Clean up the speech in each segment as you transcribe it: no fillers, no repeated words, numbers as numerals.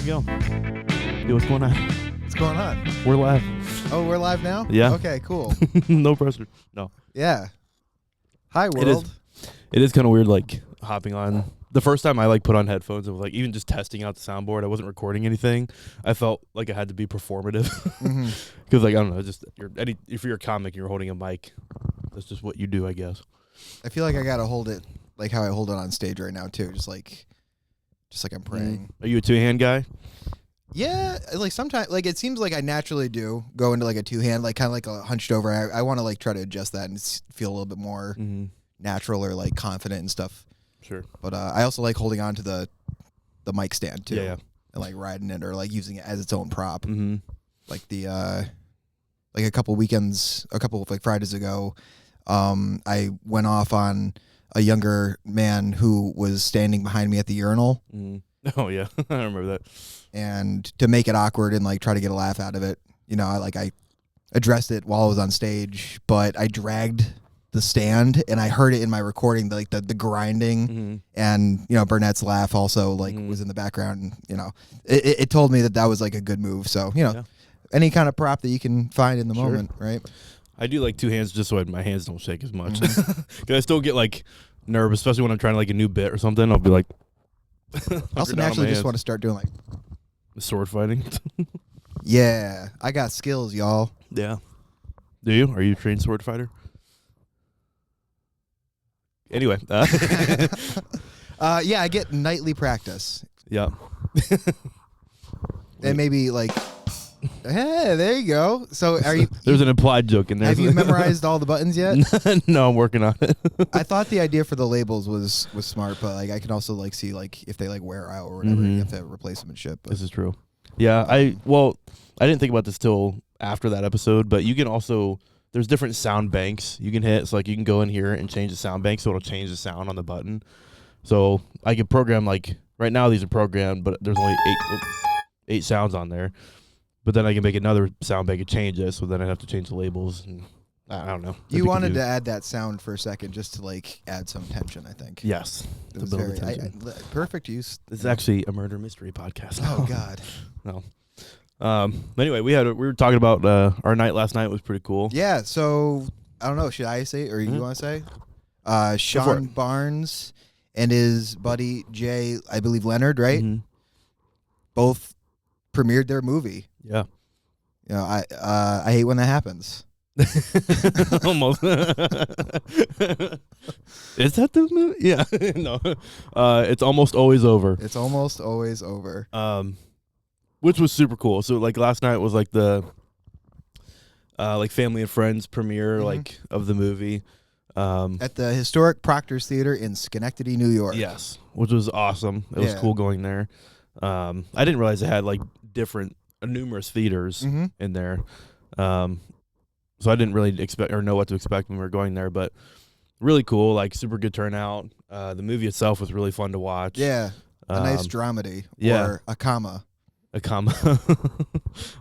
go. Yo, what's going on? What's going on? We're live. Oh, we're live now? Yeah. Okay, cool. No pressure. No. Yeah. Hi, world. It is kind of weird, like, hopping on. The first time I, like, put on headphones and was, like, even just testing out the soundboard, I wasn't recording anything. I felt like I had to be performative. Because, like, I don't know, just if you're a comic and you're holding a mic, that's just what you do, I guess. I feel like I got to hold it like how I hold it on stage right now, too. Just like I'm praying. Are you a two-hand guy? Yeah, like sometimes, like it seems like I naturally do go into like a two-hand, like kind of like a hunched over. I want to like try to adjust that and feel a little bit more natural or like confident and stuff. Sure. But I also like holding on to the mic stand too. Yeah. And like riding it or like using it as its own prop. Mm-hmm. Like like a couple of like Fridays ago, I went off on a younger man who was standing behind me at the urinal. Oh yeah, I remember that. And to make it awkward and like try to get a laugh out of it, you know, I addressed it while I was on stage, but I dragged the stand and I heard it in my recording, like the grinding, and you know Burnett's laugh also like was in the background. And, you know, it told me that was like a good move. So you know, any kind of prop that you can find in the moment, right? I do like two hands just so my hands don't shake as much. Because I still get like nervous, especially when I'm trying to like a new bit or something. I'll be like, I also naturally just want to start doing like sword fighting. Yeah, I got skills, y'all. Yeah. Do you? Are you a trained sword fighter? Anyway. Yeah, I get nightly practice. Yeah. And maybe like, hey, there you go. So are you? There's an implied joke in there. Have you memorized all the buttons yet? No, I'm working on it. I thought the idea for the labels was smart, but like I can also like see like if they like wear out or whatever, you have to replace them and shit. But this is true. Yeah, I didn't think about this till after that episode, but you can also, there's different sound banks you can hit. So like you can go in here and change the sound bank, so it'll change the sound on the button. So I can program, like right now these are programmed, but there's only eight sounds on there. But then I can make another sound bank and change it, so then I'd have to change the labels, and I don't know. You wanted to add that sound for a second just to like add some tension, I think. Yes. It was very, perfect use. This is actually a murder mystery podcast. Oh God. No. Anyway, we were talking about our night last night was pretty cool. Yeah. So I don't know. Should I say it or you want to say? Sean Barnes and his buddy Jay, I believe Leonard, right? Both premiered their movie. Yeah. You know, I hate when that happens. Almost. Is that the movie? Yeah. No. It's almost always over. It's almost always over. Which was super cool. So like last night was like the like family and friends premiere like of the movie. At the historic Proctor's Theater in Schenectady, New York. Yes. Which was awesome. It was cool going there. I didn't realize it had like numerous theaters in there. So I didn't really expect or know what to expect when we were going there, but really cool, like super good turnout. The movie itself was really fun to watch. Yeah. A nice dramedy or a comma. A comma.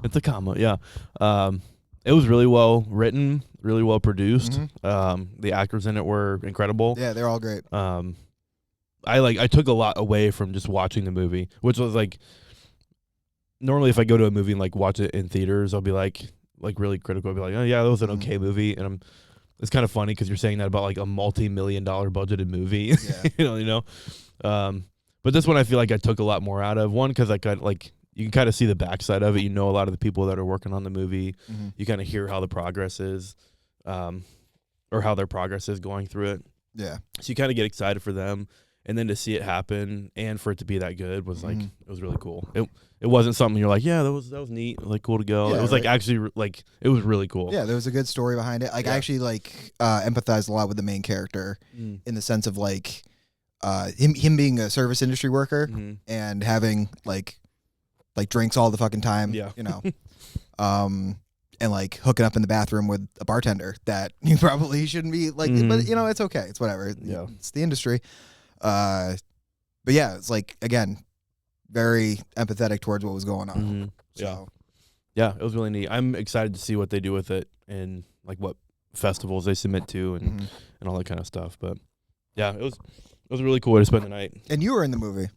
It's a comma, yeah. It was really well written, really well produced. The actors in it were incredible. Yeah, they're all great. I took a lot away from just watching the movie, which was like normally if I go to a movie and like watch it in theaters, I'll be like really critical. I'll be like, oh yeah, that was an okay movie, and it's kind of funny because you're saying that about like a multi-million-dollar budgeted movie. Yeah. you know. But this one I feel like I took a lot more out of. One, because I got like you can kind of see the backside of it. You know a lot of the people that are working on the movie. You kind of hear how the progress is, or how their progress is going through it. Yeah. So you kind of get excited for them. And then to see it happen and for it to be that good was like it was really cool. It wasn't something you're like, yeah, that was neat, like cool to go. Yeah, it was like actually like it was really cool. Yeah, there was a good story behind it. Like I actually like empathized a lot with the main character in the sense of like him being a service industry worker and having like drinks all the fucking time. Yeah. You know. And like hooking up in the bathroom with a bartender that you probably shouldn't be like, but you know, it's okay. It's whatever. Yeah. It's the industry. But yeah, it's like, again, very empathetic towards what was going on. So. Yeah, it was really neat. I'm excited to see what they do with it and like what festivals they submit to and all that kind of stuff. But yeah, it was a really cool way to spend the night. And you were in the movie.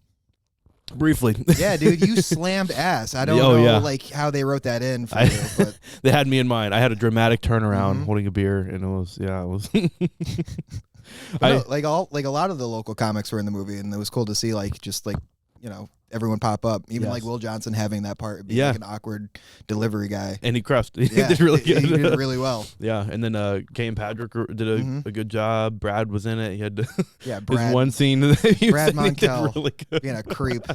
Briefly. Yeah, dude, you slammed ass. I don't Oh, know yeah. like how they wrote that in for you, but They had me in mind. I had a dramatic turnaround holding a beer, and it was. no, like a lot of the local comics were in the movie, and it was cool to see everyone pop up. Even like Will Johnson having that part, being like an awkward delivery guy. And he crushed. He Yeah, did really good. He did really well. Yeah, and then Kay and Patrick did a good job. Brad was in it. He had Brad, his one scene that he Brad was, he did Monkel really good. being a creep.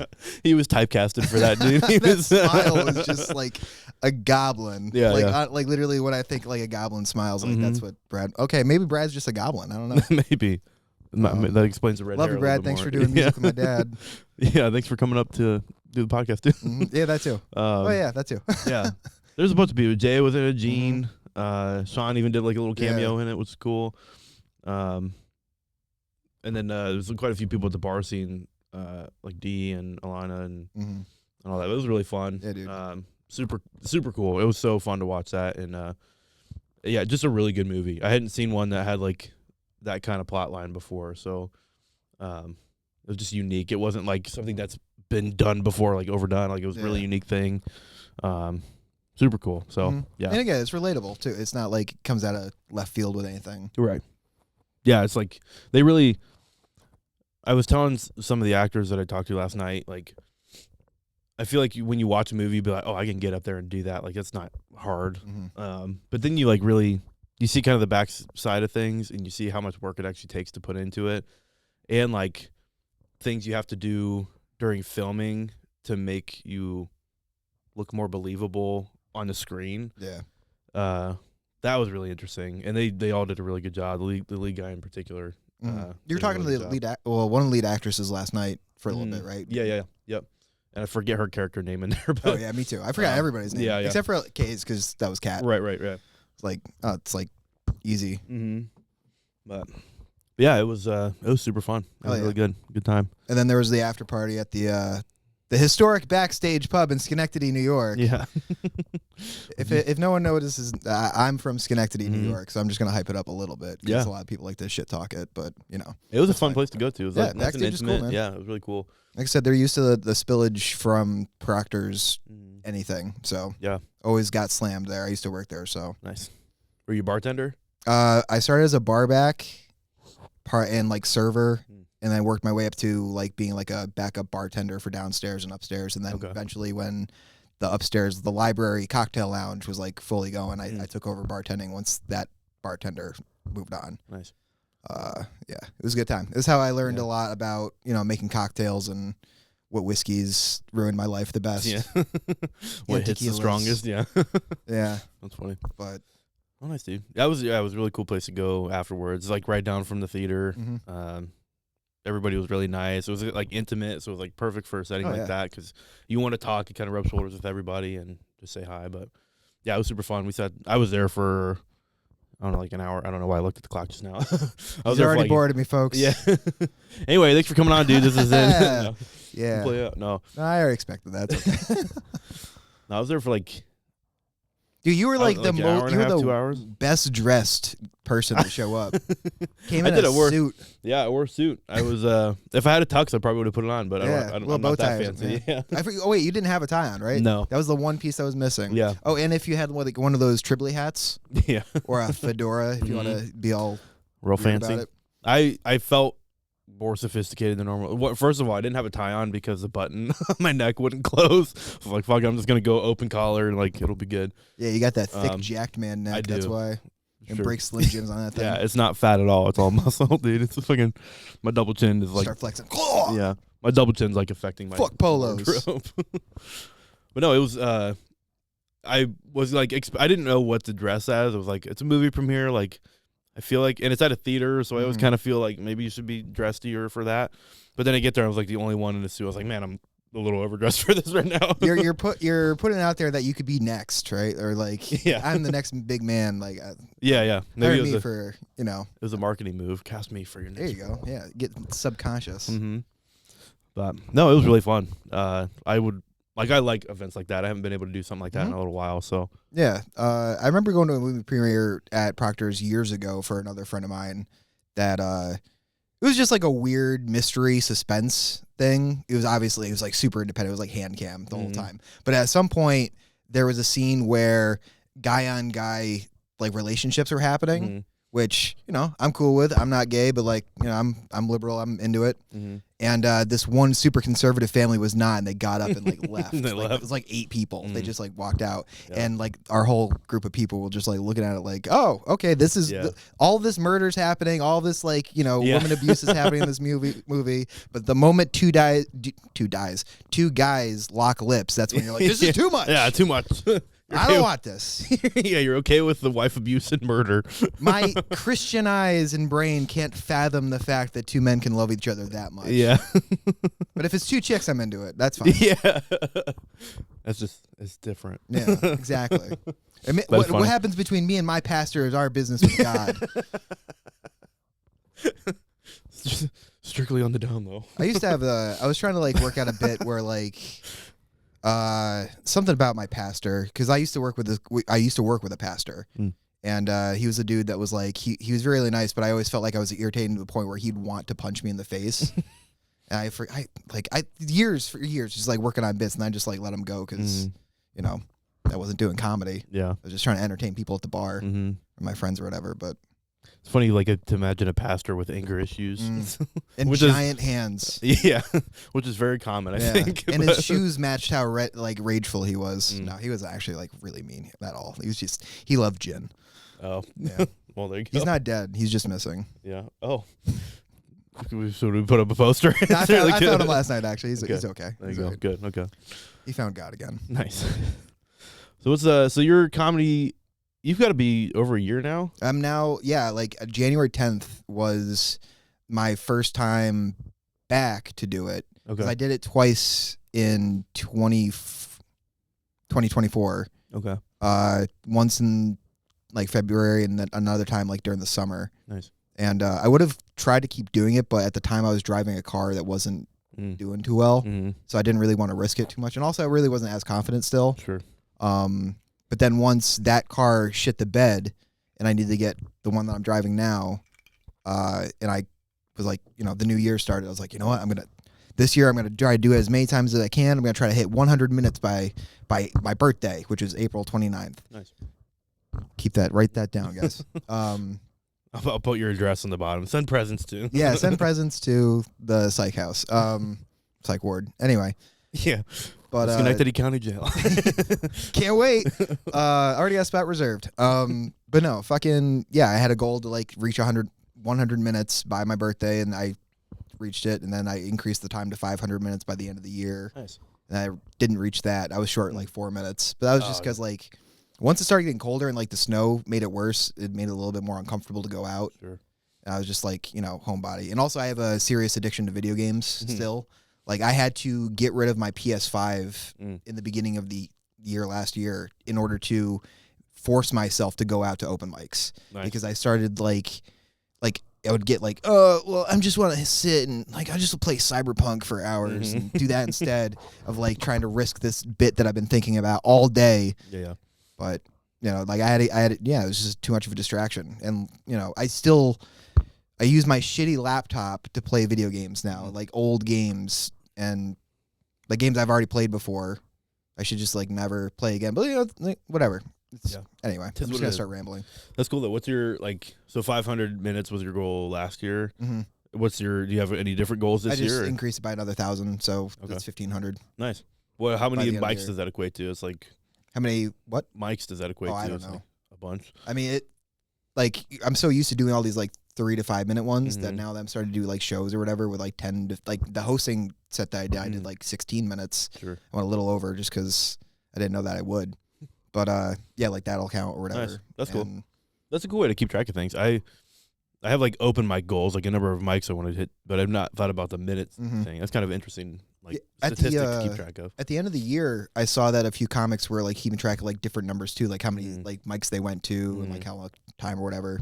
He was typecasted for that, dude. That smile was just like a goblin. Yeah, like literally when I think like a goblin smiles, like that's what Brad. Okay, maybe Brad's just a goblin. I don't know. Maybe. That explains the red hair. Love you, Brad. Thanks for doing music with my dad. Yeah, thanks for coming up to do the podcast too. Yeah, that too. That too. Yeah, there's a bunch of people. Jay was in it. Gene, Sean even did like a little cameo in it, which was cool. And then there's quite a few people at the bar scene, like Dee and Alana and all that. It was really fun. Yeah, dude. Super cool. It was so fun to watch that, and yeah, just a really good movie. I hadn't seen one that had like that kind of plot line before, so it was just unique. It wasn't like something that's been done before, like overdone. Like it was a really unique thing. Super cool. So yeah, and again, it's relatable too. It's not like it comes out of left field with anything. Right. Yeah, it's like they really. I was telling some of the actors that I talked to last night, like I feel like when you watch a movie, you be like, oh, I can get up there and do that. Like it's not hard. But then you like really. You see kind of the back side of things, and you see how much work it actually takes to put into it, and like things you have to do during filming to make you look more believable on the screen. Yeah, that was really interesting, and they all did a really good job. The lead guy in particular. You were talking to the one of the lead actresses last night for a little bit, right? Yeah, yep. And I forget her character name in there. But, me too. I forgot everybody's name, except for Kay's because that was Kat. Right. It's like easy. But yeah, it was super fun. It was really good time. And then there was the after party at the historic Backstage Pub in Schenectady, New York. Yeah. if no one notices, I'm from Schenectady, New York, so I'm just gonna hype it up a little bit because a lot of people like to shit talk it, but it was a fun place to go to. It was like nice and Backstage is cool, man. Yeah, it was really cool. Like I said, they're used to the spillage from Proctor's anything, so always got slammed there. I used to work there, so nice. Were you a bartender? I started as a barback, and like server, and then worked my way up to like being like a backup bartender for downstairs and upstairs, and then eventually when the upstairs, the library cocktail lounge was like fully going, I took over bartending once that bartender moved on. Nice. Yeah, it was a good time. It was how I learned a lot about making cocktails and what whiskeys ruined my life the best. Yeah. What hits the strongest? Yeah. Yeah. That's funny. But oh, nice, dude. It was a really cool place to go afterwards. Like right down from the theater. Everybody was really nice. It was like intimate, so it was like perfect for a setting like that because you want to talk and kind of rub shoulders with everybody and just say hi. But yeah, it was super fun. I was there for I don't know, like an hour. I don't know why I looked at the clock just now. I was already bored of me, folks. Yeah. Anyway, thanks for coming on, dude. This is it. No. Yeah. No, I already expected that. It's okay. No, I was there for like. Dude, you were like the 2 hours. best dressed person to show up. Came in a suit. Yeah, I wore a suit. I was if I had a tux, I probably would have put it on, but I'm not that fancy. Yeah. Oh wait, you didn't have a tie on, right? No, that was the one piece that was missing. Yeah. Oh, and if you had like one of those Tribbley hats, yeah, or a fedora, if you want to be all real fancy. I felt more sophisticated than normal. First of all, I didn't have a tie on because the button on my neck wouldn't close. I was like, fuck, I'm just gonna go open collar and like it'll be good. Yeah, you got that thick jacked man neck. I do. That's why. And break Slim Jims on that thing. Yeah, it's not fat at all. It's all muscle, dude. It's fucking my double chin is like start flexing. Yeah, my double chin's like affecting my fuck polos. But no, it was. I was like, I didn't know what to dress as. I was like, it's a movie premiere. Like, I feel like, and it's at a theater, so I always kind of feel like maybe you should be dressier for that. But then I get there, I was like the only one in the suit. I was like, man, I'm a little overdressed for this right now. you're putting out there that you could be next, right? Or like, I'm the next big man. Like, yeah. Maybe it was for it was a marketing move. Cast me for your next. There you go. Yeah, get subconscious. But no, it was really fun. I like events like that. I haven't been able to do something like that in a little while. So yeah, I remember going to a movie premiere at Proctor's years ago for another friend of mine that It was just like a weird mystery suspense thing. It was like super independent. It was like hand cam the whole time. But at some point, there was a scene where guy on guy like relationships were happening, which, you know, I'm cool with. I'm not gay, but like, you know, I'm liberal. I'm into it. And this one super conservative family was not, and they got up and like left. It was like 8 people. They just like walked out, and like our whole group of people were just like looking at it like, oh, okay, this is all this murder's happening, all this like, you know, woman abuse is happening in this movie. But the moment two guys lock lips, that's when you're like, this is too much. Yeah, too much. I don't want this. Yeah, you're okay with the wife abuse and murder. My Christian eyes and brain can't fathom the fact that 2 men can love each other that much. Yeah. But if it's 2 chicks, I'm into it. That's fine. Yeah. It's different. Yeah, exactly. What happens between me and my pastor is our business with God. Strictly on the down low. I used to have I was trying to like work out a bit where like something about my pastor, because I used to work with a pastor, and he was a dude that was like he was really nice, but I always felt like I was irritating to the point where he'd want to punch me in the face. And years just like working on bits, and I just like let him go because you know, I wasn't doing comedy. Yeah, I was just trying to entertain people at the bar, or my friends or whatever. But it's funny, like to imagine a pastor with anger issues and giant hands. Yeah, which is very common, I think. And his shoes matched how rageful he was. No, he was actually like really mean at all. He loved gin. Oh, yeah. Well, there you go. He's not dead. He's just missing. Yeah. Oh. So we put up a poster. I found him last night. Actually, he's okay. There you go. Right. Good. Okay. He found God again. Nice. So what's so your comedy? You've got to be over a year now. I'm now, yeah. Like January 10th was my first time back to do it. Okay. I did it twice in 2024. Okay. Once in like February, and then another time like during the summer. Nice. And I would have tried to keep doing it, but at the time I was driving a car that wasn't doing too well, so I didn't really want to risk it too much. And also, I really wasn't as confident still. Sure. But then once that car shit the bed, and I needed to get the one that I'm driving now, and I was like, you know, the new year started. I was like, you know what, this year I'm gonna try to do it as many times as I can. I'm gonna try to hit 100 minutes by my birthday, which is April 29th. Nice. Write that down, guys. I'll put your address on the bottom. Send presents to. Yeah, send presents to the psych house, psych ward. Anyway. Yeah. But Schenectady County Jail. Can't wait. Already got a spot reserved. But no, fucking yeah. I had a goal to like reach 100 minutes by my birthday, and I reached it. And then I increased the time to 500 minutes by the end of the year. Nice. And I didn't reach that. I was short like 4 minutes, but that was just because like. Once it started getting colder and like the snow made it worse, it made it a little bit more uncomfortable to go out. Sure. And I was just like, you know, homebody. And also I have a serious addiction to video games still. Like I had to get rid of my PS5 in the beginning of the year last year in order to force myself to go out to open mics. Nice. Because I started like I would get like, well, I just want to sit and like I just play Cyberpunk for hours and do that instead of like trying to risk this bit that I've been thinking about all day. Yeah. But, you know, like I had, it was just too much of a distraction. And, you know, I use my shitty laptop to play video games now, like old games and like games I've already played before. I should just like never play again. But, you know, like, whatever. Anyway, I'm just going to start rambling. That's cool though. What's your, like, so 500 minutes was your goal last year. Do you have any different goals this year? I just increased it by another 1,000, so that's 1,500. Nice. Well, how many mics does that equate to? It's like... How many, what? Mics does that equate to? I don't know. Like a bunch. I mean, I'm so used to doing all these like 3 to 5 minute ones that now that I'm starting to do like shows or whatever with like 10 to, like the hosting set that I did like 16 minutes. Sure. I went a little over just because I didn't know that I would. But yeah, like that'll count or whatever. Nice. That's cool. That's a cool way to keep track of things. I have like open mic goals, like a number of mics I want to hit, but I've not thought about the minutes thing. That's kind of interesting. Like statistic to keep track of. At the end of the year, I saw that a few comics were like keeping track of like different numbers too, like how many like mics they went to and like how long time or whatever.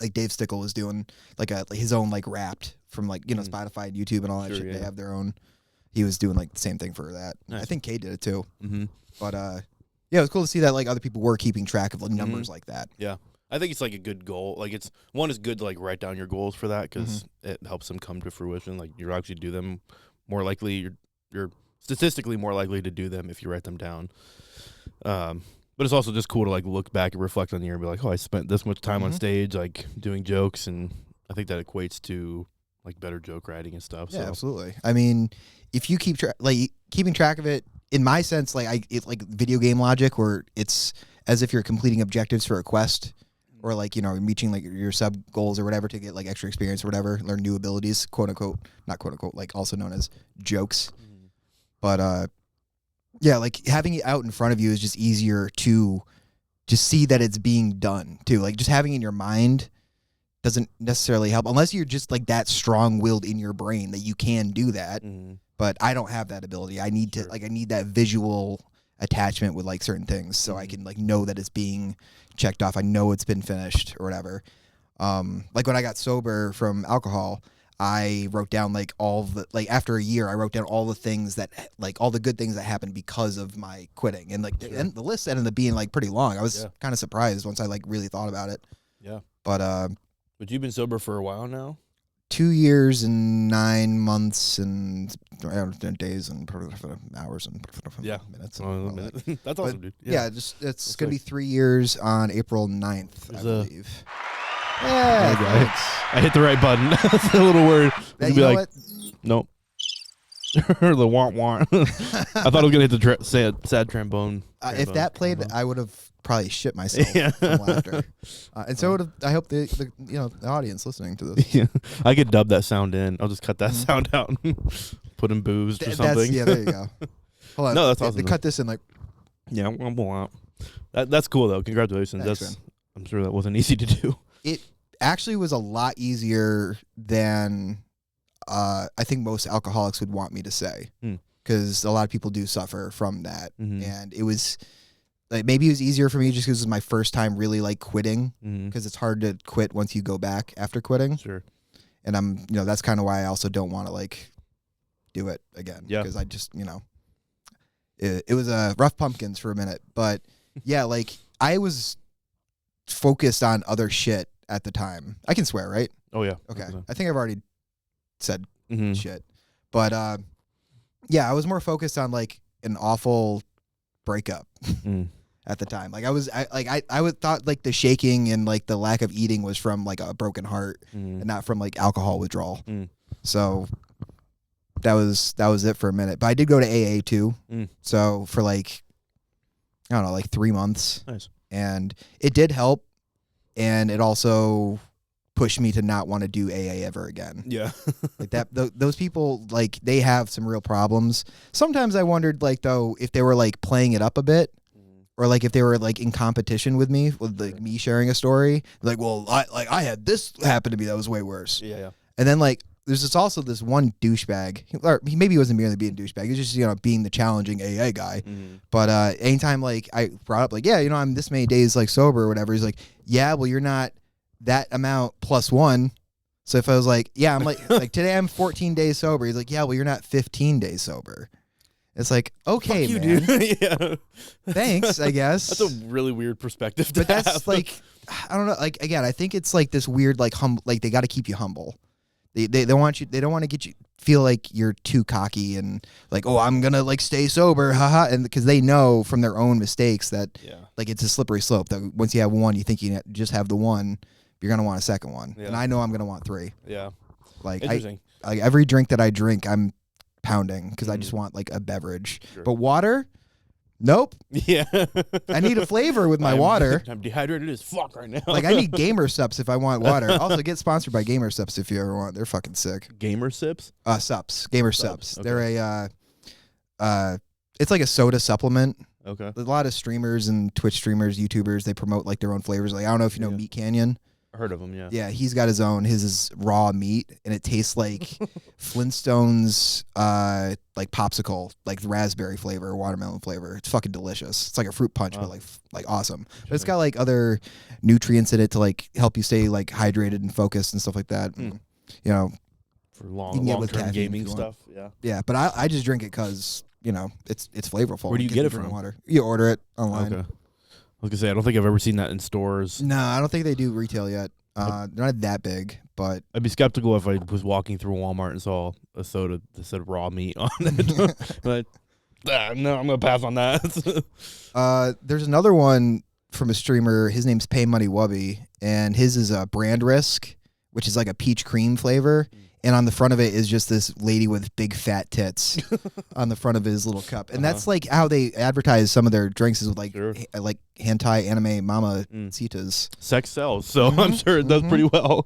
Like Dave Stickle was doing like his own like Wrapped from like Spotify and YouTube and all that shit. Yeah. They have their own. He was doing like the same thing for that. Nice. I think Kay did it too. But yeah, it was cool to see that like other people were keeping track of like numbers like that. Yeah, I think it's like a good goal. Like it's one is good to like write down your goals for that because it helps them come to fruition. Like you actually do them more likely. You're statistically more likely to do them if you write them down. But it's also just cool to like look back and reflect on the year and be like, oh, I spent this much time on stage, like doing jokes, and I think that equates to like better joke writing and stuff. Yeah, so. absolutely. I mean, if you keep keeping track of it, in my sense, it's like video game logic, where it's as if you're completing objectives for a quest, or like reaching like your sub goals or whatever to get like extra experience or whatever, learn new abilities, quote unquote, not quote unquote, like also known as jokes. But yeah, like having it out in front of you is just easier to just see that it's being done too. Like just having it in your mind doesn't necessarily help unless you're just like that strong-willed in your brain that you can do that. But I don't have that ability. I need to I need that visual attachment with like certain things so I can like know that it's being checked off. I know it's been finished or whatever. Like when I got sober from alcohol, I wrote down like all the after a year I wrote down all the things that like all the good things that happened because of my quitting, and like and the list ended up being like pretty long. I was kind of surprised once I like really thought about it. Yeah. But you've been sober for a while now? 2 years and 9 months and days and hours and minutes. And That's awesome, dude. Yeah, it's going to be 3 years on April 9th, I believe. Yeah, I hit the right button. That's a little word. You know what? Nope. Or the want. I thought I was going to hit the sad trombone. If that played, I would have probably shit myself from laughter. And so I hope the audience listening to this. Yeah. I could dub that sound in. I'll just cut that sound out and put in boozed or something. Yeah, there you go. Hold on. No, that's awesome. Cut this in like. Yeah, that's cool though. Congratulations. Thanks, I'm sure that wasn't easy to do. It actually was a lot easier than I think most alcoholics would want me to say, because a lot of people do suffer from that, and it was like maybe it was easier for me just because it was my first time really like quitting, because it's hard to quit once you go back after quitting. Sure. And I'm that's kind of why I also don't want to like do it again, because I just it was a rough pumpkins for a minute, but yeah, like I was focused on other shit at the time. I can swear, right? Oh yeah. Okay. I think I've already said shit. But yeah, I was more focused on like an awful breakup at the time. Like I would thought like the shaking and like the lack of eating was from like a broken heart and not from like alcohol withdrawal. So that was it for a minute. But I did go to AA too. So for like I don't know, like 3 months. Nice. And it did help, and it also pushed me to not want to do AA ever again. Yeah. Like that those people, like they have some real problems. Sometimes I wondered like though if they were like playing it up a bit, or like if they were like in competition with me, with like me sharing a story, like, well, I had this happen to me that was way worse. Yeah. And then like there's also this one douchebag, or maybe he wasn't merely being a douchebag, he was just being the challenging AA guy. But anytime like I brought up like, yeah, I'm this many days like sober or whatever, he's like, yeah, well you're not that amount plus one. So if I was like, yeah, I'm like today I'm 14 days sober, he's like, yeah, well you're not 15 days sober. It's like, okay, fuck you, man. dude. Yeah. Thanks, I guess. That's a really weird perspective to but that's have. like, I don't know, like again, I think it's like this weird like like they got to keep you humble. They want you. They don't want to get you feel like you're too cocky and like, oh, I'm gonna like stay sober, haha. And because they know from their own mistakes that like it's a slippery slope. That once you have one, you think you just have the one, you're gonna want a second one. And I know I'm gonna want 3. Yeah, like interesting. Like every drink that I drink, I'm pounding because I just want like a beverage. Sure. But water, nope. Yeah, I need a flavor with my water. I'm dehydrated as fuck right now. Like I need Gamer Sups if I want water. Also, get sponsored by Gamer Sups if you ever want. They're fucking sick. Gamer Sips? Sups. Gamer Sups. Okay. They're a it's like a soda supplement. Okay. There's a lot of streamers and Twitch streamers, YouTubers, they promote like their own flavors. Like I don't know if you know Meat Canyon. I heard of them, yeah. Yeah, he's got his own. His is raw meat, and it tastes like Flintstones, like popsicle, like the raspberry flavor, watermelon flavor. It's fucking delicious. It's like a fruit punch, but like awesome. But it's got like other nutrients in it to like help you stay like hydrated and focused and stuff like that. And, for long-term gaming stuff. Yeah. Yeah, but I just drink it because it's flavorful. Where do you get it from? Water. You order it online. Okay. was gonna say I don't think I've ever seen that in stores. No, I don't think they do retail yet. They're not that big, but I'd be skeptical if I was walking through Walmart and saw a soda that said raw meat on it. But no, I'm gonna pass on that. there's another one from a streamer. His name's Pay Money Wubby, and his is a brand risk, which is like a peach cream flavor. And on the front of it is just this lady with big fat tits on the front of his little cup. And that's like how they advertise some of their drinks is with like like hentai anime mama citas. Sex sells, so I'm sure it does pretty well.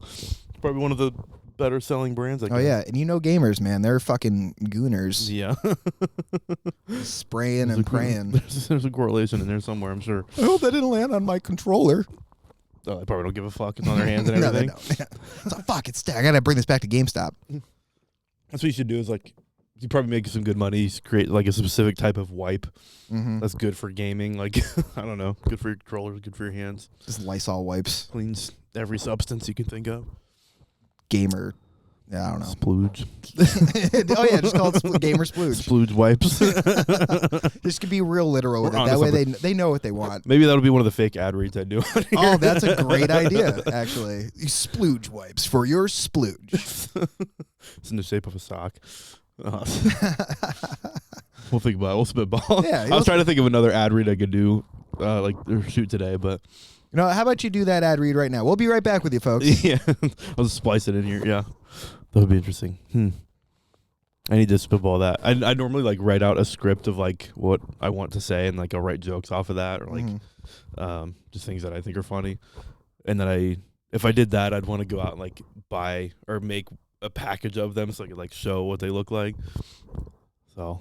Probably one of the better selling brands. I guess. Oh yeah, and gamers, man, they're fucking gooners. Yeah. Spraying and praying. There's a correlation in there somewhere, I'm sure. I hope that didn't land on my controller. Oh, they probably don't give a fuck. It's on their hands and everything. No, they don't. It's like, fuck, I gotta bring this back to GameStop. That's what you should do is like, you probably make some good money. You create like a specific type of wipe that's good for gaming. Like, I don't know, good for your controllers, good for your hands. Just Lysol wipes. Cleans every substance you can think of. Gamer. Yeah, I don't know. Splooge. Oh yeah, just call it gamer splooge. Splooge wipes. This could be real literal with it. That way they know what they want. Maybe that'll be one of the fake ad reads I do. Oh, that's a great idea, actually. Splooge wipes for your splooge. It's in the shape of a sock. We'll think about it. We'll spitball. Yeah, I was trying to think of another ad read I could do, like or shoot today, but how about you do that ad read right now? We'll be right back with you, folks. Yeah, I'll just splice it in here. Yeah, that would be interesting. I need to spitball that. I normally like write out a script of like what I want to say, and like I'll write jokes off of that, or like just things that I think are funny. And then if I did that, I'd want to go out and like buy or make a package of them so I could like show what they look like. So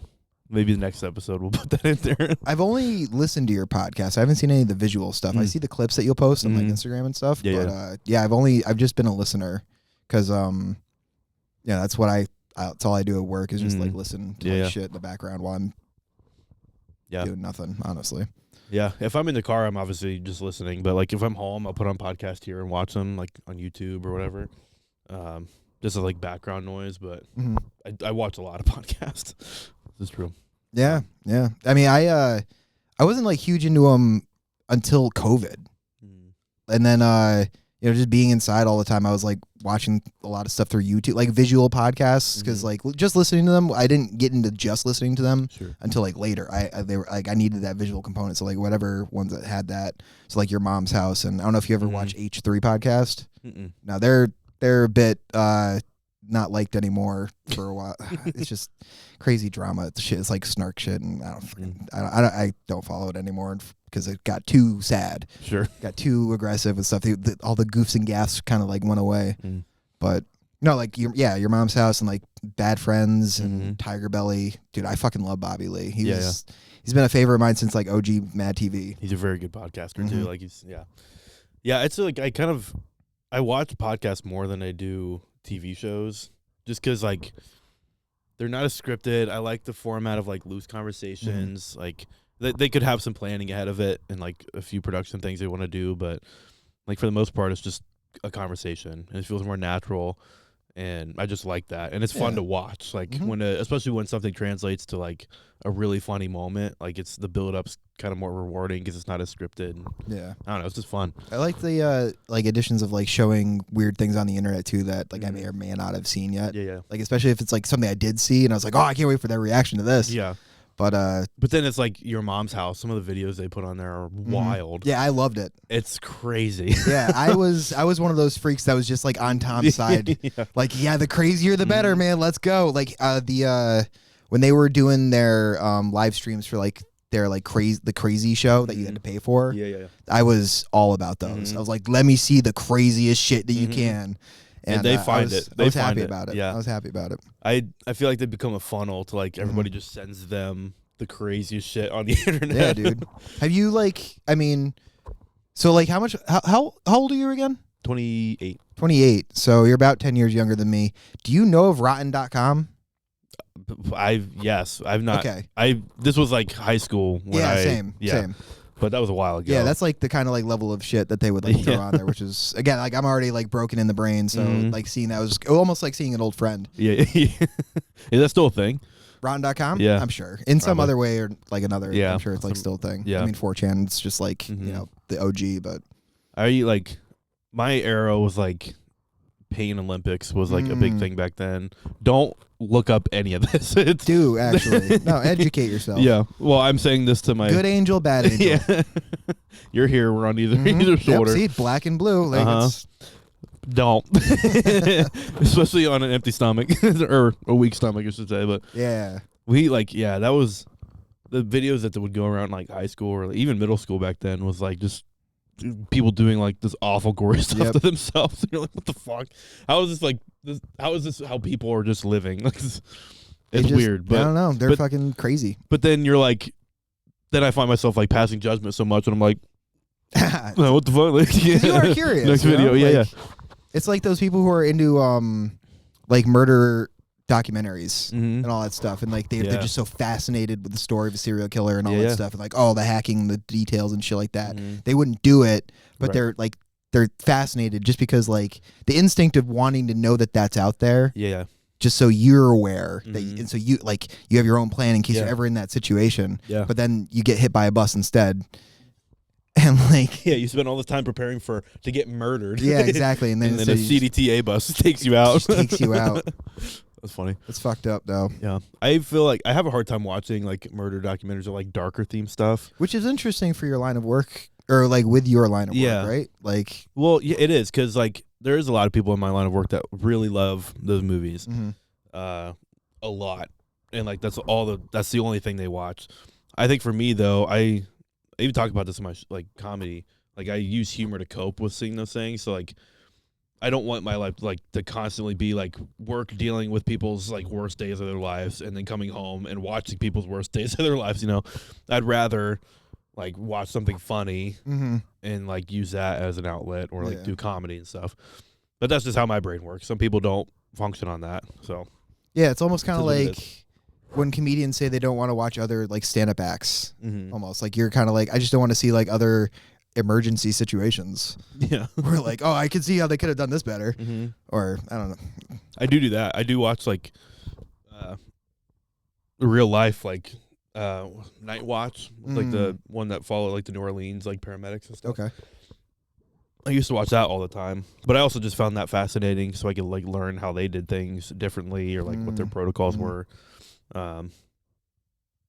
maybe the next episode we'll put that in there. I've only listened to your podcast. I haven't seen any of the visual stuff. I see the clips that you'll post on like Instagram and stuff. Yeah, but I've just been a listener because that's what that's all I do at work is just like listen to shit in the background while I'm doing nothing, honestly. Yeah, if I'm in the car, I'm obviously just listening. But like if I'm home, I'll put on podcast here and watch them like on YouTube or whatever. Just as like background noise. But I watch a lot of podcasts. This is true. Yeah. I mean, I wasn't like huge into them until COVID, and then just being inside all the time, I was like watching a lot of stuff through YouTube, like visual podcasts, because like just listening to them, I didn't get into just listening to them until like later. They were like I needed that visual component, so like whatever ones that had that. So like Your Mom's House, and I don't know if you ever watch H3 podcast. No, they're a bit not liked anymore for a while. It's just crazy drama. It's like snark shit, and I don't follow it anymore because it got too sad. Got too aggressive and stuff. All the goofs and gaffs kind of like went away. But no, like Your Mom's House and like Bad Friends and Tiger Belly. Dude, I fucking love Bobby Lee. He's been a favorite of mine since like OG Mad TV. He's a very good podcaster too. Like it's like I watch podcasts more than I do TV shows, just because like they're not as scripted. I like the format of like loose conversations. Like they could have some planning ahead of it and like a few production things they want to do, but like for the most part, it's just a conversation and it feels more natural. And I just like that, and it's fun to watch. Like especially when something translates to like a really funny moment, like it's the build up's kind of more rewarding because it's not as scripted. Yeah, I don't know, it's just fun. I like the like additions of like showing weird things on the internet too that like I may or may not have seen yet. Yeah. Like especially if it's like something I did see and I was like, oh, I can't wait for their reaction to this. Yeah. But then it's like Your Mom's House. Some of the videos they put on there are wild. Yeah, I loved it. It's crazy. Yeah, I was one of those freaks that was just like on Tom's side. Like, the crazier the better, man. Let's go. Like when they were doing their live streams for like their like the crazy show that you had to pay for. Yeah. I was all about those. I was like, let me see the craziest shit that you can. And they find it. I was happy about it. Yeah. I was happy about it. I feel like they become a funnel to like everybody just sends them the craziest shit on the internet. Yeah, dude. Have you like? I mean, so like, how old are you again? 28. 28. So you're about 10 years younger than me. Do you know of Rotten.com? I've not. Okay. This was like high school. When same. But that was a while ago. Yeah, that's like the kind of like level of shit that they would like throw on there, which is again like I'm already like broken in the brain, so like seeing that was almost like seeing an old friend. Yeah. Is that still a thing? Rotten.com? Yeah. I'm sure. In some Probably. other way or like another, Yeah. I'm sure it's like still a thing. Yeah. I mean, 4chan, it's just like, you know, the OG, but. My era was like Pain Olympics was like a big thing back then. Don't look up any of this. Do, actually. No, educate yourself. Yeah. Well, I'm saying this to my... Good angel, bad angel. Yeah. You're here. We're on either shoulder. Yep, see, black and blue. Like it's, don't. Especially on an empty stomach. Or a weak stomach, I should say. But yeah. that was... The videos that would go around like high school or like, even middle school back then was like just people doing like this awful gory stuff to themselves. You're like, what the fuck? How is this like this? How is this how people are just living? Like, it's weird. But I don't know. They're fucking crazy. But then you're like, then I find myself like passing judgment so much, and I'm like, what the fuck? Like, yeah. You are curious. Next video, yeah. It's like those people who are into like murder documentaries and all that stuff, and like they're just so fascinated with the story of a serial killer and all that stuff, and like the hacking, the details and shit like that. They wouldn't do it, but they're fascinated just because like the instinct of wanting to know that that's out there. Yeah. Just so you're aware that, and so you have your own plan in case you're ever in that situation. Yeah. But then you get hit by a bus instead. And like, you spend all this time preparing to get murdered. Yeah, exactly. And then a CDTA bus takes you out. Takes you out. That's funny. It's fucked up though. Yeah. I feel like I have a hard time watching like murder documentaries or like darker theme stuff. Which is interesting for your line of work, or like with your line of work, right? Like, well, yeah, it is, because like there is a lot of people in my line of work that really love those movies, a lot, and like that's the only thing they watch. I think for me though, I even talk about this in my like comedy. Like I use humor to cope with seeing those things. So like, I don't want my life like to constantly be like work dealing with people's like worst days of their lives and then coming home and watching people's worst days of their lives. You know, I'd rather like watch something funny and like use that as an outlet, or like do comedy and stuff. But that's just how my brain works. Some people don't function on that. So yeah, it's almost kind of like when comedians say they don't want to watch other like stand-up acts. Almost like you're kind of like, I just don't want to see like other emergency situations. Yeah. We're like, oh, I can see how they could have done this better. Or I don't know. I do that. I do watch like real life like Night Watch, like the one that followed like the New Orleans like paramedics and stuff. Okay. I used to watch that all the time, but I also just found that fascinating, so I could like learn how they did things differently, or like what their protocols were. But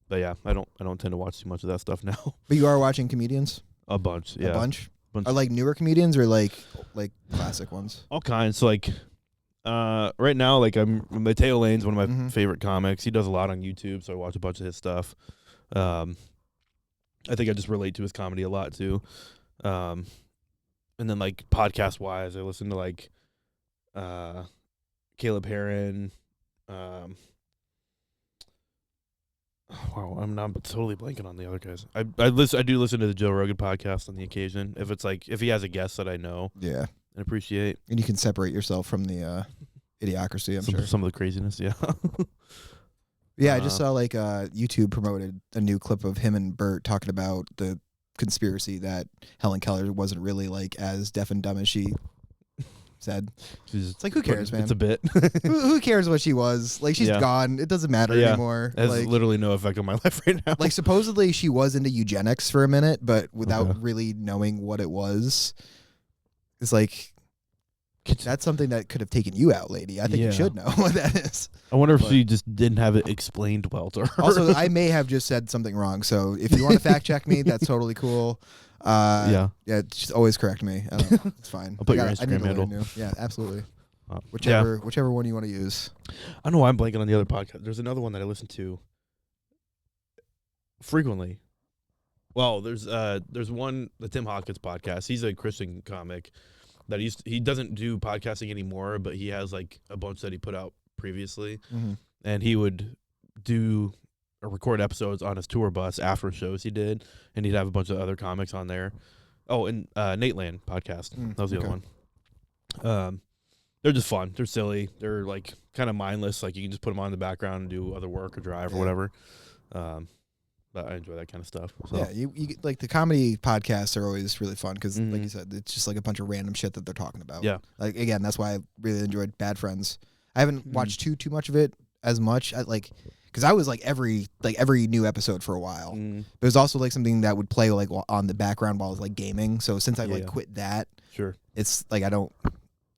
yeah, I don't tend to watch too much of that stuff now. But you are watching comedians? A bunch, yeah. A bunch? Are like newer comedians or like classic ones? All kinds. So like right now, like Mateo Lane's one of my favorite comics. He does a lot on YouTube, so I watch a bunch of his stuff. I think I just relate to his comedy a lot too. And then like podcast wise, I listen to like Caleb Heron. Wow, I'm totally blanking on the other guys. I do listen to the Joe Rogan podcast on the occasion, if he has a guest that I know. Yeah. And appreciate. And you can separate yourself from the idiocracy, I'm sure. Some of the craziness, yeah. Yeah, I just saw like YouTube promoted a new clip of him and Bert talking about the conspiracy that Helen Keller wasn't really like as deaf and dumb as she said. It's like, who cares, man? It's a bit. who cares what she was? Like, she's gone. It doesn't matter anymore. It has like, literally no effect on my life right now. Like, supposedly she was into eugenics for a minute, but without really knowing what it was. It's like, that's something that could have taken you out, lady. I think you should know what that is. I wonder if she just didn't have it explained well to her. Also, I may have just said something wrong. So if you want to fact check me, that's totally cool. Yeah, just always correct me. I don't know. It's fine. I'll put your Instagram handle. Yeah, absolutely. Whichever one you want to use. I don't know why I'm blanking on the other podcast. There's another one that I listen to frequently. Well, there's one, the Tim Hawkins podcast. He's a Christian comic that he doesn't do podcasting anymore, but he has like a bunch that he put out previously, and he would do or record episodes on his tour bus after shows he did, and he'd have a bunch of other comics on there. Oh, and Nate Land podcast. That was the other one. They're just fun. They're silly. They're like kind of mindless. Like you can just put them on in the background and do other work or drive or whatever. But I enjoy that kind of stuff. So. Yeah, you like the comedy podcasts are always really fun because, like you said, it's just like a bunch of random shit that they're talking about. Yeah. Like again, that's why I really enjoyed Bad Friends. I haven't watched too much of it as much. because I was like every new episode for a while. Mm. But it was also like something that would play like on the background while I was like gaming. So since I like Yeah. quit that, Sure. it's like I don't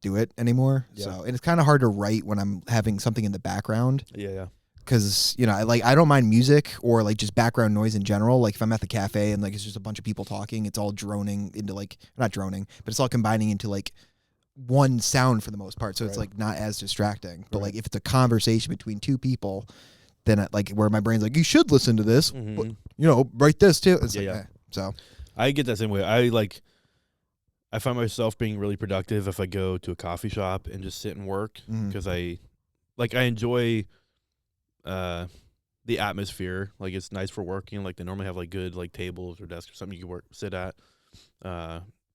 do it anymore. Yeah. So and it's kind of hard to write when I'm having something in the background. Yeah. Because, you know, I don't mind music or like just background noise in general. Like if I'm at the cafe and like it's just a bunch of people talking, it's all droning into like, not droning, but it's all combining into like one sound for the most part. So it's like not as distracting. But like if it's a conversation between two people, then like where my brain's like, you should listen to this, but, you know, write this too. It's like, So I get that same way. I find myself being really productive if I go to a coffee shop and just sit and work because I enjoy the atmosphere. Like it's nice for working. Like they normally have like good like tables or desks or something you can sit at.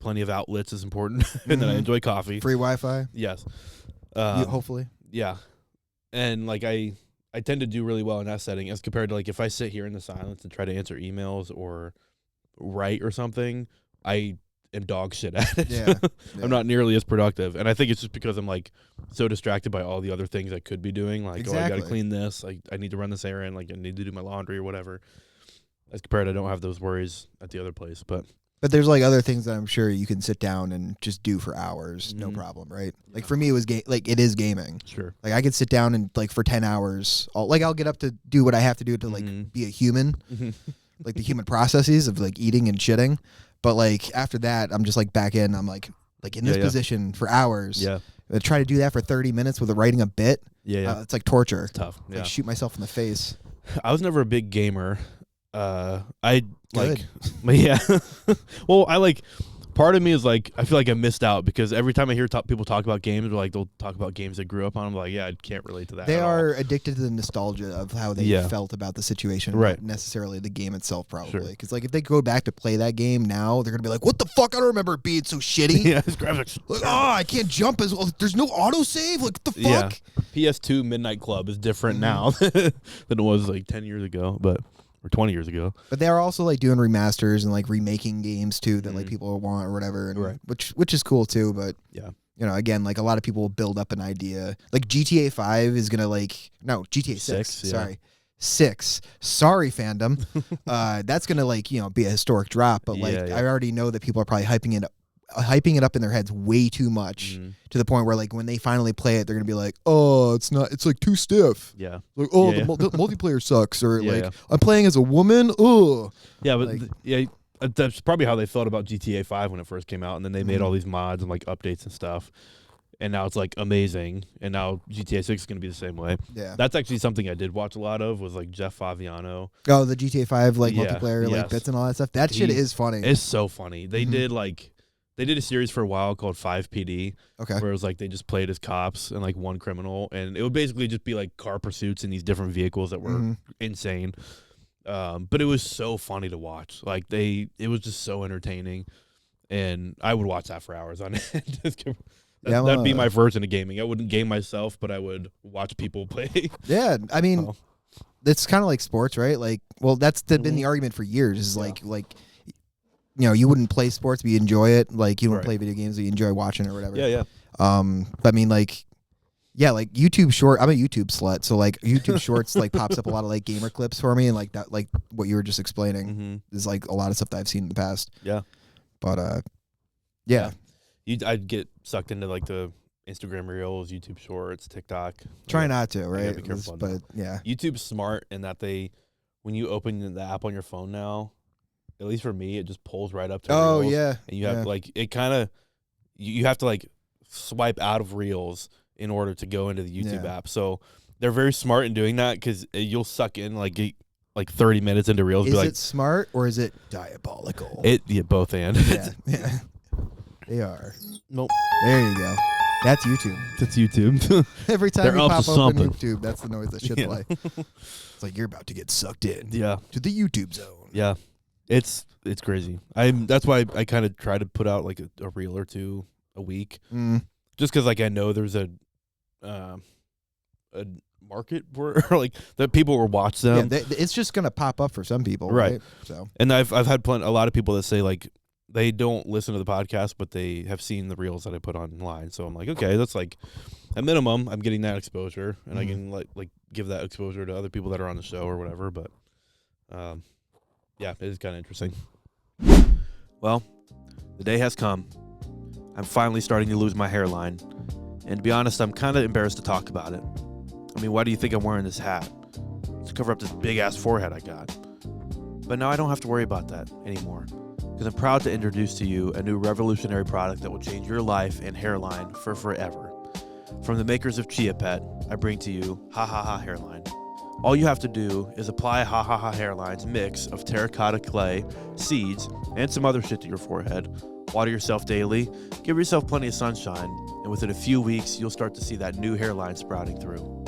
Plenty of outlets is important, and then I enjoy coffee. Free Wi-Fi. Yes. Hopefully. Yeah, and like I tend to do really well in that setting as compared to like if I sit here in the silence and try to answer emails or write or something, I am dog shit at it. Yeah. I'm not nearly as productive, and I think it's just because I'm like so distracted by all the other things I could be doing. Like, oh, I got to clean this. I need to run this errand. Like, I need to do my laundry or whatever. As compared, I don't have those worries at the other place. But there's like other things that I'm sure you can sit down and just do for hours, no problem, right? Yeah. Like for me, it was it is gaming. Sure. Like I could sit down and like for 10 hours, I'll get up to do what I have to do to like be a human, like the human processes of like eating and shitting. But like after that, I'm just like back in. I'm like in this position for hours. Yeah. I try to do that for 30 minutes with writing a bit. Yeah. It's like torture. It's tough. Yeah. Like shoot myself in the face. I was never a big gamer. I Good. like, yeah. Well, part of me is like, I feel like I missed out because every time I hear people talk about games, or like they'll talk about games they grew up on, I'm like, yeah, I can't relate to that. They at are all. addicted to the nostalgia of how they felt about the situation, right? Not necessarily the game itself, probably. Sure. Because like if they go back to play that game now, they're gonna be like, "What the fuck? I don't remember it being so shitty." Yeah, his graphics. Like, I can't jump as well. There's no autosave. Like, what the fuck? Yeah. PS2 Midnight Club is different now than it was like 10 years ago, or 20 years ago. But they are also like doing remasters and like remaking games too that like people want or whatever, and which is cool too. But yeah, you know, again, like a lot of people build up an idea. Like GTA 5 is gonna GTA 6. Sorry. 6. Sorry, fandom. That's gonna be a historic drop. But I already know that people are probably hyping it up in their heads way too much to the point where like when they finally play it, they're gonna be like, oh, it's like too stiff. Yeah. Like, oh, the multiplayer sucks, or I'm playing as a woman. Oh. Yeah, but that's probably how they felt about GTA 5 when it first came out, and then they made all these mods and like updates and stuff. And now it's like amazing, and now GTA 6 is gonna be the same way. Yeah, that's actually something I did watch a lot of, was like Jeff Favignano. Oh, the GTA 5 multiplayer bits and all that stuff. That shit is funny. It's so funny. They did a series for a while called 5PD. Okay. Where it was like they just played as cops and like one criminal, and it would basically just be like car pursuits in these different vehicles that were insane. But it was so funny to watch. Like it was just so entertaining, and I would watch that for hours on end. That'd be my version of gaming. I wouldn't game myself, but I would watch people play. Yeah, I mean, it's kind of like sports, right? Like, well, that's been the argument for years. Is like you know, you wouldn't play sports, but you enjoy it. Like, you wouldn't play video games, but you enjoy watching it or whatever. Yeah. But I mean, like YouTube short. I'm a YouTube slut, so like YouTube Shorts like pops up a lot of like gamer clips for me, and like that, like what you were just explaining is like a lot of stuff that I've seen in the past. Yeah. But yeah. I'd get sucked into like the Instagram Reels, YouTube Shorts, TikTok. Try not to, right? Be careful. But yeah, YouTube's smart in that when you open the app on your phone now, at least for me, it just pulls right up to Reels. Yeah. And you have like it kind of you have to like swipe out of Reels in order to go into the YouTube app. So they're very smart in doing that, because you'll suck in like 30 minutes into Reels. Is it smart or is it diabolical? Both and. Yeah. They are. Nope. There you go. That's YouTube. That's YouTube. Every time They're you up pop to open something. YouTube, that's the noise that should play. It's like you're about to get sucked in. Yeah. To the YouTube zone. Yeah. It's crazy. That's why I kind of try to put out like a reel or two a week, just because like I know there's a market for like that people will watch them. Yeah, it's just gonna pop up for some people, right? So, and I've had a lot of people that say like they don't listen to the podcast, but they have seen the reels that I put online. So I'm like, okay, that's like at minimum, I'm getting that exposure, and I can like give that exposure to other people that are on the show or whatever. But yeah, it is kind of interesting. Well, the day has come. I'm finally starting to lose my hairline, and to be honest, I'm kind of embarrassed to talk about it. I mean, why do you think I'm wearing this hat? To cover up this big ass forehead I got. But now I don't have to worry about that anymore, because I'm proud to introduce to you a new revolutionary product that will change your life and hairline for forever. From the makers of Chia Pet, I bring to you Ha Ha Ha Hairline. All you have to do is apply Ha Ha Ha Hairline's mix of terracotta clay, seeds, and some other shit to your forehead. Water yourself daily, give yourself plenty of sunshine, and within a few weeks, you'll start to see that new hairline sprouting through.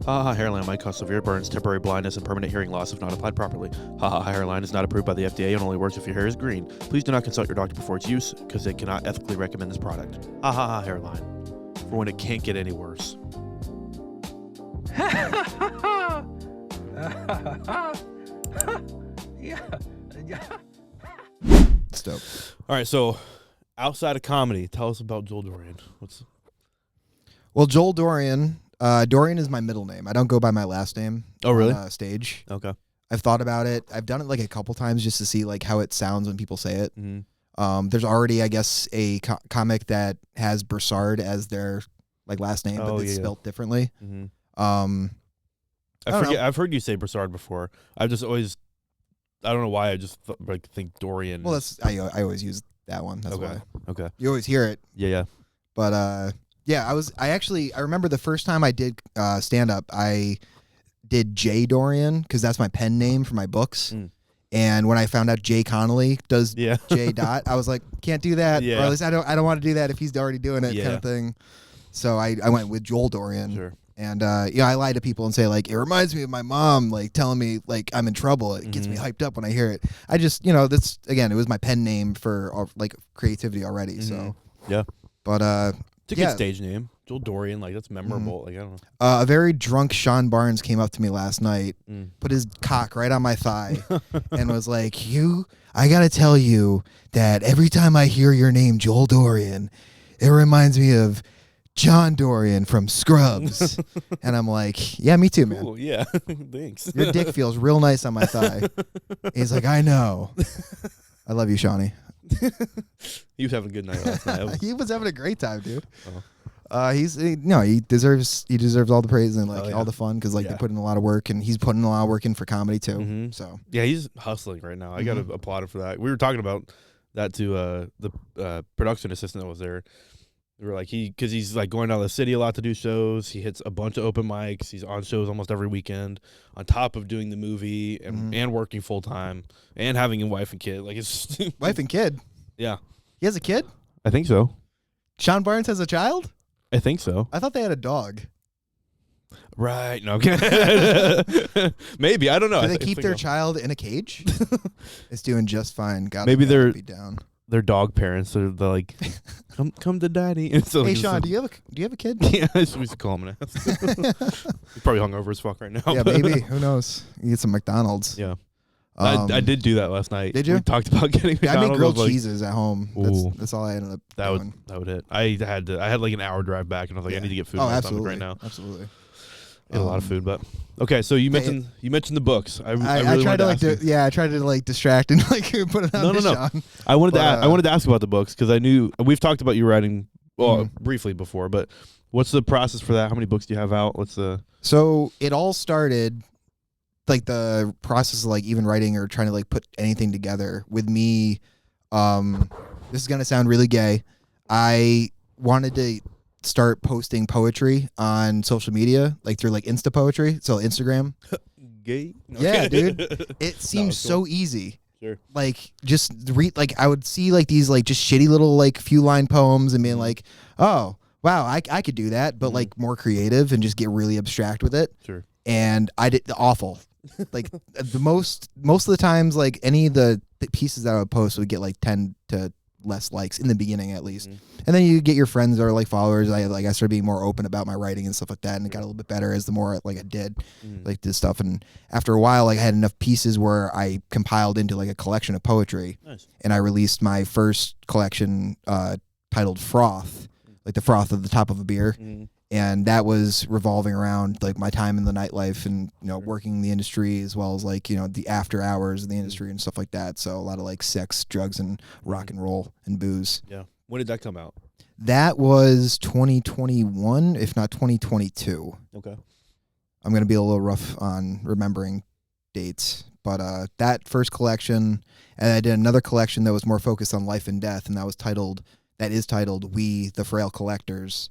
Ha Ha Hairline might cause severe burns, temporary blindness, and permanent hearing loss if not applied properly. Ha Ha Hairline is not approved by the FDA and only works if your hair is green. Please do not consult your doctor before its use, because they cannot ethically recommend this product. Ha Ha Ha Hairline, for when it can't get any worse. It's dope. All right, so outside of comedy, tell us about Joel Dorian. Well, Joel Dorian. Dorian is my middle name. I don't go by my last name. Oh, really? On stage. Okay. I've thought about it. I've done it like a couple times just to see like how it sounds when people say it. Mm-hmm. There's already, I guess, a comic that has Broussard as their like last name, but it's spelled differently. Mm-hmm. I I've heard you say Broussard before. I've just always, I don't know why. I just think Dorian. Well, I always use that one. That's why. Okay. You always hear it. Yeah. But yeah, I remember the first time I did stand up, I did J Dorian because that's my pen name for my books. And when I found out Jay Connolly does J dot, I was like, can't do that. Yeah. Or at least I don't want to do that if he's already doing it, kind of thing. So I went with Joel Dorian. Sure. And I lie to people and say like it reminds me of my mom like telling me like I'm in trouble. It gets me hyped up when I hear it. I just that's again it was my pen name for like creativity already. So yeah, but it's a good stage name, Joel Dorian. Like that's memorable. Like I don't know. A very drunk Sean Barnes came up to me last night, put his cock right on my thigh, and was like, I gotta tell you that every time I hear your name, Joel Dorian, it reminds me of John Dorian from Scrubs. And I'm like, yeah, me too, man. Cool, yeah, thanks. Your dick feels real nice on my thigh. He's like, I know. I love you, Shawnee. He was having a good night last night. He was having a great time, dude. He deserves all the praise and like all the fun because like they put in a lot of work and he's putting a lot of work in for comedy too. So yeah, he's hustling right now. I gotta applaud him for that. We were talking about that to the production assistant that was there. We were like because he's like going out of the city a lot to do shows. He hits a bunch of open mics. He's on shows almost every weekend, on top of doing the movie and working full time and having a wife and kid. Like it's wife and kid. Yeah, he has a kid. I think so. Sean Barnes has a child. I think so. I thought they had a dog. Right. No. Maybe. I don't know. Do they keep their child in a cage? It's doing just fine. Maybe they're down. They're dog parents. They're like, come to daddy. And so hey Sean, do you have a kid? Yeah, we used to call him an ass. He's probably hungover as fuck right now. Yeah, maybe. Who knows? You get some McDonald's. Yeah. I did do that last night. Did you? We talked about getting McDonald's. I made grilled cheeses at home. That's all I ended up doing. That would hit. I had like an hour drive back, and I was like, I need to get food in my stomach right now. Absolutely. I ate a lot of food, but okay. So you mentioned the books. I really tried to I tried to like distract and like put it on. No. I wanted to ask about the books because I knew we've talked about you writing briefly before, but what's the process for that? How many books do you have out? So it all started. Like the process of like even writing or trying to like put anything together with me. This is gonna sound really gay. I wanted to start posting poetry on social media, like through like Insta poetry, so Instagram. Gay? Yeah, dude. It seems so easy. Sure. Like just read. Like I would see like these like just shitty little like few line poems and being like, oh wow, I could do that, but like more creative and just get really abstract with it. Sure. And I did awful. Like the most of the times, like any of the pieces that I would post would get like 10 to less likes in the beginning, at least. Mm-hmm. And then you get your friends that are like followers. I started being more open about my writing and stuff like that, and it got a little bit better as the more like I did like this stuff. And after a while, like I had enough pieces where I compiled into like a collection of poetry. Nice. And I released my first collection titled Froth, like the froth at the top of a beer. Mm-hmm. And that was revolving around like my time in the nightlife and, you know, working in the industry, as well as like, you know, the after hours of the industry and stuff like that. So a lot of like sex, drugs, and rock and roll and booze. Yeah. When did that come out? That was 2021, if not 2022. Okay. I'm going to be a little rough on remembering dates, but that first collection, and I did another collection that was more focused on life and death, and that is titled We, the Frail Collectors.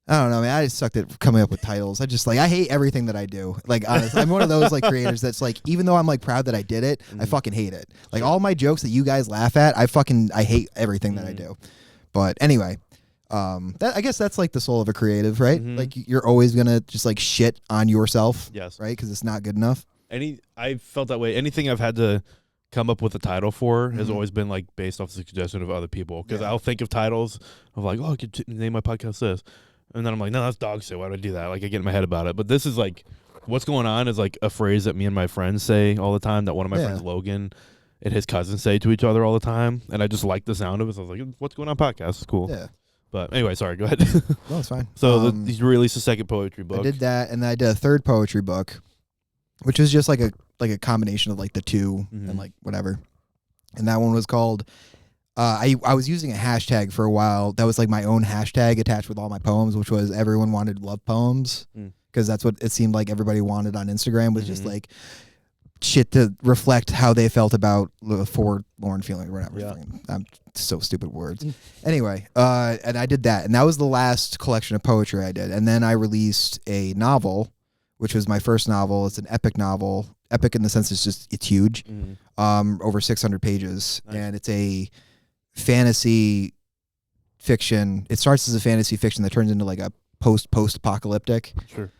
I don't know, man. I just sucked at coming up with titles. I hate everything that I do. Like, honestly, I'm one of those like creators that's like, even though I'm like proud that I did it, I fucking hate it. Like all my jokes that you guys laugh at, I hate everything that I do. But anyway, I guess that's like the soul of a creative, right? Like you're always gonna just like shit on yourself, yes, right? Because it's not good enough. I felt that way. Anything I've had to come up with a title for has always been like based off the suggestion of other people. Because I'll think of titles of like, oh, I could name my podcast this. And then I'm like, no, that's dog shit. Why do I do that? Like, I get in my head about it. But this is like, what's going on is like a phrase that me and my friends say all the time, that one of my friends, Logan, and his cousins say to each other all the time. And I just like the sound of it. So I was like, what's going on podcast? It's cool. Yeah. But anyway, sorry, go ahead. No, it's fine. So you released a second poetry book. I did that, and then I did a third poetry book, which was just like a combination of like the two and like whatever. And that one was called... I was using a hashtag for a while. That was like my own hashtag attached with all my poems, which was everyone wanted love poems, because that's what it seemed like everybody wanted on Instagram, was just like shit to reflect how they felt about the forlorn feeling or whatever. Yeah. I'm so stupid words. Anyway, and I did that, and that was the last collection of poetry I did. And then I released a novel, which was my first novel. It's an epic novel. Epic in the sense it's huge, over 600 pages, and it's a fantasy fiction. It starts as a fantasy fiction that turns into like a post-apocalyptic. Sure.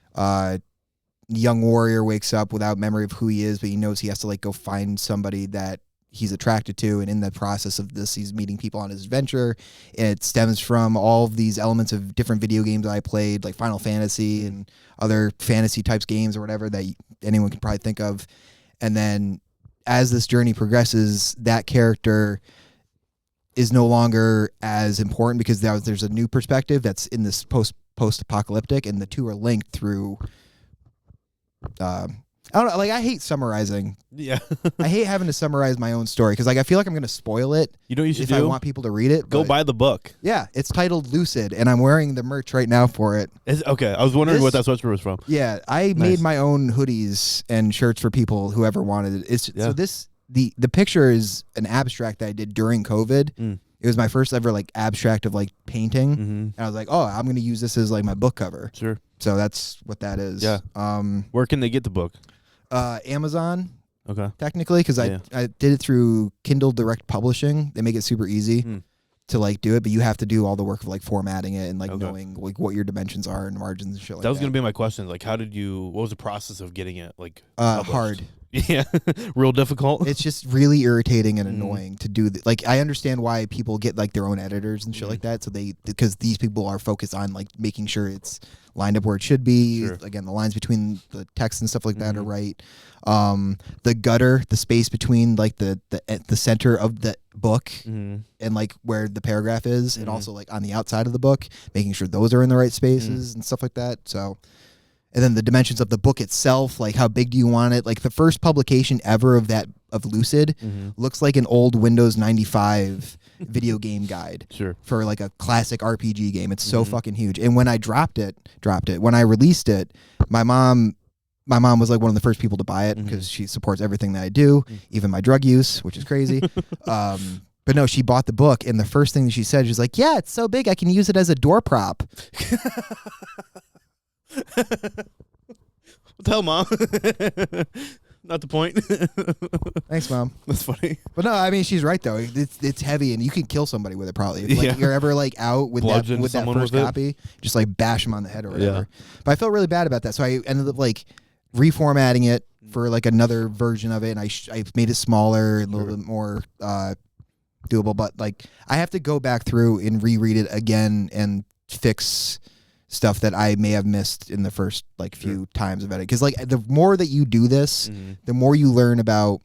Young warrior wakes up without memory of who he is, but he knows he has to like go find somebody that he's attracted to, and in the process of this, he's meeting people on his adventure. And it stems from all of these elements of different video games that I played, like Final Fantasy and other fantasy types games or whatever that anyone can probably think of. And then as this journey progresses, that character is no longer as important, because there's a new perspective that's in this post-apocalyptic, and the two are linked through I don't know, like I hate summarizing. Yeah. I hate having to summarize my own story, because like I feel like I'm going to spoil it. You know what you should if do? I want people to read it. Go buy the book. Yeah, it's titled Lucid, and I'm wearing the merch right now for it. Okay, I was wondering what that sweatshirt was from. Yeah, I made my own hoodies and shirts for people whoever wanted it. So the picture is an abstract that I did during COVID. It was my first ever like abstract of like painting, and I was like, oh, I'm going to use this as like my book cover. Sure. So that's what that is. Yeah. Where can they get the book? Amazon. Okay. Technically, because I did it through Kindle Direct Publishing. They make it super easy to like do it, but you have to do all the work of like formatting it and like knowing like what your dimensions are and margins and shit like that. That was going to be my question. Like, what was the process of getting it like hard? Yeah, real difficult. It's just really irritating and annoying to do. Like, I understand why people get like their own editors and shit like that. So because these people are focused on like making sure it's lined up where it should be. Sure. Again, the lines between the text and stuff like that are right. The gutter, the space between like the center of the book and like where the paragraph is, and also like on the outside of the book, making sure those are in the right spaces and stuff like that. So. And then the dimensions of the book itself, like how big do you want it? Like the first publication ever of Lucid looks like an old Windows 95 video game guide for like a classic RPG game. It's so fucking huge. And when I dropped it, when I released it, my mom was like one of the first people to buy it, because she supports everything that I do, even my drug use, which is crazy. But no, she bought the book, and the first thing that she said, she's like, yeah, it's so big, I can use it as a door prop. What the hell, Mom? Not the point. Thanks, Mom. That's funny. But no, I mean, she's right though. It's heavy, and you can kill somebody with it probably. If like, you're ever like out with that first copy, just like bash them on the head or whatever. Yeah. But I felt really bad about that, so I ended up like reformatting it for like another version of it, and I made it smaller, a little bit more doable. But like I have to go back through and reread it again and fix stuff that I may have missed in the first like few times of it. Because like the more that you do this, the more you learn about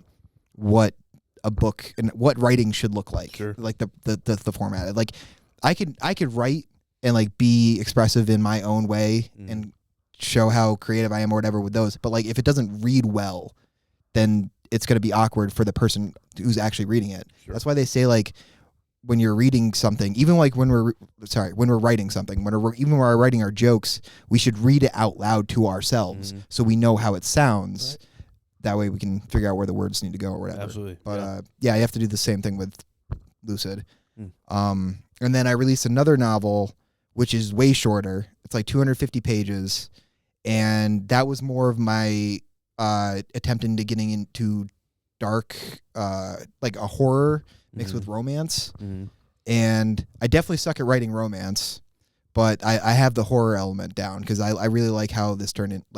what a book and what writing should look like. Like the format. Like I could write and like be expressive in my own way and show how creative I am or whatever with those. But like if it doesn't read well, then it's going to be awkward for the person who's actually reading it. That's why they say like when you're reading something, even like when we're writing something, when we're writing our jokes, we should read it out loud to ourselves so we know how it sounds. Right. That way we can figure out where the words need to go or whatever. Absolutely. But you have to do the same thing with Lucid. And then I released another novel, which is way shorter. It's like 250 pages. And that was more of my attempt into getting into dark, like a horror mixed with romance. And I definitely suck at writing romance, but I have the horror element down because I really like how this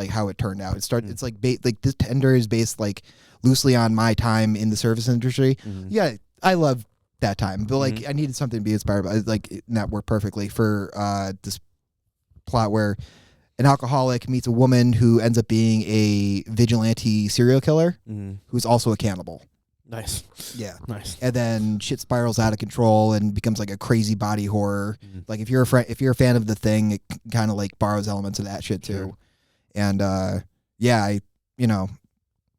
how it turned out. It's like like this tender is based like loosely on my time in the service industry. Yeah, I love that time, but like I needed something to be inspired by. Like that worked perfectly for this plot where an alcoholic meets a woman who ends up being a vigilante serial killer who's also a cannibal. Nice. Yeah. Nice. And then shit spirals out of control and becomes like a crazy body horror. Like if you're a fan of The Thing, it kind of like borrows elements of that shit too. And I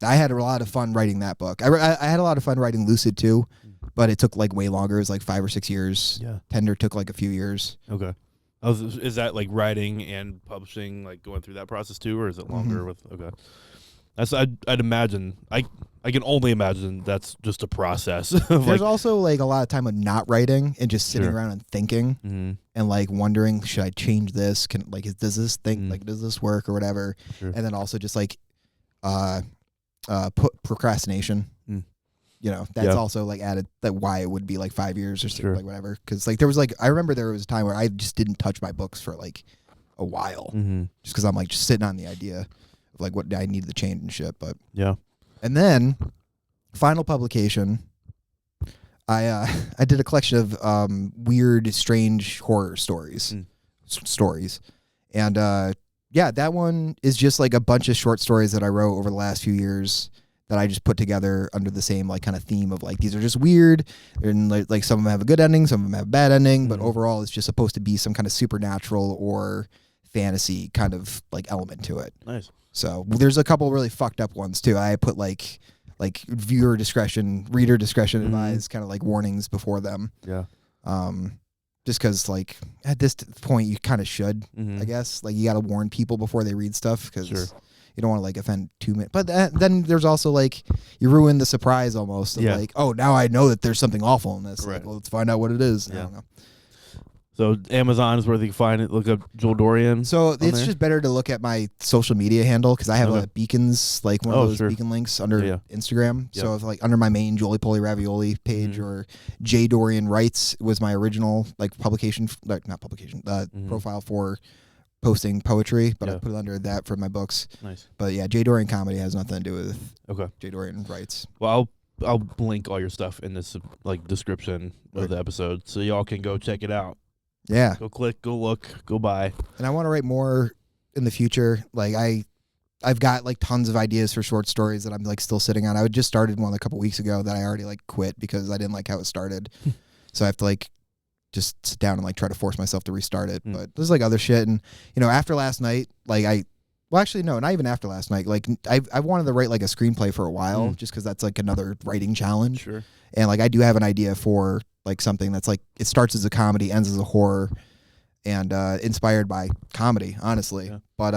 had a lot of fun writing that book. I had a lot of fun writing Lucid too, but it took like way longer. It was like 5 or 6 years. Yeah. Tender took like a few years. Okay. Is that like writing and publishing, like going through that process too, or is it longer with? Okay. That's I'd imagine. I can only imagine that's just a process. There's also like a lot of time of not writing and just sitting around and thinking and like wondering, should I change this? Does this thing does this work or whatever? And then also just like procrastination. That's also like added that why it would be like 5 years or something like whatever. Because like there was like I remember there was a time where I just didn't touch my books for like a while just because I'm like just sitting on the idea of like what I needed to change and shit. But and then final publication, I did a collection of weird, strange horror stories, and that one is just like a bunch of short stories that I wrote over the last few years that I just put together under the same like kind of theme of like these are just weird and like some of them have a good ending, some of them have a bad ending, but overall it's just supposed to be some kind of supernatural or fantasy kind of like element to it. Nice. So there's a couple really fucked up ones too. I put like viewer discretion, reader discretion advised kind of like warnings before them. Yeah. Just because like at this point you kind of should, I guess, like you got to warn people before they read stuff because you don't want to like offend too many. But then there's also like you ruin the surprise almost of like, oh, now I know that there's something awful in this. Like, well, let's find out what it is. I don't know. So Amazon is where they can find it. Look up Joel Dorian. So it's just better to look at my social media handle because I have a beacons, like one of those beacon links under Instagram. So if like under my main Jolie Poly Ravioli page or J Dorian Writes was my original like publication, like not publication, profile for posting poetry, but I put it under that for my books. Nice. But yeah, J Dorian Comedy has nothing to do with J Dorian Writes. Well, I'll link all your stuff in this like description of the episode so y'all can go check it out. Yeah. Go click, go look, go buy. And I want to write more in the future. Like I've got like tons of ideas for short stories that I'm like still sitting on. I just started one a couple weeks ago that I already like quit because I didn't like how it started. So I have to like just sit down and like try to force myself to restart it. But there's like other shit. And after last night, like actually no, not even after last night. Like I wanted to write like a screenplay for a while just because that's like another writing challenge. Sure. And like I do have an idea for like something that's like it starts as a comedy, ends as a horror, and inspired by comedy, honestly. Yeah. But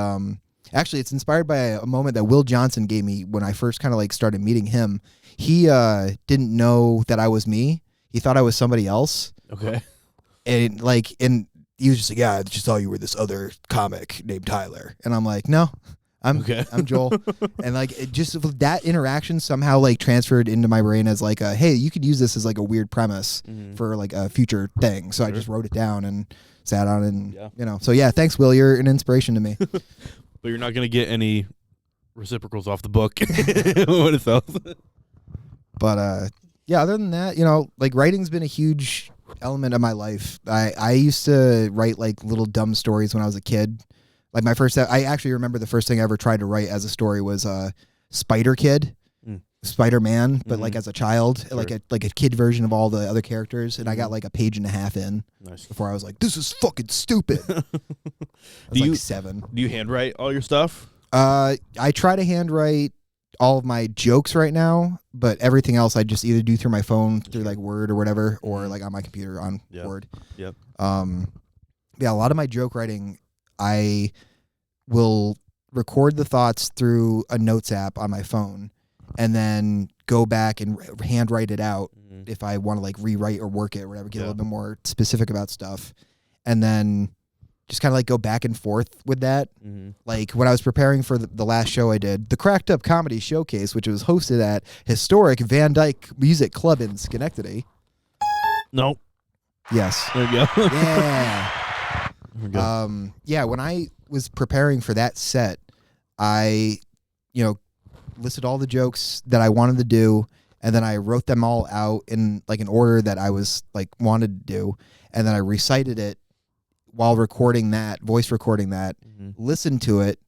actually, it's inspired by a moment that Will Johnson gave me when I first kind of like started meeting him. He didn't know that I was me. He thought I was somebody else. Okay. And he was just like, yeah, I just thought you were this other comic named Tyler. And I'm like, no, I'm Joel. And like it just that interaction somehow like transferred into my brain as like hey, you could use this as like a weird premise for like a future thing. So I just wrote it down and sat on it and So yeah, thanks Will, you're an inspiration to me. But you're not gonna get any reciprocals off the book when it sells. But Yeah, other than that, like writing's been a huge element of my life. I used to write like little dumb stories when I was a kid. Like I actually remember the first thing I ever tried to write as a story was Spider Kid, Spider-Man, but like as a child, Sure. like a kid version of all the other characters, and I got like a page and a half in before I was like, this is fucking stupid. I was like 7. Do you handwrite all your stuff? I try to handwrite all of my jokes right now, but everything else I just either do through my phone, through like Word or whatever, or like on my computer on Word. Yep. Yeah, a lot of my joke writing, I will record the thoughts through a notes app on my phone, and then go back and handwrite it out if I want to like rewrite or work it or whatever, get a little bit more specific about stuff, and then just kind of like go back and forth with that. Like when I was preparing for the last show I did, the Cracked Up Comedy Showcase, which was hosted at historic Van Dyke Music Club in Schenectady. No. Yes. There you go. Yeah. There we go. Yeah, when I was preparing for that set, I, listed all the jokes that I wanted to do, and then I wrote them all out in like an order that I was like wanted to do, and then I recited it while recording that, voice recording that, listened to it,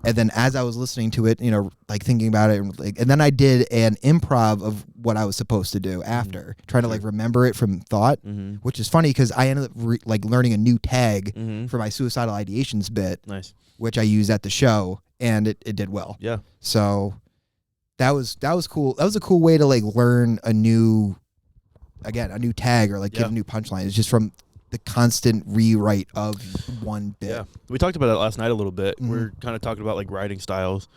and then as I was listening to it, like thinking about it, and then I did an improv of what I was supposed to do after, trying to like remember it from thought, which is funny because I ended up like learning a new tag for my suicidal ideations bit, which I used at the show, and it did well. Yeah. So that was cool. That was a cool way to like learn a new tag or like get a new punchline. It's just from the constant rewrite of one bit. Yeah, we talked about it last night a little bit. We're kind of talking about like writing styles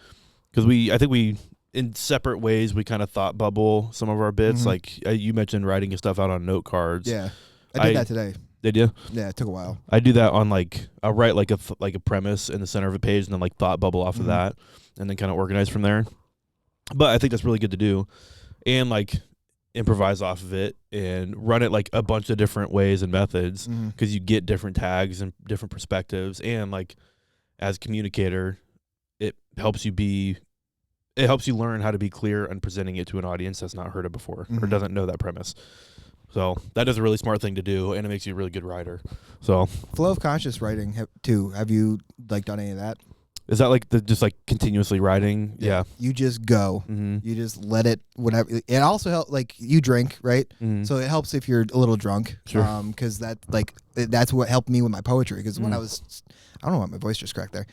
because I think we in separate ways we kind of thought bubble some of our bits. Like you mentioned writing your stuff out on note cards. Yeah, I did that today. Did you? Yeah, it took a while. I do that on like I'll write like a premise in the center of a page and then like thought bubble off of that and then kind of organize from there. But I think that's really good to do, and like improvise off of it and run it like a bunch of different ways and methods because you get different tags and different perspectives, and like as a communicator it helps you learn how to be clear and presenting it to an audience that's not heard it before or doesn't know that premise. So that is a really smart thing to do, and it makes you a really good writer. So flow of conscious writing too. Have you like done any of that? Is that like just like continuously writing? Yeah. You just go. You just let it, whatever. It also helps, like, you drink, right? So it helps if you're a little drunk. Sure. Because that's what helped me with my poetry. Because when I was, I don't know why my voice just cracked there.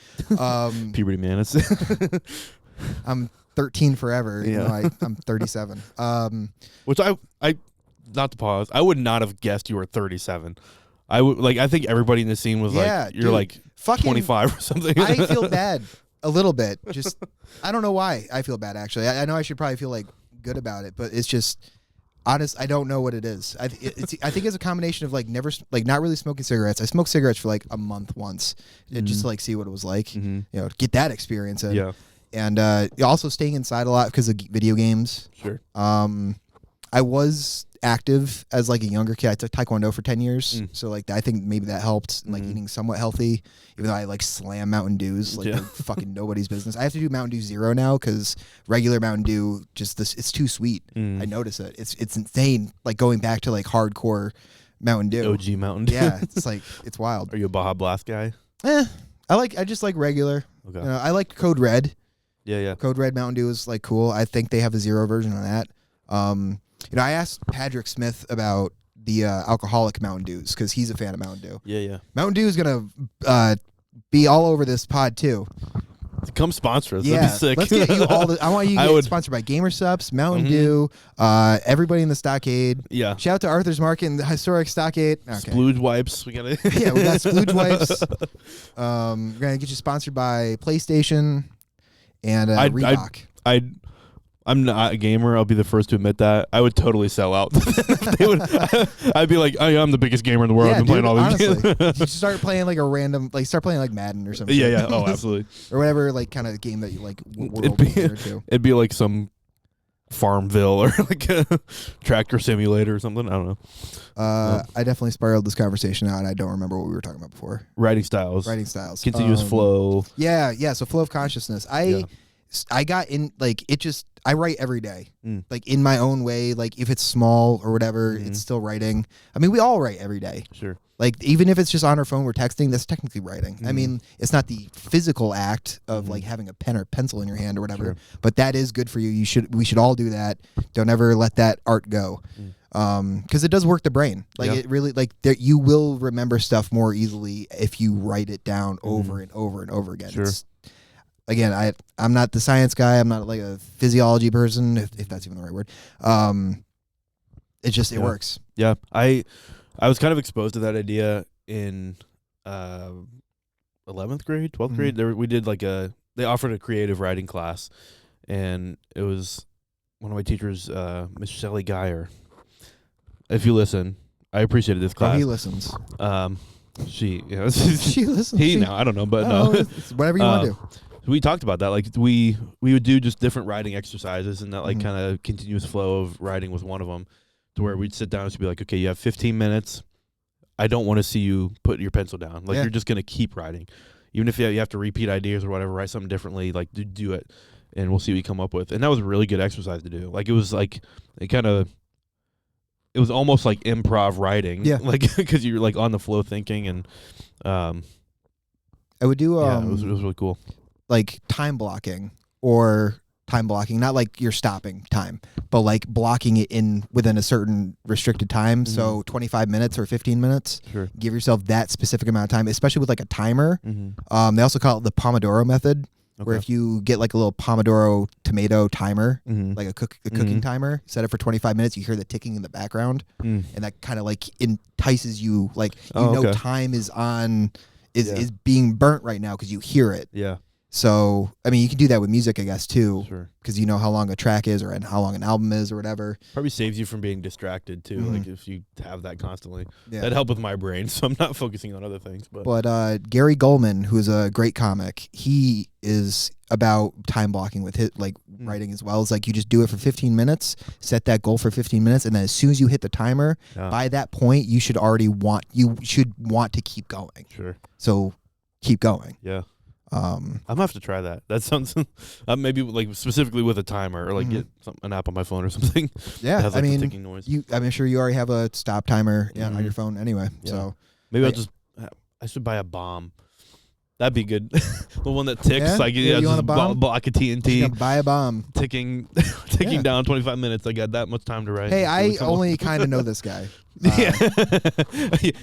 Puberty, man. I'm 13 forever. I'm 37. Which I not to pause, I would not have guessed you were 37. I think everybody in the scene was like, you're like 25 or something. I feel bad a little bit. Just, I don't know why I feel bad, actually. I know I should probably feel like good about it, but it's just, honest, I don't know what it is. I think it's a combination of like not really smoking cigarettes. I smoked cigarettes for like a month once, just to like see what it was like, get that experience in. Yeah. And also staying inside a lot because of video games. Sure. I was active as like a younger kid. I took Taekwondo for 10 years. So like I think maybe that helped, and like eating somewhat healthy, even though I like slam Mountain Dews like they're fucking nobody's business. I have to do Mountain Dew Zero now because regular Mountain Dew it's too sweet. I notice it. It's insane, like going back to like hardcore Mountain Dew. OG Mountain Dew. Yeah, it's like, it's wild. Are you a Baja Blast guy? I just like regular. Okay. I like Code Red. Yeah. Code Red Mountain Dew is like cool. I think they have a zero version of that. I asked Patrick Smith about the alcoholic Mountain Dews because he's a fan of Mountain Dew. Yeah. Mountain Dew is gonna be all over this pod too. Come sponsor us. Yeah, That'd be sick. let's get you all. I want you to get sponsored by Gamer Subs, Mountain Dew, everybody in the Stockade. Yeah. Shout out to Arthur's Market and the historic Stockade. Okay. Splooge wipes. We got it. Yeah, we got Splooge wipes. We're gonna get you sponsored by PlayStation and Reebok. I'm not a gamer. I'll be the first to admit that. I would totally sell out. I'd be like, I'm the biggest gamer in the world. Yeah, I've been playing all these games. You should start playing like a random, start playing like Madden or something. Yeah. Oh, absolutely. Or whatever, like kind of game that you like. It'd be like some Farmville or like a tractor simulator or something. I don't know. I definitely spiraled this conversation out, and I don't remember what we were talking about before. Writing styles. Continuous flow. Yeah. So flow of consciousness. I got in like it just I write every day, like in my own way. Like if it's small or whatever, it's still writing. I mean, we all write every day. Sure. Like even if it's just on our phone, we're texting. That's technically writing. I mean, it's not the physical act of like having a pen or pencil in your hand or whatever, Sure. but that is good for you. We should all do that. Don't ever let that art go, because it does work the brain. Like it really you will remember stuff more easily if you write it down over and over and over again. Sure. Again, I'm not the science guy. I'm not like a physiology person, if that's even the right word. It works. Yeah, I was kind of exposed to that idea in 11th grade, 12th grade. We did they offered a creative writing class, and it was one of my teachers, Miss Shelley Geyer. If you listen, I appreciated this class. Oh, he listens. She listens. I don't know, but no. It's whatever you want to do. We talked about that. Like we would do just different writing exercises, and that kind of continuous flow of writing was one of them. To where we'd sit down and be like, okay, you have 15 minutes. I don't want to see you put your pencil down. Like you're just gonna keep writing, even if you have to repeat ideas or whatever. Write something differently. Like do it, and we'll see what you come up with. And that was a really good exercise to do. Like it was almost like improv writing. Yeah. Like because you're like on the flow thinking, and I would do it was really cool. Like time blocking, not like you're stopping time, but like blocking it in within a certain restricted time. So 25 minutes or 15 minutes. Sure. Give yourself that specific amount of time, especially with like a timer. They also call it the Pomodoro method, where if you get like a little Pomodoro tomato timer, like a cooking timer, set it for 25 minutes, you hear the ticking in the background, and that kind of like entices you. Like time is is being burnt right now because you hear it. Yeah. So, I mean, you can do that with music, I guess, too. Sure. Because you know how long a track is or how long an album is or whatever. Probably saves you from being distracted, too, like if you have that constantly. Yeah. That'd help with my brain, so I'm not focusing on other things. But Gary Goldman, who's a great comic, he is about time blocking with his, like, writing as well. It's like you just do it for 15 minutes, set that goal for 15 minutes, and then as soon as you hit the timer, by that point, you should want to keep going. Sure. So, keep going. Yeah. I'm gonna have to try that. That sounds maybe like specifically with a timer or like get an app on my phone or something. Yeah, that has, like, the ticking noise. I'm sure you already have a stop timer on your phone anyway. Yeah. So maybe I should buy a bomb. That'd be good. The one that ticks. Yeah? Like You want just a bomb? block of TNT. Buy a bomb. Ticking down 25 minutes. I got that much time to write. Hey, I only kind of know this guy. Yeah,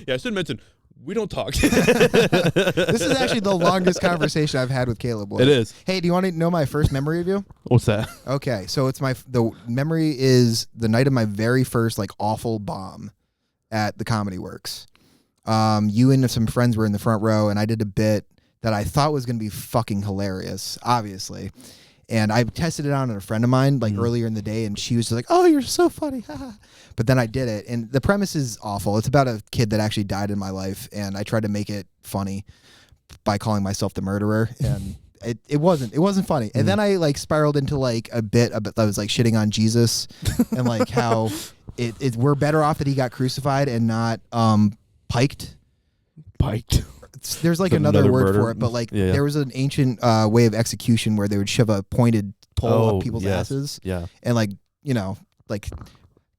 I should mention. We don't talk. This is actually the longest conversation I've had with Caleb. Boy. It is. Hey, do you want to know my first memory of you? What's that? Okay, so it's the memory is the night of my very first like awful bomb at the Comedy Works. You and some friends were in the front row, and I did a bit that I thought was going to be fucking hilarious, obviously. And I tested it out on a friend of mine like earlier in the day, and she was just like, "Oh, you're so funny." But then I did it, and the premise is awful. It's about a kid that actually died in my life, and I tried to make it funny by calling myself the murderer, and it wasn't funny. And then I like spiraled into like a bit that was like shitting on Jesus and like how we're better off that he got crucified and not piked. Piked. There's like another word murder for it, but like there was an ancient way of execution where they would shove a pointed pole up people's asses, and like like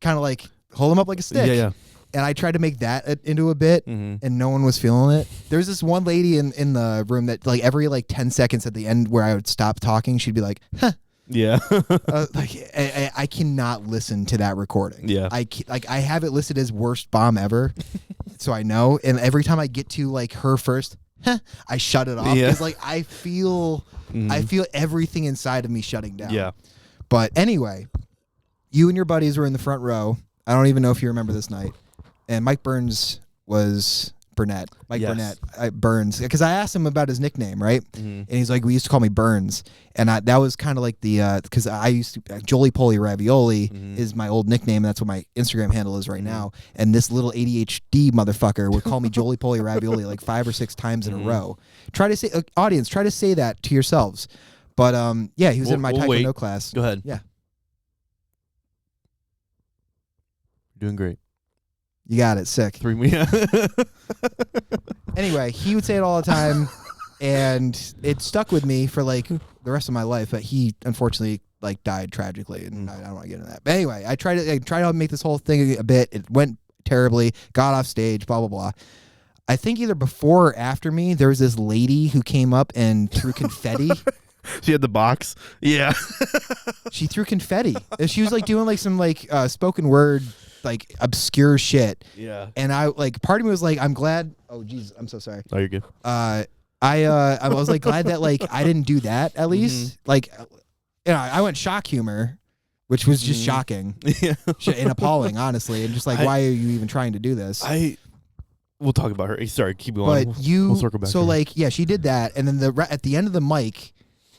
kind of like hold them up like a stick. And I tried to make that into a bit, and no one was feeling it. There's this one lady in the room that like every like 10 seconds at the end where I would stop talking, she'd be like, "Huh." Yeah. Like I cannot listen to that recording. Yeah. I have it listed as worst bomb ever, so I know. And every time I get to like her first, I shut it off because like I feel everything inside of me shutting down. Yeah. But anyway, you and your buddies were in the front row. I don't even know if you remember this night. And Mike Burns was Burnett. Burnett. Burns. Because I asked him about his nickname, right? And he's like, we used to call me Burns. And that was kind of like the, because I used to, Jolie Poly Ravioli is my old nickname. And that's what my Instagram handle is right now. And this little ADHD motherfucker would call me Jolie Poly Ravioli like 5 or 6 times in a row. Try to say, audience, try to say that to yourselves. But yeah, he was in my Taekwondo class. Go ahead. Yeah. Doing great. You got it. Sick. 3 weeks. Anyway, he would say it all the time, and it stuck with me for like the rest of my life. But he unfortunately like died tragically, and I don't want to get into that. But anyway, I tried to make this whole thing a bit. It went terribly. Got off stage. Blah blah blah. I think either before or after me, there was this lady who came up and threw confetti. She had the box. Yeah. She threw confetti. And she was like doing like some like spoken word, like obscure shit. Yeah. And I like part of me was like, I'm glad. Oh geez, I'm so sorry. Oh, you're good. I was like glad that like I didn't do that at least. Like, I went shock humor, which was just shocking and appalling, honestly, and just like why are you even trying to do this? We'll talk about her. Sorry, keep going. But we'll circle back. So like she did that, and then at the end of the mic,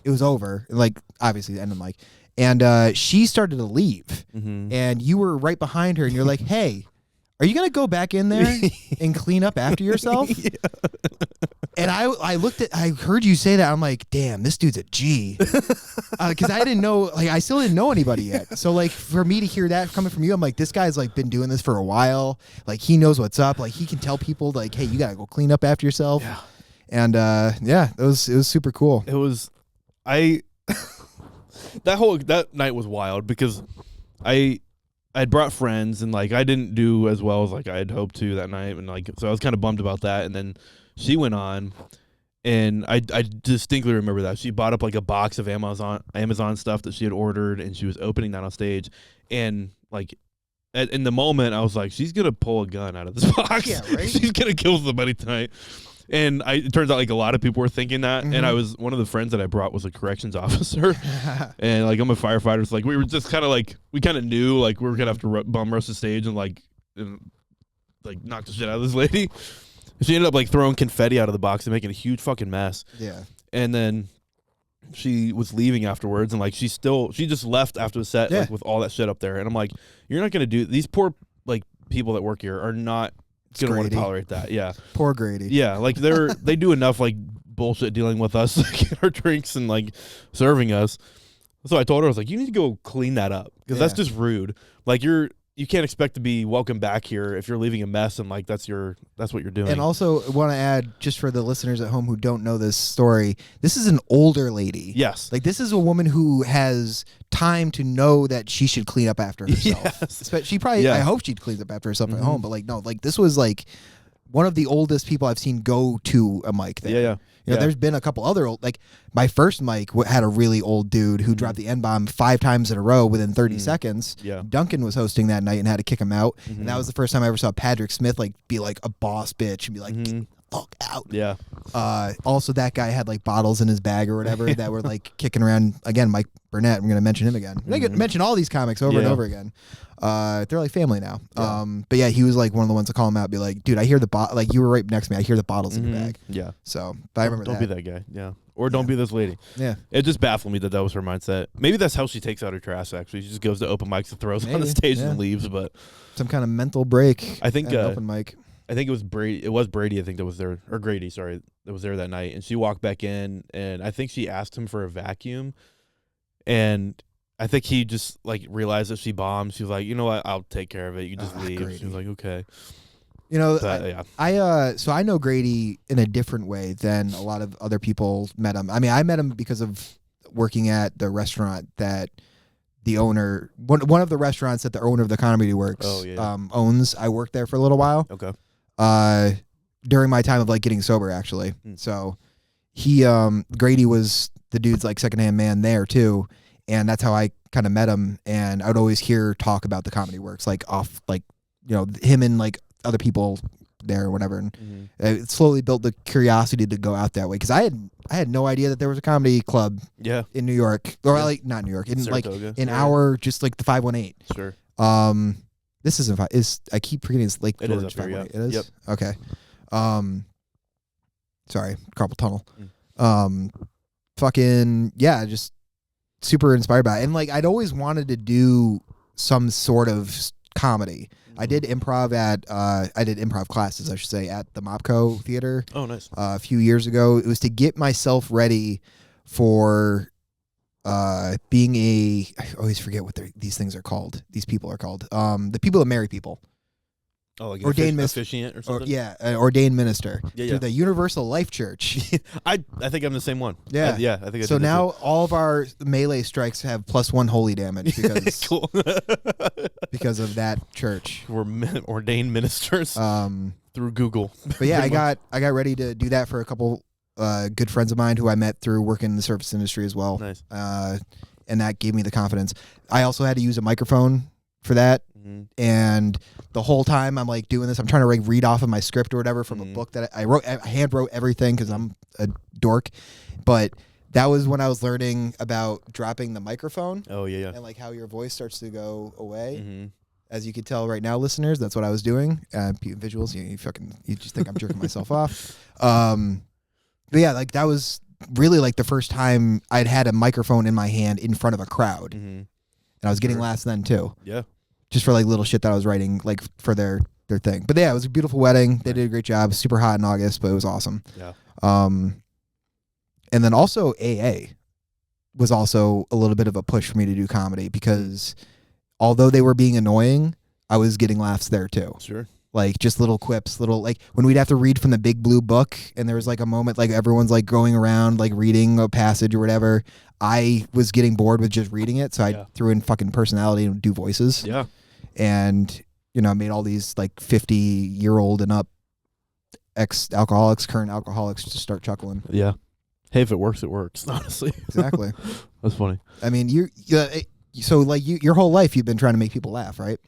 it was over. Like obviously the end of the mic, and she started to leave, and you were right behind her, and you're like, hey. Are you going to go back in there and clean up after yourself? Yeah. And I heard you say that. I'm like, damn, this dude's a G. Because I didn't know, like, I still didn't know anybody yet. So, like, for me to hear that coming from you, I'm like, this guy's, like, been doing this for a while. Like, he knows what's up. Like, he can tell people, like, hey, you got to go clean up after yourself. Yeah. And, it was super cool. It was, that night was wild because I'd brought friends and like I didn't do as well as like I had hoped to that night, and like so I was kind of bummed about that. And then she went on, and I distinctly remember that she bought up like a box of Amazon stuff that she had ordered, and she was opening that on stage, and like in the moment I was like, she's gonna pull a gun out of this box. Yeah, right. She's gonna kill somebody tonight. And it turns out like a lot of people were thinking that, and I was one of the friends that I brought was a corrections officer, and like I'm a firefighter, so like we were just kind of like we kind of knew like we were gonna have to bum rush the stage and like knock the shit out of this lady. She ended up like throwing confetti out of the box and making a huge fucking mess. Yeah. And then she was leaving afterwards, and like she just left after the set like with all that shit up there, and I'm like, you're not gonna do these poor like people that work here are not gonna want to tolerate that. Yeah. Poor Grady. Yeah, like they do enough like bullshit dealing with us, like our drinks and like serving us. So I told her, I was like, you need to go clean that up because that's just rude. Like you can't expect to be welcome back here if you're leaving a mess and like that's what you're doing. And also want to add, just for the listeners at home who don't know this story, this is an older lady. Yes. Like this is a woman who has time to know that she should clean up after herself. Yes. But she probably, I hope she cleans up after herself at home, but like, no, like this was like one of the oldest people I've seen go to a mic there. Yeah. You know, there's been a couple other like my first mic had a really old dude who dropped the N-bomb 5 times in a row within 30 seconds. Yeah. Duncan was hosting that night and had to kick him out. And that was the first time I ever saw Patrick Smith like be like a boss bitch and be like, get the fuck out. Yeah. Also, that guy had like bottles in his bag or whatever that were like kicking around. Again, Mike Burnett. I'm going to mention him again. I'm going to mention all these comics over and over again. They're like family now. Yeah. But yeah, he was like one of the ones to call him out, be like, dude, I hear the like you were right next to me. I hear the bottles in your bag. Yeah. So, but I remember don't that. be that guy. Yeah. Or don't be this lady. Yeah. It just baffled me that was her mindset. Maybe that's how she takes out her trash, actually. She just goes to open mics and throws on the stage and leaves. But some kind of mental break. I think at an open mic. I think it was Brady. It was Brady, I think, that was there, or Grady, sorry, that was there that night. And she walked back in, and I think she asked him for a vacuum. And I think he just like realized that she bombed. She was like, you know what, I'll take care of it. You just leave. Grady. She was like, okay. You know, But, so I know Grady in a different way than a lot of other people met him. I mean, I met him because of working at the restaurant that the owner, one of the restaurants that the owner of the Comedy Works owns. I worked there for a little while. Okay. During my time of like getting sober, actually. So he, Grady was the dude's like secondhand man there too. And that's how I kind of met him. And I would always hear talk about the Comedy Works, like off, like, you know, him and like other people there or whatever. And it slowly built the curiosity to go out that way. Cause I had no idea that there was a comedy club in New York, or like not New York, in Saratoga. Like in our, just like the 518. Sure. This isn't, I keep forgetting it's Lake George. It is. It is? Yep. Okay. Sorry, carpal tunnel. Fucking, yeah, just super inspired by it. And like, I'd always wanted to do some sort of comedy. I did improv classes, I should say, at the Mopco Theater. Oh, nice. A few years ago. It was to get myself ready for being I always forget what these things are called. These people are called. The people that marry people. Oh, like ordained officiant or something. Ordained minister Yeah, through the Universal Life Church. I think I'm the same one. Yeah, I think. So now all of our melee strikes have +1 holy damage because cool. because of that church. We're ordained ministers through Google. But yeah, I got ready to do that for a couple good friends of mine who I met through working in the service industry as well. Nice. And that gave me the confidence. I also had to use a microphone for that. And the whole time I'm like doing this, I'm trying to read off of my script or whatever from a book that I wrote. I hand wrote everything because I'm a dork. But that was when I was learning about dropping the microphone. Oh yeah. And like how your voice starts to go away. As you can tell right now, listeners, that's what I was doing. Visuals, you just think I'm jerking myself off. But yeah, like that was really like the first time I'd had a microphone in my hand in front of a crowd, and I was getting laughs then too. Yeah. Just for like little shit that I was writing, like for their thing. But yeah, it was a beautiful wedding. They did a great job. Super hot in August, but it was awesome. Yeah. And then also AA was also a little bit of a push for me to do comedy because although they were being annoying, I was getting laughs there too. Sure. Like just little quips, like when we'd have to read from the big blue book and there was like a moment like everyone's like going around like reading a passage or whatever. I was getting bored with just reading it, so I threw in fucking personality and do voices. Yeah. And, I made all these like 50-year-old and up ex-alcoholics, current alcoholics to start chuckling. Yeah. Hey, if it works, it works, honestly. Exactly. That's funny. I mean, so like your whole life you've been trying to make people laugh, right?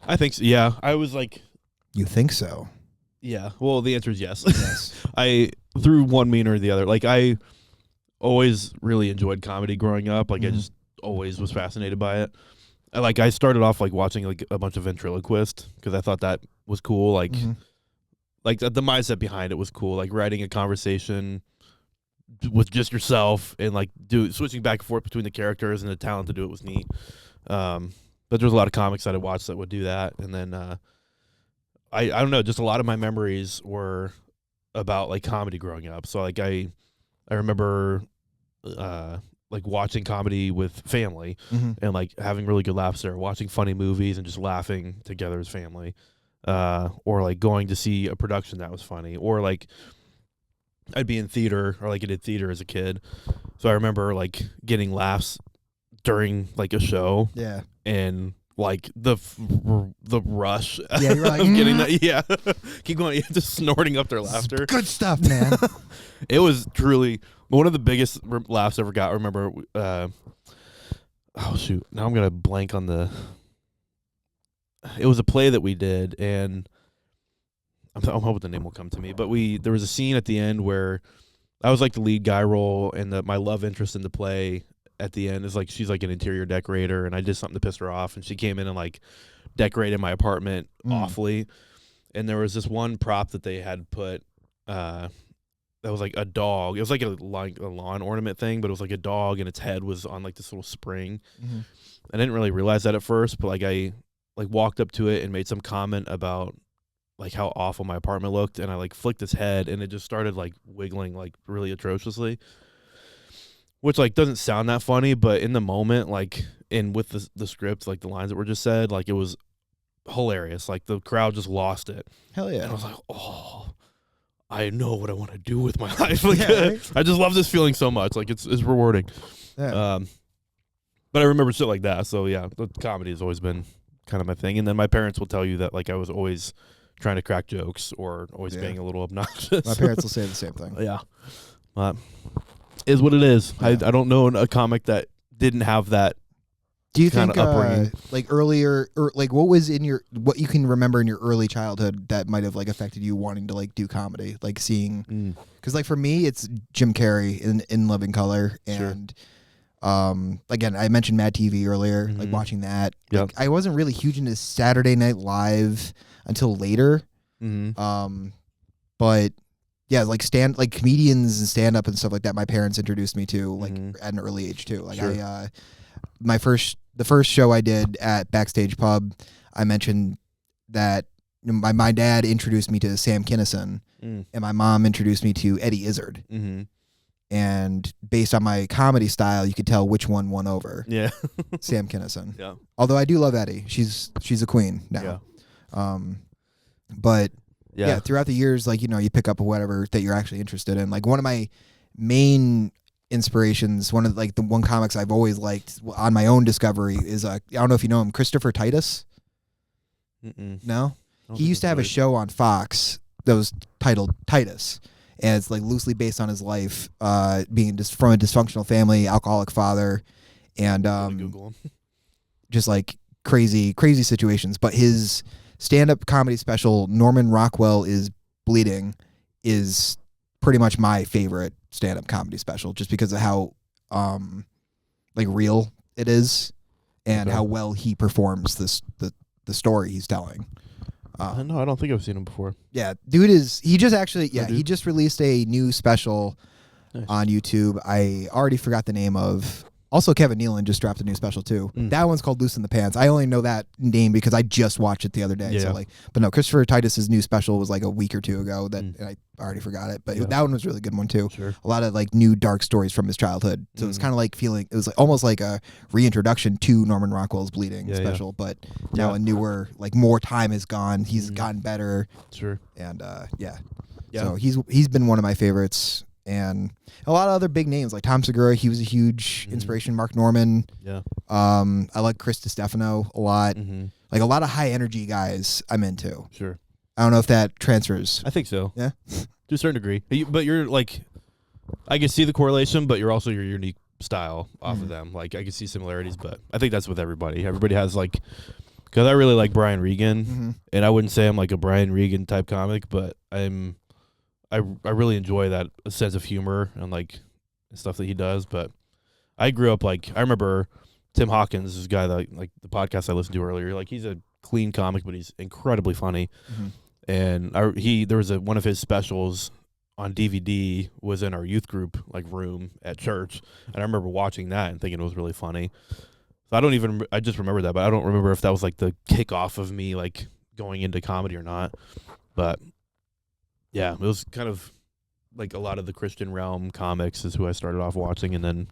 I think so. Yeah. I was like... You think so? Yeah. Well, the answer is yes. Yes. I, through one mean or the other, like I always really enjoyed comedy growing up. Like I just always was fascinated by it. I started off like watching like a bunch of ventriloquists because I thought that was cool. Like the mindset behind it was cool. Like writing a conversation with just yourself and like switching back and forth between the characters, and the talent to do it was neat. But there's a lot of comics that I watched that would do that, and then I don't know, just a lot of my memories were about like comedy growing up. So like I remember like watching comedy with family and like having really good laughs there, watching funny movies and just laughing together as family, or like going to see a production that was funny, or like I'd be in theater, or like I did theater as a kid. So I remember like getting laughs during like a show. Yeah. And like the rush you're like, of getting that. Yeah. Keep going. Just snorting up their laughter. Good stuff, man. It was truly one of the biggest laughs I ever got. I remember, oh shoot, now I'm going to blank on it was a play that we did, and I'm hoping the name will come to me, but there was a scene at the end where I was like the lead guy role, and my love interest in the play at the end is like, she's like an interior decorator, and I did something to piss her off, and she came in and like decorated my apartment awfully. And there was this one prop that they had put, that was like a dog. It was like a lawn ornament thing, but it was like a dog, and its head was on like this little spring. I didn't really realize that at first, but like I like walked up to it and made some comment about like how awful my apartment looked, and I like flicked its head, and it just started like wiggling like really atrociously, which like doesn't sound that funny, but in the moment, like with the script, like the lines that were just said, like it was hilarious. Like the crowd just lost it. Hell yeah. And I was like, oh, I know what I want to do with my life. Like, right? I just love this feeling so much. Like it's rewarding. Yeah. But I remember shit like that. So yeah, the comedy has always been kind of my thing. And then my parents will tell you that like I was always trying to crack jokes or always being a little obnoxious. My parents will say the same thing. Yeah. But is what it is. Yeah. I don't know a comic that didn't have that. Do you think upbringing. like earlier, or like what was in what you can remember in your early childhood that might have like affected you wanting to like do comedy, like seeing, because like for me it's Jim Carrey in Living Color, and again I mentioned Mad TV earlier, like watching that. Like, I wasn't really huge into Saturday Night Live until later, but yeah, like comedians and stand up and stuff like that. My parents introduced me to like at an early age too. Like the first show I did at Backstage Pub, I mentioned that my dad introduced me to Sam Kinison, and my mom introduced me to Eddie Izzard. And based on my comedy style, you could tell which one won over. Yeah, Sam Kinison. Yeah. Although I do love Eddie, she's a queen now. Yeah. But yeah, throughout the years, like, you know, you pick up whatever that you're actually interested in. Like one of my main inspirations, one of like the one comics I've always liked on my own discovery is I don't know if you know him, Christopher Titus. No, he used to have a show on Fox that was titled Titus, and it's like loosely based on his life, being just from a dysfunctional family, alcoholic father, and Google him. just like crazy situations. But his stand-up comedy special, Norman Rockwell is Bleeding, is pretty much my favorite stand-up comedy special, just because of how like real it is and how well he performs the story he's telling. No, I don't think I've seen him before. Yeah, dude he just released a new special on YouTube. I already forgot the name of. Also, Kevin Nealon just dropped a new special too. That one's called Loose in the Pants. I only know that name because I just watched it the other day. So but no, Christopher Titus's new special was like a week or two ago that I already forgot it. But that one was a really good one too. Sure. A lot of like new dark stories from his childhood. So it was kind of like it was like almost like a reintroduction to Norman Rockwell's Bleeding special, but now a newer, like more time has gone. He's gotten better. Sure. And so he's been one of my favorites. And a lot of other big names like Tom Segura, he was a huge inspiration. Mark Norman. Yeah. I like Chris DiStefano a lot. Like a lot of high energy guys I'm into. Sure. I don't know if that transfers. I think so. Yeah. To a certain degree. But you're like, I can see the correlation, but you're also your unique style off of them. Like I can see similarities, but I think that's with everybody. Everybody has like, because I really like Brian Regan, and I wouldn't say I'm like a Brian Regan type comic, but I really enjoy that sense of humor and like stuff that he does. But I grew up like, I remember Tim Hawkins, this guy that like the podcast I listened to earlier, like he's a clean comic, but he's incredibly funny. And there was one of his specials on DVD was in our youth group like room at church, and I remember watching that and thinking it was really funny. So I just remember that, but I don't remember if that was like the kickoff of me like going into comedy or not. But yeah, it was kind of like a lot of the Christian realm comics is who I started off watching, and then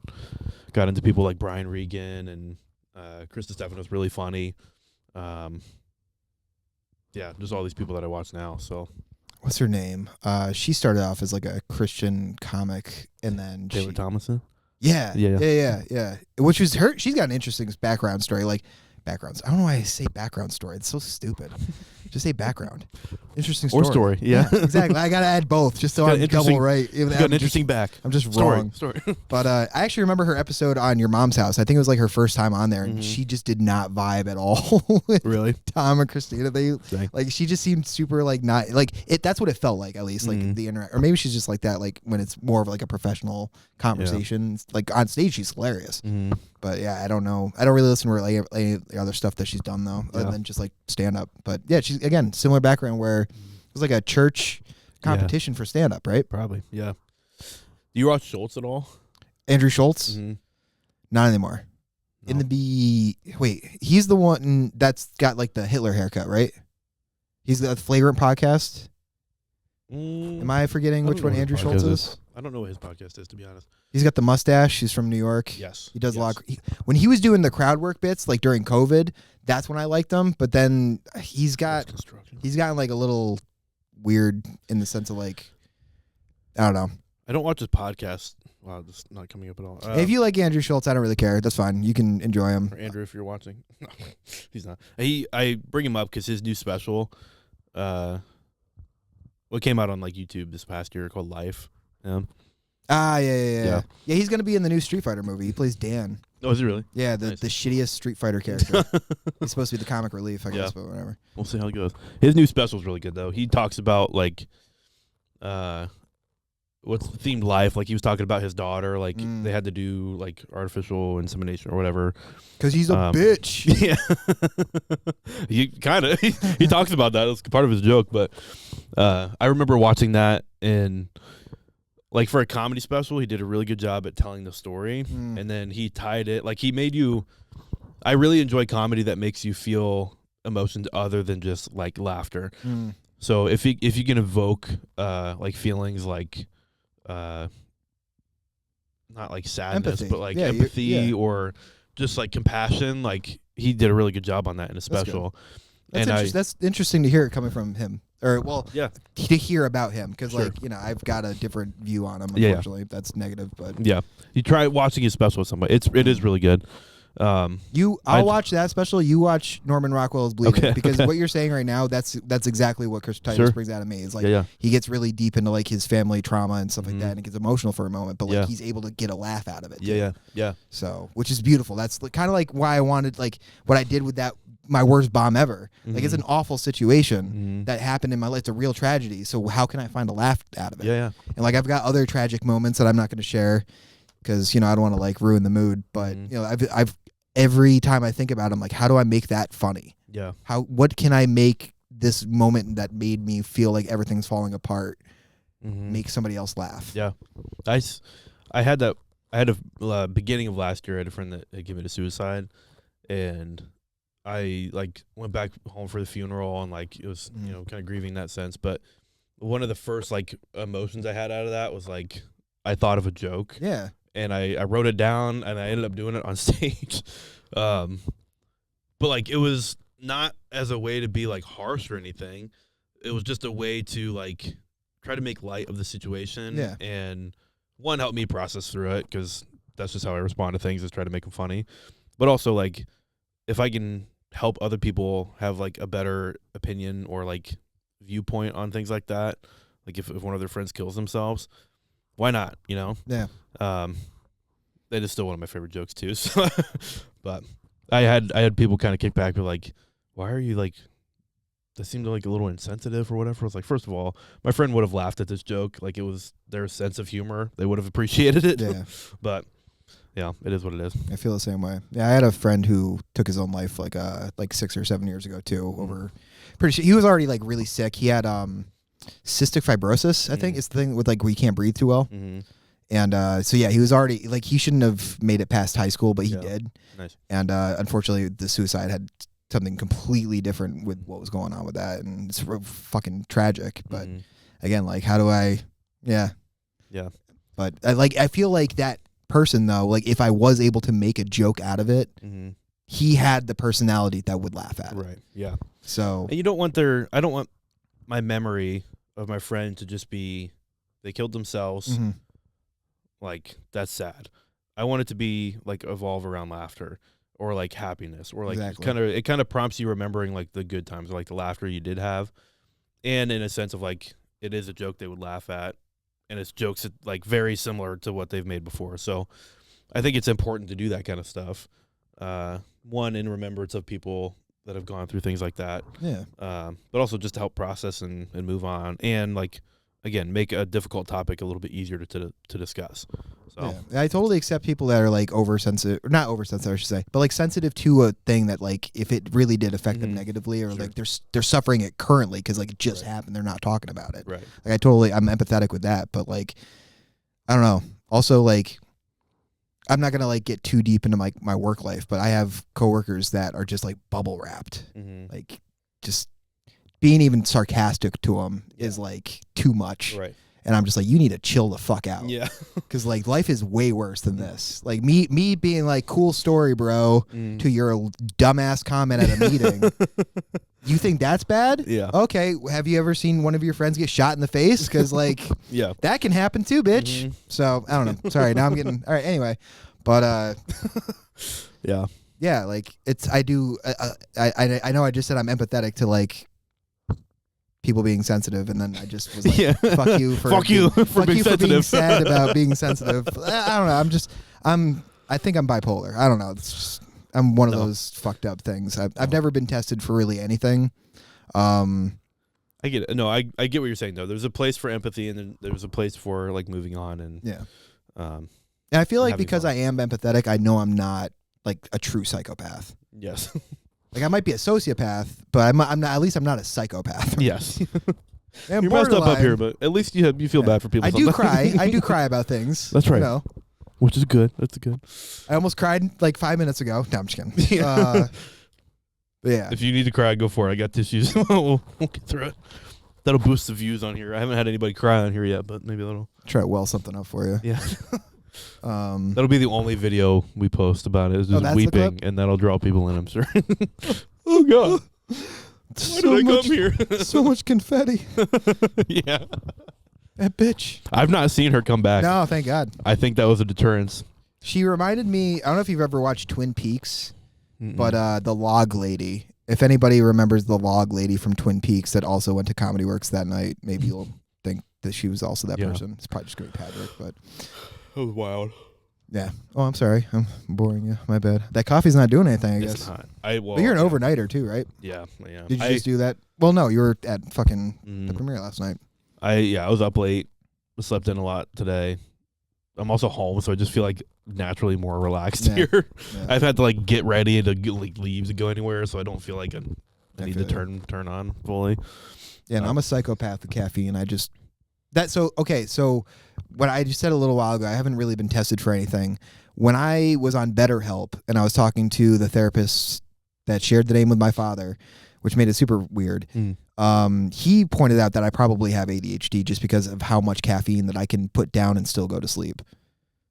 got into people like Brian Regan and Chris DiStefano was really funny. Yeah, just all these people that I watch now. So, what's her name? She started off as like a Christian comic, and then Taylor Thomason. Yeah. Which was her. She's got an interesting background story. Like backgrounds. I don't know why I say background story. It's so stupid. Just say background. Interesting story. Or story. Yeah. Exactly. I gotta add both just so I'm double right. She's got an interesting back. I'm just wrong. Story. But I actually remember her episode on Your Mom's House. I think it was like her first time on there, and she just did not vibe at all. With really? Tom and Christina. Like she just seemed super like not like it. That's what it felt like, at least like the interact. Or maybe she's just like that. Like when it's more of like a professional conversation. Like on stage, she's hilarious. But yeah, I don't know. I don't really listen to her like any of the other stuff that she's done though, other than just like stand up. But yeah, she's again similar background where it was like a church competition for stand up, right? Probably, yeah. Do you watch Schultz at all? Andrew Schultz? Not anymore. No. He's the one that's got like the Hitler haircut, right? He's the Flagrant podcast. Am I forgetting which one Andrew Schultz is? I don't know what his podcast is, to be honest. He's got the mustache. He's from New York. Yes. He does a lot. When he was doing the crowd work bits, like during COVID, that's when I liked him. But then he's gotten like a little weird in the sense of like, I don't know. I don't watch his podcast. Wow, this is not coming up at all. If you like Andrew Schultz, I don't really care. That's fine. You can enjoy him. Or Andrew, if you're watching. No, he's not. I bring him up because his new special, what came out on like YouTube this past year called Life. Yeah, he's gonna be in the new Street Fighter movie. He plays Dan. Oh, is he really? Yeah, the shittiest Street Fighter character. He's supposed to be the comic relief, I guess, but whatever. We'll see how it goes. His new special is really good though. He talks about like what's themed life. Like he was talking about his daughter, like they had to do like artificial insemination or whatever. Because he's a bitch. Yeah. He talks about that. It's part of his joke, but I remember watching that and like for a comedy special, he did a really good job at telling the story, and then he tied it. Like he made you. I really enjoy comedy that makes you feel emotions other than just like laughter. So if you can evoke like feelings like not like sadness, but like empathy or just like compassion, like he did a really good job on that in a special. That's interesting to hear it coming from him. or well, Yeah. to hear about him because Sure. like I've got a different view on him. Yeah, Unfortunately, that's negative. But Yeah. You try watching his special with somebody. It is really good. I'll watch that special. You watch Norman Rockwell's Bleeding because what you're saying right now, that's exactly what Chris Titus brings out of me. Is like he gets really deep into like his family trauma and stuff like that, and it gets emotional for a moment, but like he's able to get a laugh out of it. Yeah. So, which is beautiful. That's kind of like why I wanted like what I did with that my worst bomb ever. Like it's an awful situation that happened in my life. It's a real tragedy. So how can I find a laugh out of it? Yeah. And like I've got other tragic moments that I'm not going to share because I don't want to like ruin the mood. But I've every time I think about it, I'm like, how do I make that funny? Yeah. What can I make this moment that made me feel like everything's falling apart make somebody else laugh? Yeah. I had a beginning of last year. I had a friend that had committed suicide, and I like went back home for the funeral, and like it was kind of grieving in that sense. But one of the first like emotions I had out of that was like I thought of a joke. Yeah. And I wrote it down, and I ended up doing it on stage. But like it was not as a way to be like harsh or anything. It was just a way to like try to make light of the situation. Yeah. And one, help me process through it, because that's just how I respond to things, is try to make them funny. But also like if I can help other people have like a better opinion or like viewpoint on things like that, like if one of their friends kills themselves, why not? Yeah. That is still one of my favorite jokes too. So but I had people kind of kick back, but like, why are you like? That seemed like a little insensitive or whatever. I was like, first of all, my friend would have laughed at this joke. Like it was their sense of humor. They would have appreciated it. Yeah. But yeah, it is what it is. I feel the same way. Yeah, I had a friend who took his own life like 6 or 7 years ago too. Over pretty sure he was already like really sick. He had cystic fibrosis, I think, is the thing with like where you can't breathe too well. And so yeah, he was already like he shouldn't have made it past high school, but he did. Nice. And unfortunately, the suicide had something completely different with what was going on with that, and it's fucking tragic. But again, like, how do I? Yeah. But I feel like that person though, like if I was able to make a joke out of it, he had the personality that would laugh at it. Right. Yeah. So and you don't want I don't want my memory of my friend to just be they killed themselves. Like that's sad. I want it to be like evolve around laughter or like happiness or like it kind of prompts you remembering like the good times or like the laughter you did have, and in a sense of like it is a joke they would laugh at, and it's jokes that, like very similar to what they've made before. So I think it's important to do that kind of stuff. One, in remembrance of people that have gone through things like that. Yeah. But also just to help process and move on, and like again make a difficult topic a little bit easier to discuss. So yeah. I totally accept people that are like oversensitive, or not oversensitive, I should say, but like sensitive to a thing that like if it really did affect them negatively, or like they're suffering it currently because like it just happened, they're not talking about it. Right. Like I'm empathetic with that, but like I don't know. Also like I'm not gonna like get too deep into my work life, but I have coworkers that are just like bubble wrapped, like just being even sarcastic to them is like too much. Right. And I'm just like, you need to chill the fuck out. Yeah. Because like life is way worse than this. Like me being like, cool story, bro, to your dumbass comment at a meeting. You think that's bad? Yeah. Okay. Have you ever seen one of your friends get shot in the face? Because like, that can happen too, bitch. So I don't know. Sorry. Now I'm getting all right. Anyway, but yeah. Like I know I just said I'm empathetic to like people being sensitive, and then I just was like, fuck you for being sad about being sensitive. I don't know. I think I'm bipolar. I don't know. It's just, I'm one of those fucked up things. I've never been tested for really anything. I get it. No, I get what you're saying though. There's a place for empathy, and then there's a place for like moving on, and and I feel like because I am empathetic, I know I'm not like a true psychopath. Yes. Like I might be a sociopath, but I'm not. At least I'm not a psychopath. Yes. You're messed up here, but at least you feel bad for people. I do cry. I do cry about things. That's right. Which is good. That's good. I almost cried like 5 minutes ago. No, I'm just kidding. But yeah. If you need to cry, go for it. I got tissues. we'll get through it. That'll boost the views on here. I haven't had anybody cry on here yet, but maybe that'll try to well something up for you. Yeah. That'll be the only video we post about it. Is just weeping, and that'll draw people in, I'm sure. Oh god. Why did I come here? So much confetti. Yeah. That bitch. I've not seen her come back. No, thank God. I think that was a deterrence. She reminded me, I don't know if you've ever watched Twin Peaks, but the log lady. If anybody remembers the log lady from Twin Peaks that also went to Comedy Works that night, maybe you'll think that she was also that person. It's probably just great Patrick, but that was wild. Yeah. Oh, I'm sorry. I'm boring you. My bad. That coffee's not doing anything, I guess. It's not. But you're an overnighter too, right? Yeah. Did you just do that? Well, no, you were at fucking the premiere last night. I was up late. Slept in a lot today. I'm also home, so I just feel like naturally more relaxed here. Yeah. I've had to like get ready to leave to go anywhere, so I don't feel like I need to turn on fully. Yeah, and I'm a psychopath with caffeine. So what I just said a little while ago, I haven't really been tested for anything. When I was on BetterHelp and I was talking to the therapist that shared the name with my father, which made it super weird. He pointed out that I probably have ADHD just because of how much caffeine that I can put down and still go to sleep.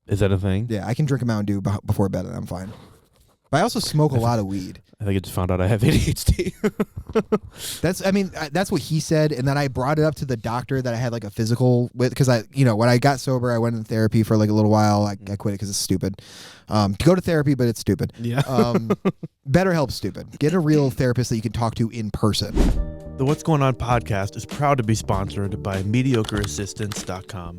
Is that a thing? Yeah, I can drink a Mountain Dew before bed and I'm fine. But I also smoke a lot of weed. I think I just found out I have ADHD. That's what he said, and then I brought it up to the doctor that I had like a physical with, because when I got sober, I went in therapy for like a little while. I quit it because it's stupid. To go to therapy, but it's stupid. Yeah. BetterHelp's stupid. Get a real therapist that you can talk to in person. The What's Going On podcast is proud to be sponsored by MediocreAssistance.com.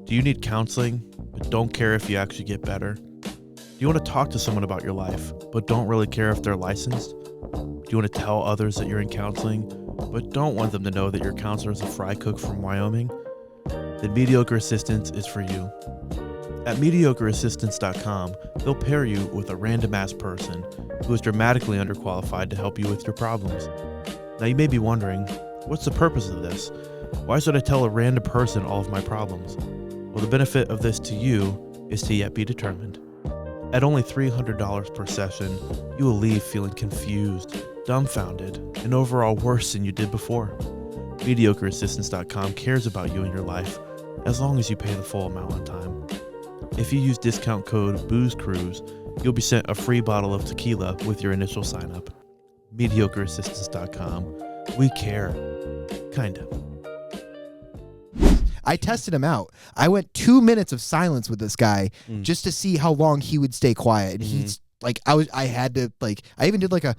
Do you need counseling, but don't care if you actually get better? Do you want to talk to someone about your life, but don't really care if they're licensed? Do you want to tell others that you're in counseling, but don't want them to know that your counselor is a fry cook from Wyoming? Then Mediocre Assistance is for you. At MediocreAssistance.com, they'll pair you with a random-ass person who is dramatically underqualified to help you with your problems. Now you may be wondering, what's the purpose of this? Why should I tell a random person all of my problems? Well, the benefit of this to you is to yet be determined. At only $300 per session, you will leave feeling confused, dumbfounded, and overall worse than you did before. MediocreAssistance.com cares about you and your life, as long as you pay the full amount on time. If you use discount code BOOZECRUISE, you'll be sent a free bottle of tequila with your initial sign-up. MediocreAssistance.com. We care. Kinda. I tested him out. I went 2 minutes of silence with this guy just to see how long he would stay quiet. And he's like, I had to like, I even did like a,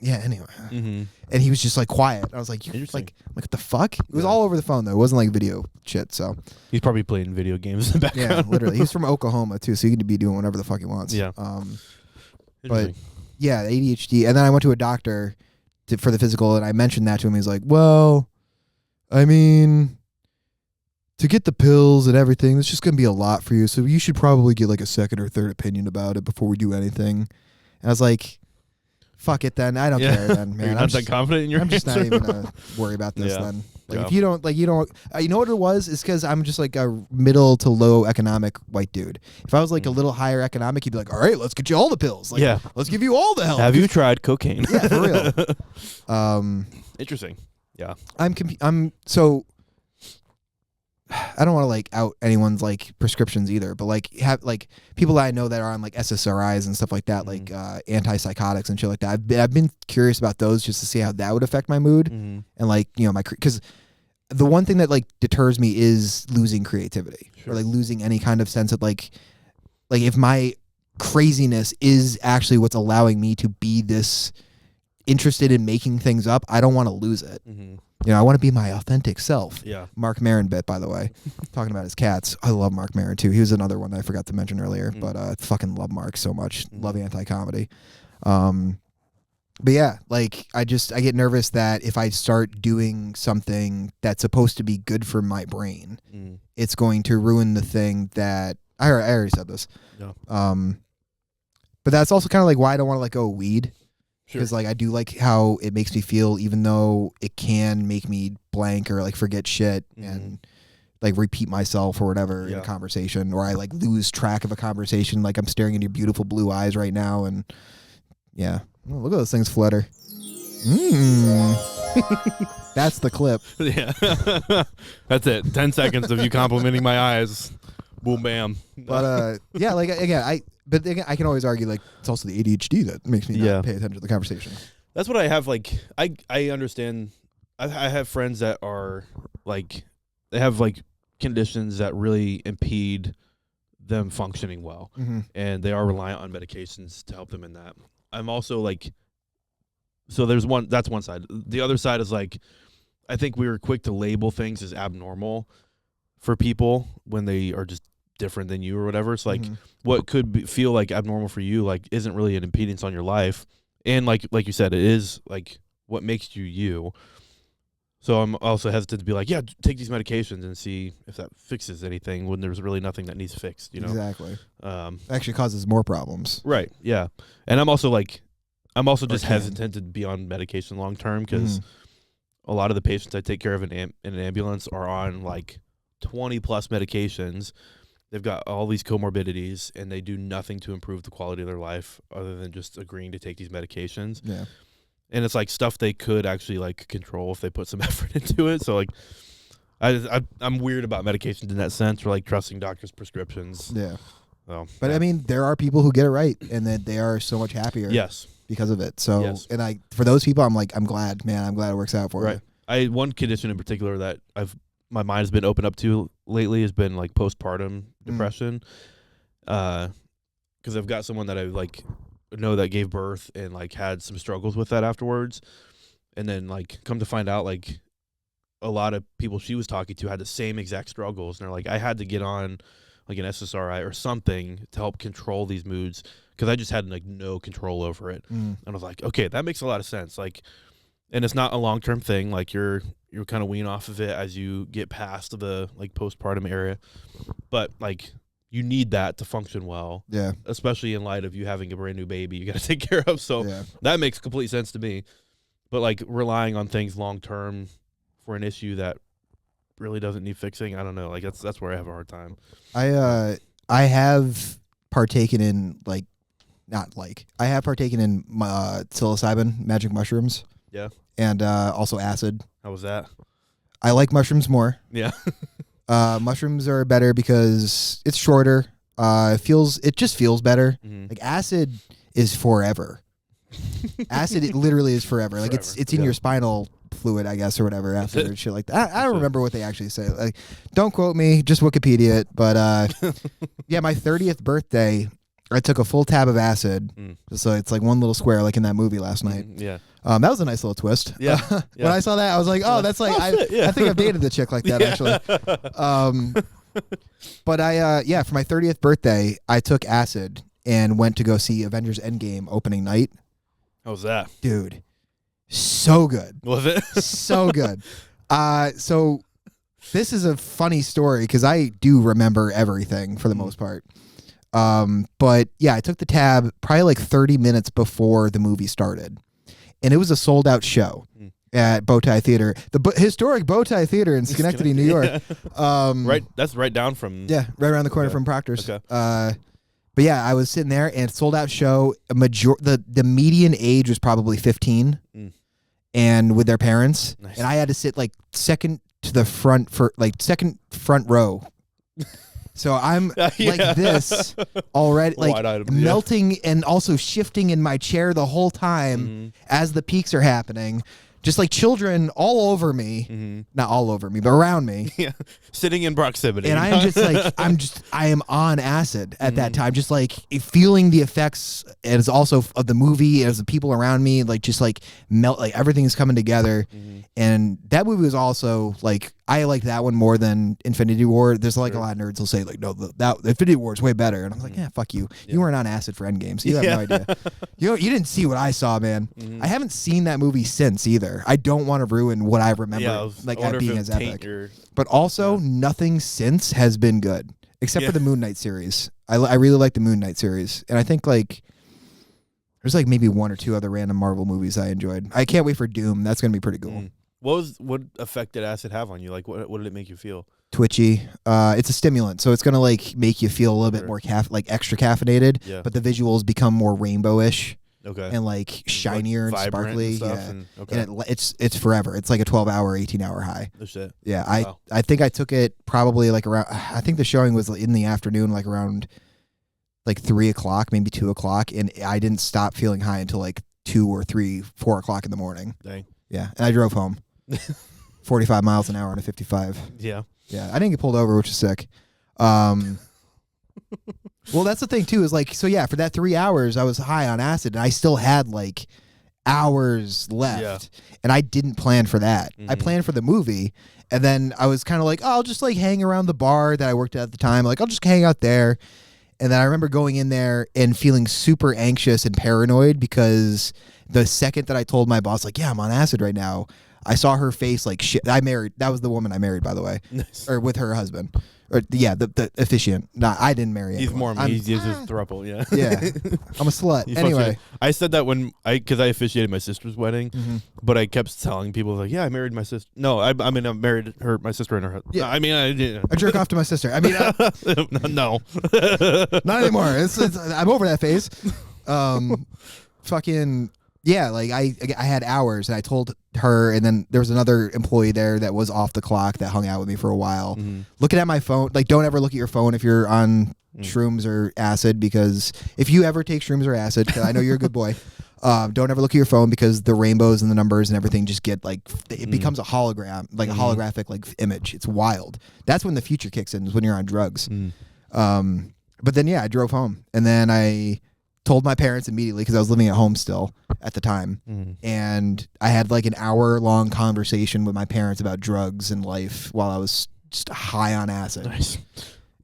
yeah, anyway. And he was just like quiet. I was like, what the fuck? It was all over the phone though. It wasn't like video shit. So he's probably playing video games in the background. Yeah, literally. He's from Oklahoma too, so he could be doing whatever the fuck he wants. Yeah. But yeah, ADHD. And then I went to a doctor for the physical, and I mentioned that to him. He's like, well, I mean, to get the pills and everything, it's just going to be a lot for you. So you should probably get like a second or third opinion about it before we do anything. And I was like, fuck it then. I don't care then, man. You're not that confident in your I'm just not even going to worry about this then. Like if you don't, you know what it was? It's because I'm just like a middle to low economic white dude. If I was like a little higher economic, you'd be like, all right, let's get you all the pills. Like, let's give you all the help. Have you tried cocaine? Yeah, for real. Interesting. Yeah. I'm so, I don't want to like out anyone's like prescriptions either, but like have like people that I know that are on like SSRIs and stuff like that, like antipsychotics and shit like that. I've been curious about those just to see how that would affect my mood and like, you know, because the one thing that like deters me is losing creativity or like losing any kind of sense of like if my craziness is actually what's allowing me to be this interested in making things up, I don't want to lose it. You know, I want to be my authentic self. Yeah. Mark Maron bit, by the way, talking about his cats. I love Mark Maron too. He was another one that I forgot to mention earlier, but fucking love Mark so much. Love anti-comedy. But yeah, like I get nervous that if I start doing something that's supposed to be good for my brain, it's going to ruin the thing that I already said this. Yeah. But that's also kind of like why I don't want to let go of weed. Because like I do like how it makes me feel, even though it can make me blank or like forget shit and like repeat myself or whatever in a conversation, or I like lose track of a conversation. Like I'm staring into your beautiful blue eyes right now, and oh, look at those things flutter. That's the clip. Yeah, that's it. 10 seconds of you complimenting my eyes. Boom, bam. But yeah, like again, I can always argue like it's also the ADHD that makes me not pay attention to the conversation. That's what I have. Like, I understand. I have friends that are like, they have like conditions that really impede them functioning well, and they are reliant on medications to help them in that. I'm also like, so there's one. That's one side. The other side is like, I think we were quick to label things as abnormal for people when they are just different than you or whatever. It's like what could feel like abnormal for you, like, isn't really an impedance on your life. And like you said, it is like what makes you you. So I'm also hesitant to be like, yeah, take these medications and see if that fixes anything when there's really nothing that needs fixed, you know? Exactly. Actually causes more problems. Right, yeah. And I'm also just hesitant to be on medication long term because a lot of the patients I take care of in an ambulance are on like 20 plus medications. They've got all these comorbidities, and they do nothing to improve the quality of their life other than just agreeing to take these medications. Yeah. And it's like stuff they could actually like control if they put some effort into it. So like, I'm weird about medications in that sense, or like trusting doctors' prescriptions. Yeah. So, but I mean, there are people who get it right, and that they are so much happier. Yes. Because of it. So, and for those people, I'm glad, man. I'm glad it works out for you. Right. One condition in particular that my mind has been opened up to lately has been like postpartum depression. Because I've got someone that I like know that gave birth and like had some struggles with that afterwards, and then like come to find out like a lot of people she was talking to had the same exact struggles, and they're like, I had to get on like an SSRI or something to help control these moods because I just had like no control over it. And I was like, okay, that makes a lot of sense. Like, and it's not a long-term thing. Like you're kind of wean off of it as you get past the like postpartum area, but like you need that to function well. Yeah. Especially in light of you having a brand new baby you got to take care of. So that makes complete sense to me. But like relying on things long-term for an issue that really doesn't need fixing, I don't know. Like that's where I have a hard time. I have partaken in I have partaken in psilocybin, magic mushrooms. Yeah. And also acid. How was that? I like mushrooms more. Yeah. Mushrooms are better because it's shorter. It just feels better. Like acid is forever. Acid, it literally is forever. Like it's in your spinal fluid, I guess, or whatever. After shit like that. I don't remember what they actually say. Like, don't quote me. Just Wikipedia it. But yeah, my 30th birthday, I took a full tab of acid. So it's like one little square, like in that movie last night. Yeah. That was a nice little twist. Yeah. When I saw that, I was like, oh, that's like, I think I've dated the chick like that, actually. But for my 30th birthday, I took acid and went to go see Avengers Endgame opening night. How was that? Dude, so good. Was it? So good. So this is a funny story because I do remember everything for the most part. But yeah, I took the tab probably like 30 minutes before the movie started. And it was a sold out show at Bowtie Theater, the historic Bowtie Theater in Schenectady, New York. Right, that's right down from right around the corner from Proctor's. Okay. But yeah, I was sitting there and sold out show. The median age was probably 15, and with their parents, and I had to sit like second front row. So I'm like this already, like melting and also shifting in my chair the whole time as the peaks are happening. Just like children all over me, not all over me, but around me. Yeah, sitting in proximity. And I am just like, I am on acid at that time, just like feeling the effects as also of the movie, as the people around me, like just like melt, like everything's coming together. And that movie was also like, I like that one more than Infinity War. There's like a lot of nerds will say like, no, that Infinity War is way better. And I'm like, yeah, fuck you. You weren't on acid for Endgame, so you have no idea. You didn't see what I saw, man. I haven't seen that movie since either. I don't want to ruin what I remember like at being as epic. But also, nothing since has been good except for the Moon Knight series. I really like the Moon Knight series, and I think like there's like maybe one or two other random Marvel movies I enjoyed. I can't wait for Doom. That's gonna be pretty cool. What effect did acid have on you? Like, what did it make you feel? Twitchy. It's a stimulant, so it's gonna like make you feel a little bit more like extra caffeinated. Yeah. But the visuals become more rainbowish. Okay. And like shinier and sparkly. And stuff, and it's forever. It's like a 12-hour, 18-hour high. No shit. Yeah. Wow. I think I took it probably like around. I think the showing was in the afternoon, like around like 3 o'clock, maybe 2 o'clock, and I didn't stop feeling high until like 2 or 3, 4 o'clock in the morning. Dang. Yeah, and I drove home 45 miles an hour on a 55. Yeah. Yeah, I didn't get pulled over, which is sick. Well, that's the thing too. Is like, so yeah, for that 3 hours, I was high on acid, and I still had like hours left, and I didn't plan for that. I planned for the movie, and then I was kind of like, oh, I'll just like hang around the bar that I worked at the time. Like, I'll just hang out there. And then I remember going in there and feeling super anxious and paranoid because the second that I told my boss, like, yeah, I'm on acid right now, I saw her face like shit. That was the woman I married, by the way. Nice. Or with her husband. Or the officiant. No, I didn't marry He's anyone. Mormon. He's his throuple, yeah. Yeah. I'm a slut. Anyway. I said that because I officiated my sister's wedding, but I kept telling people, like, yeah, I married my sister. No, I mean, I married my sister and her husband. Yeah. I mean, I jerk off to my sister. I mean, no. not anymore. I'm over that phase. Fucking... Yeah, like I had hours, and I told her, and then there was another employee there that was off the clock that hung out with me for a while. Looking at my phone, like, don't ever look at your phone if you're on shrooms or acid, because if you ever take shrooms or acid, 'cause I know you're a good boy, don't ever look at your phone, because the rainbows and the numbers and everything just get like, it becomes a hologram, like a holographic like image. It's wild. That's when the future kicks in, is when you're on drugs. But then yeah, I drove home, and then I told my parents immediately, because I was living at home still at the time. And I had like an hour-long conversation with my parents about drugs and life while I was just high on acid. Nice.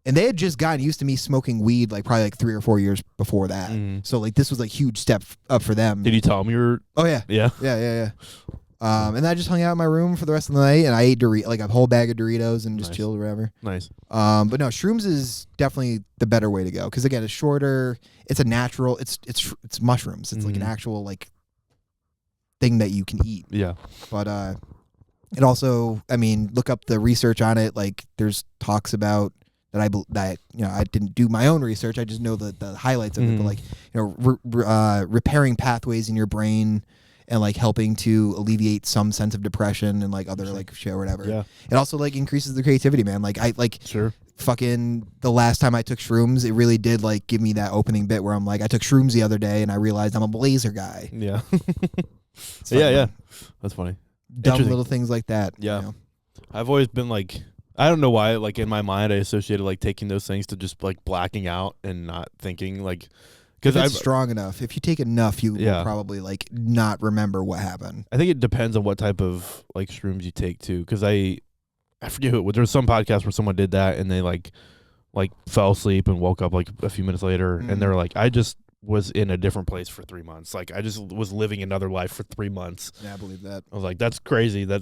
And they had just gotten used to me smoking weed like probably like 3 or 4 years before that. So like this was like huge step up for them. Did you tell them you were? Oh yeah. Yeah. Yeah. And then I just hung out in my room for the rest of the night, and I ate like a whole bag of Doritos and just chilled or whatever. Nice. But no, shrooms is definitely the better way to go, because again, it's shorter. It's a natural. It's mushrooms. It's like an actual like thing that you can eat. Yeah. But it also, I mean, look up the research on it. Like, there's talks about that I didn't do my own research. I just know the highlights of it. But like, repairing pathways in your brain, and like helping to alleviate some sense of depression and like other like shit or whatever. Yeah. It also like increases the creativity, man. Like fucking the last time I took shrooms, it really did like give me that opening bit where I'm like, I took shrooms the other day and I realized I'm a blazer guy. Yeah. Yeah. That's funny. Dumb little things like that. Yeah. You know? I've always been like, I don't know why, like in my mind I associated like taking those things to just like blacking out and not thinking, like, because it's strong enough. If you take enough, you will probably like not remember what happened. I think it depends on what type of like shrooms you take too. Because I forget who. There was some podcast where someone did that and they like fell asleep and woke up like a few minutes later, and they're like, I just was in a different place for 3 months. Like I just was living another life for 3 months. Yeah, I believe that. I was like, that's crazy. That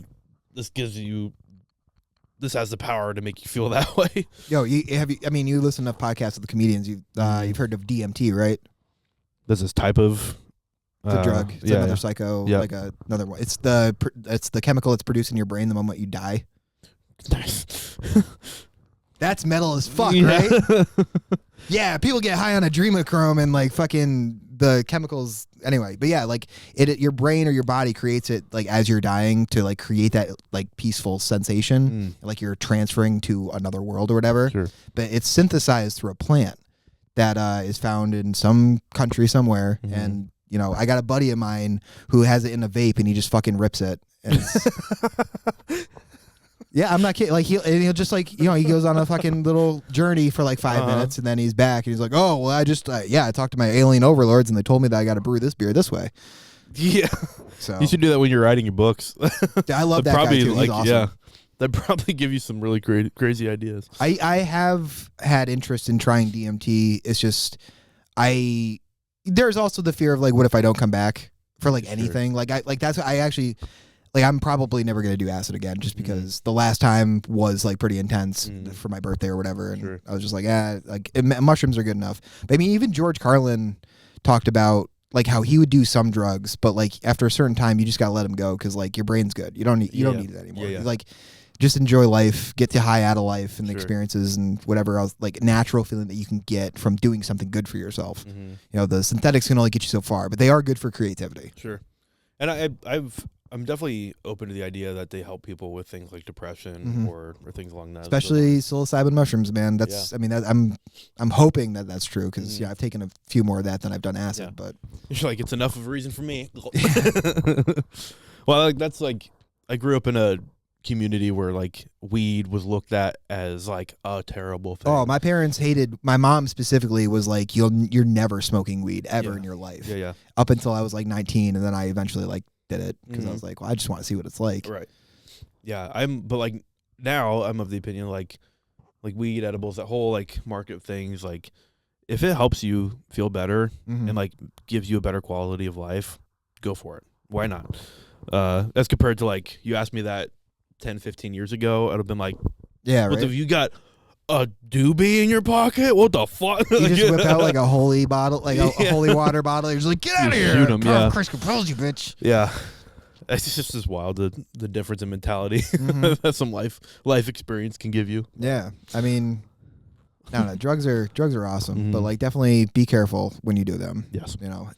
this has the power to make you feel that way. Yo, you listen to podcasts of the comedians. You've heard of DMT, right? This is type of the drug. It's another psycho, like another one. It's the chemical that's produced in your brain the moment you die. Nice. That's metal as fuck, right? Yeah, people get high on adrenochrome and like fucking the chemicals. Anyway, but yeah, like your brain or your body creates it like as you're dying to like create that like peaceful sensation, like you're transferring to another world or whatever. Sure. But it's synthesized through a plant that is found in some country somewhere, and I got a buddy of mine who has it in a vape, and he just fucking rips it. And yeah, I'm not kidding. Like he'll just like he goes on a fucking little journey for like 5 minutes, and then he's back, and he's like, oh well, I just I talked to my alien overlords, and they told me that I got to brew this beer this way. Yeah, so you should do that when you're writing your books. I love that guy too. He's awesome. Yeah. That'd probably give you some really crazy ideas. I have had interest in trying DMT. It's just there's also the fear of like, what if I don't come back for like anything? Like I'm probably never gonna do acid again, just because the last time was like pretty intense for my birthday or whatever, and I was just like, mushrooms are good enough. But I mean, even George Carlin talked about like how he would do some drugs, but like after a certain time, you just gotta let them go, because like your brain's good. You don't need it anymore. Yeah. Like, just enjoy life, get the high out of life and the experiences and whatever else, like natural feeling that you can get from doing something good for yourself. The synthetics can only get you so far, but they are good for creativity. Sure. And I'm definitely open to the idea that they help people with things like depression or things along that. Especially psilocybin mushrooms, man. That's, I mean, I'm hoping that that's true because I've taken a few more of that than I've done acid. But you're like, it's enough of a reason for me. Well, like that's like I grew up in a community where like weed was looked at as like a terrible thing. Oh, my parents hated. My mom specifically was like, you're never smoking weed ever in your life. Yeah. Up until I was like 19, and then I eventually like did it because I was like, well, I just want to see what it's like. Right. Yeah. But like now I'm of the opinion like weed, edibles, that whole like market of things, like if it helps you feel better and like gives you a better quality of life, go for it. Why not? As compared to like you asked me that 10, 15 years ago, I'd have been like, yeah, what right. if you got a doobie in your pocket? What the fuck? You just whip out like a holy bottle, like a holy water bottle. You're just like, get out of here. Shoot him, yeah. Christ compels you, bitch. Yeah. It's just wild, the difference in mentality that some life experience can give you. Yeah. I mean, I don't know. Drugs are awesome, but like definitely be careful when you do them. Yes. You know,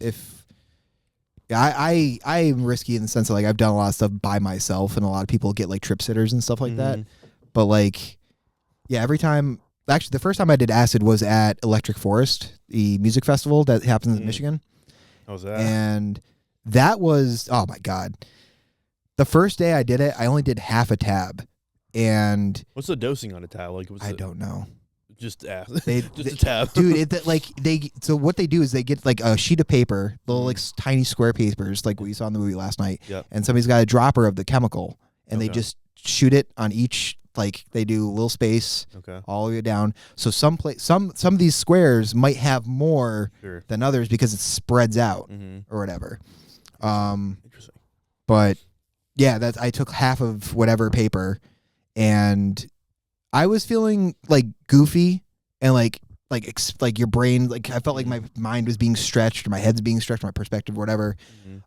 I am risky in the sense of like I've done a lot of stuff by myself, and a lot of people get like trip sitters and stuff like that. But like, yeah, every time. Actually, the first time I did acid was at Electric Forest, the music festival that happens in Michigan. How was that? And that was, oh my God. The first day I did it, I only did half a tab. And what's the dosing on a tab? Like, I don't know. Just a tab, dude. So what they do is they get like a sheet of paper, little like tiny square papers, like what you saw in the movie last night. Yep. And somebody's got a dropper of the chemical, and they just shoot it on each. Like they do a little space, all the way down. So some of these squares might have more than others because it spreads out or whatever. Interesting. But yeah, I took half of whatever paper, and I was feeling like goofy and like your brain, like I felt like my mind was being stretched, or my head's being stretched, my perspective, or whatever.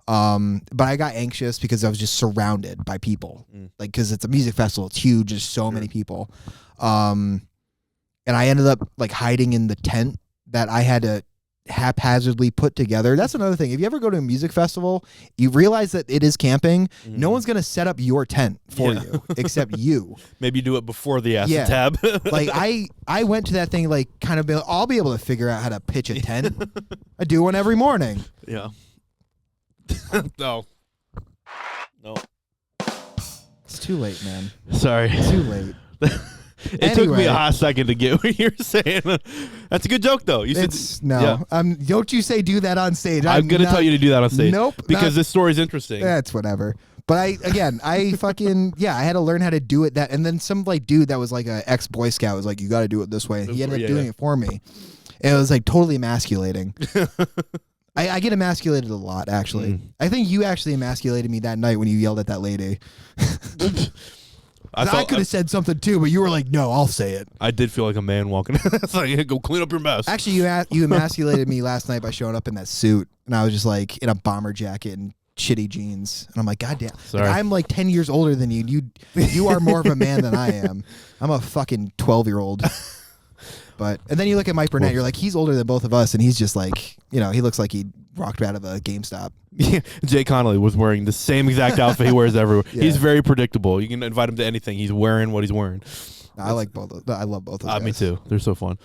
But I got anxious because I was just surrounded by people, like because it's a music festival, it's huge, there's so many people. And I ended up like hiding in the tent that I had to haphazardly put together. That's another thing. If you ever go to a music festival, you realize that it is camping. No one's gonna set up your tent for you except you. Maybe do it before the acid tab. Like I went to that thing like kind of I'll be able to figure out how to pitch a tent. I do one every morning. Yeah. No. It's too late, man. Sorry. It's too late. It took me a hot second to get what you're saying. That's a good joke, though. You don't you say do that on stage. I'm going to tell you to do that on stage. Nope. Because this story's interesting. That's whatever. But I fucking, I had to learn how to do it and then some like dude that was like an ex-Boy Scout was like, you got to do it this way. And he ended up doing it for me. And it was like totally emasculating. I get emasculated a lot, actually. I think you actually emasculated me that night when you yelled at that lady. I could have said something too, but you were like, no, I'll say it. I did feel like a man walking. It's like, go clean up your mess. Actually, you emasculated me last night by showing up in that suit. And I was just like in a bomber jacket and shitty jeans. And I'm like, God damn. Like, I'm like 10 years older than you. You are more of a man than I am. I'm a fucking 12-year-old. And then you look at Mike Burnett, you're like, he's older than both of us, and he's just like, he looks like he walked out of a GameStop. Yeah, Jay Connolly was wearing the same exact outfit he wears everywhere. He's very predictable. You can invite him to anything. He's wearing what he's wearing. I like both. I love both of them. Me too. They're so fun.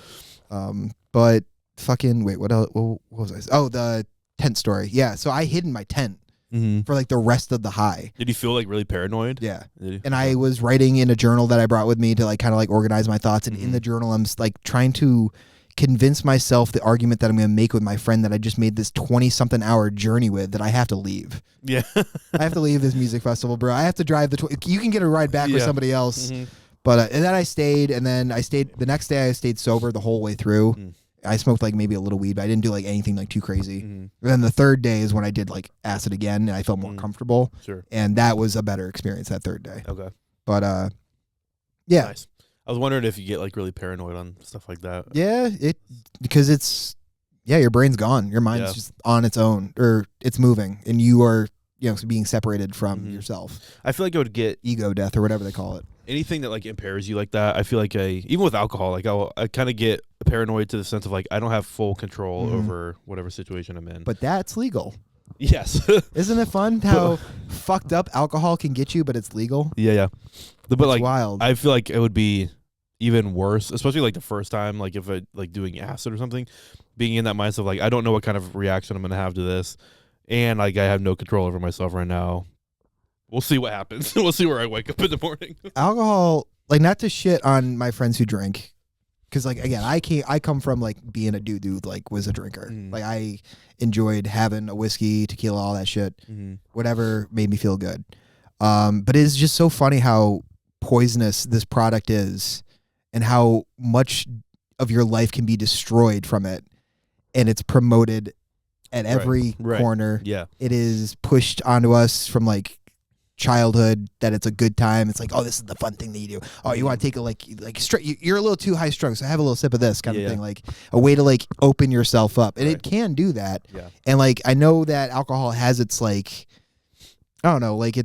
But fucking wait, what else? What was I? Oh, the tent story. Yeah, so I hid in my tent for like the rest of the high. Did you feel like really paranoid? Yeah. And I was writing in a journal that I brought with me to like kind of like organize my thoughts. And in the journal, I'm like trying to convince myself the argument that I'm going to make with my friend that I just made this 20-something hour journey with, that I have to leave. Yeah. I have to leave this music festival, bro. I have to drive you can get a ride back with somebody else. But and then I stayed, and then the next day I stayed sober the whole way through. I smoked like maybe a little weed, but I didn't do like anything like too crazy. And then the third day is when I did like acid again, and I felt more comfortable. Sure. And that was a better experience that third day. Okay. But yeah. Nice. I was wondering if you get like really paranoid on stuff like that. Yeah, because it's your brain's gone. Your mind's just on its own, or it's moving, and you are being separated from yourself. I feel like I would get ego death or whatever they call it. Anything that like impairs you like that. I feel like even with alcohol, like I kind of get paranoid to the sense of like I don't have full control over whatever situation I'm in. But that's legal. Yes. Isn't it fun how fucked up alcohol can get you, but it's legal? Yeah. But It's like, wild. I feel like it would be even worse, especially like the first time, like if I like doing acid or something, being in that mindset of like, I don't know what kind of reaction I'm gonna have to this, and like I have no control over myself right now. We'll see what happens. We'll see where I wake up in the morning. Alcohol, like, not to shit on my friends who drink, because like again, I come from like being a dude like was a drinker. Like I enjoyed having a whiskey, tequila, all that shit, whatever made me feel good. But it's just so funny how poisonous this product is, and how much of your life can be destroyed from it, and it's promoted at every corner. Yeah, it is pushed onto us from like childhood that it's a good time. It's like, oh, this is the fun thing that you do. Oh, you want to take a like straight, you're a little too high strung, so have a little sip of this kind of thing. Like a way to like open yourself up, and it can do that. And like I know that alcohol has its like, I don't know, like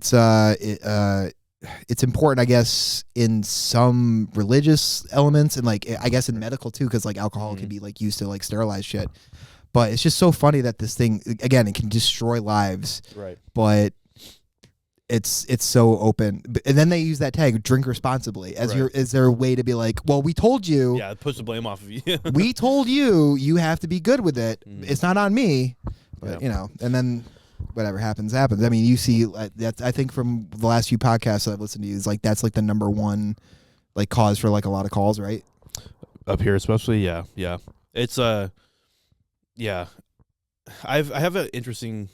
it's important, I guess, in some religious elements, and like I guess in medical too, because like alcohol can be like used to like sterilize shit. But it's just so funny that this thing, again, it can destroy lives. But it's so open, and then they use that tag "drink responsibly" as is there a way to be like, well, we told you, push the blame off of you. We told you have to be good with it. It's not on me, but you know, and then whatever happens. I mean, you see that's, I think from the last few podcasts that I've listened to, is like that's like the #1 like cause for like a lot of calls, right? Up here especially. Yeah, it's I have an interesting.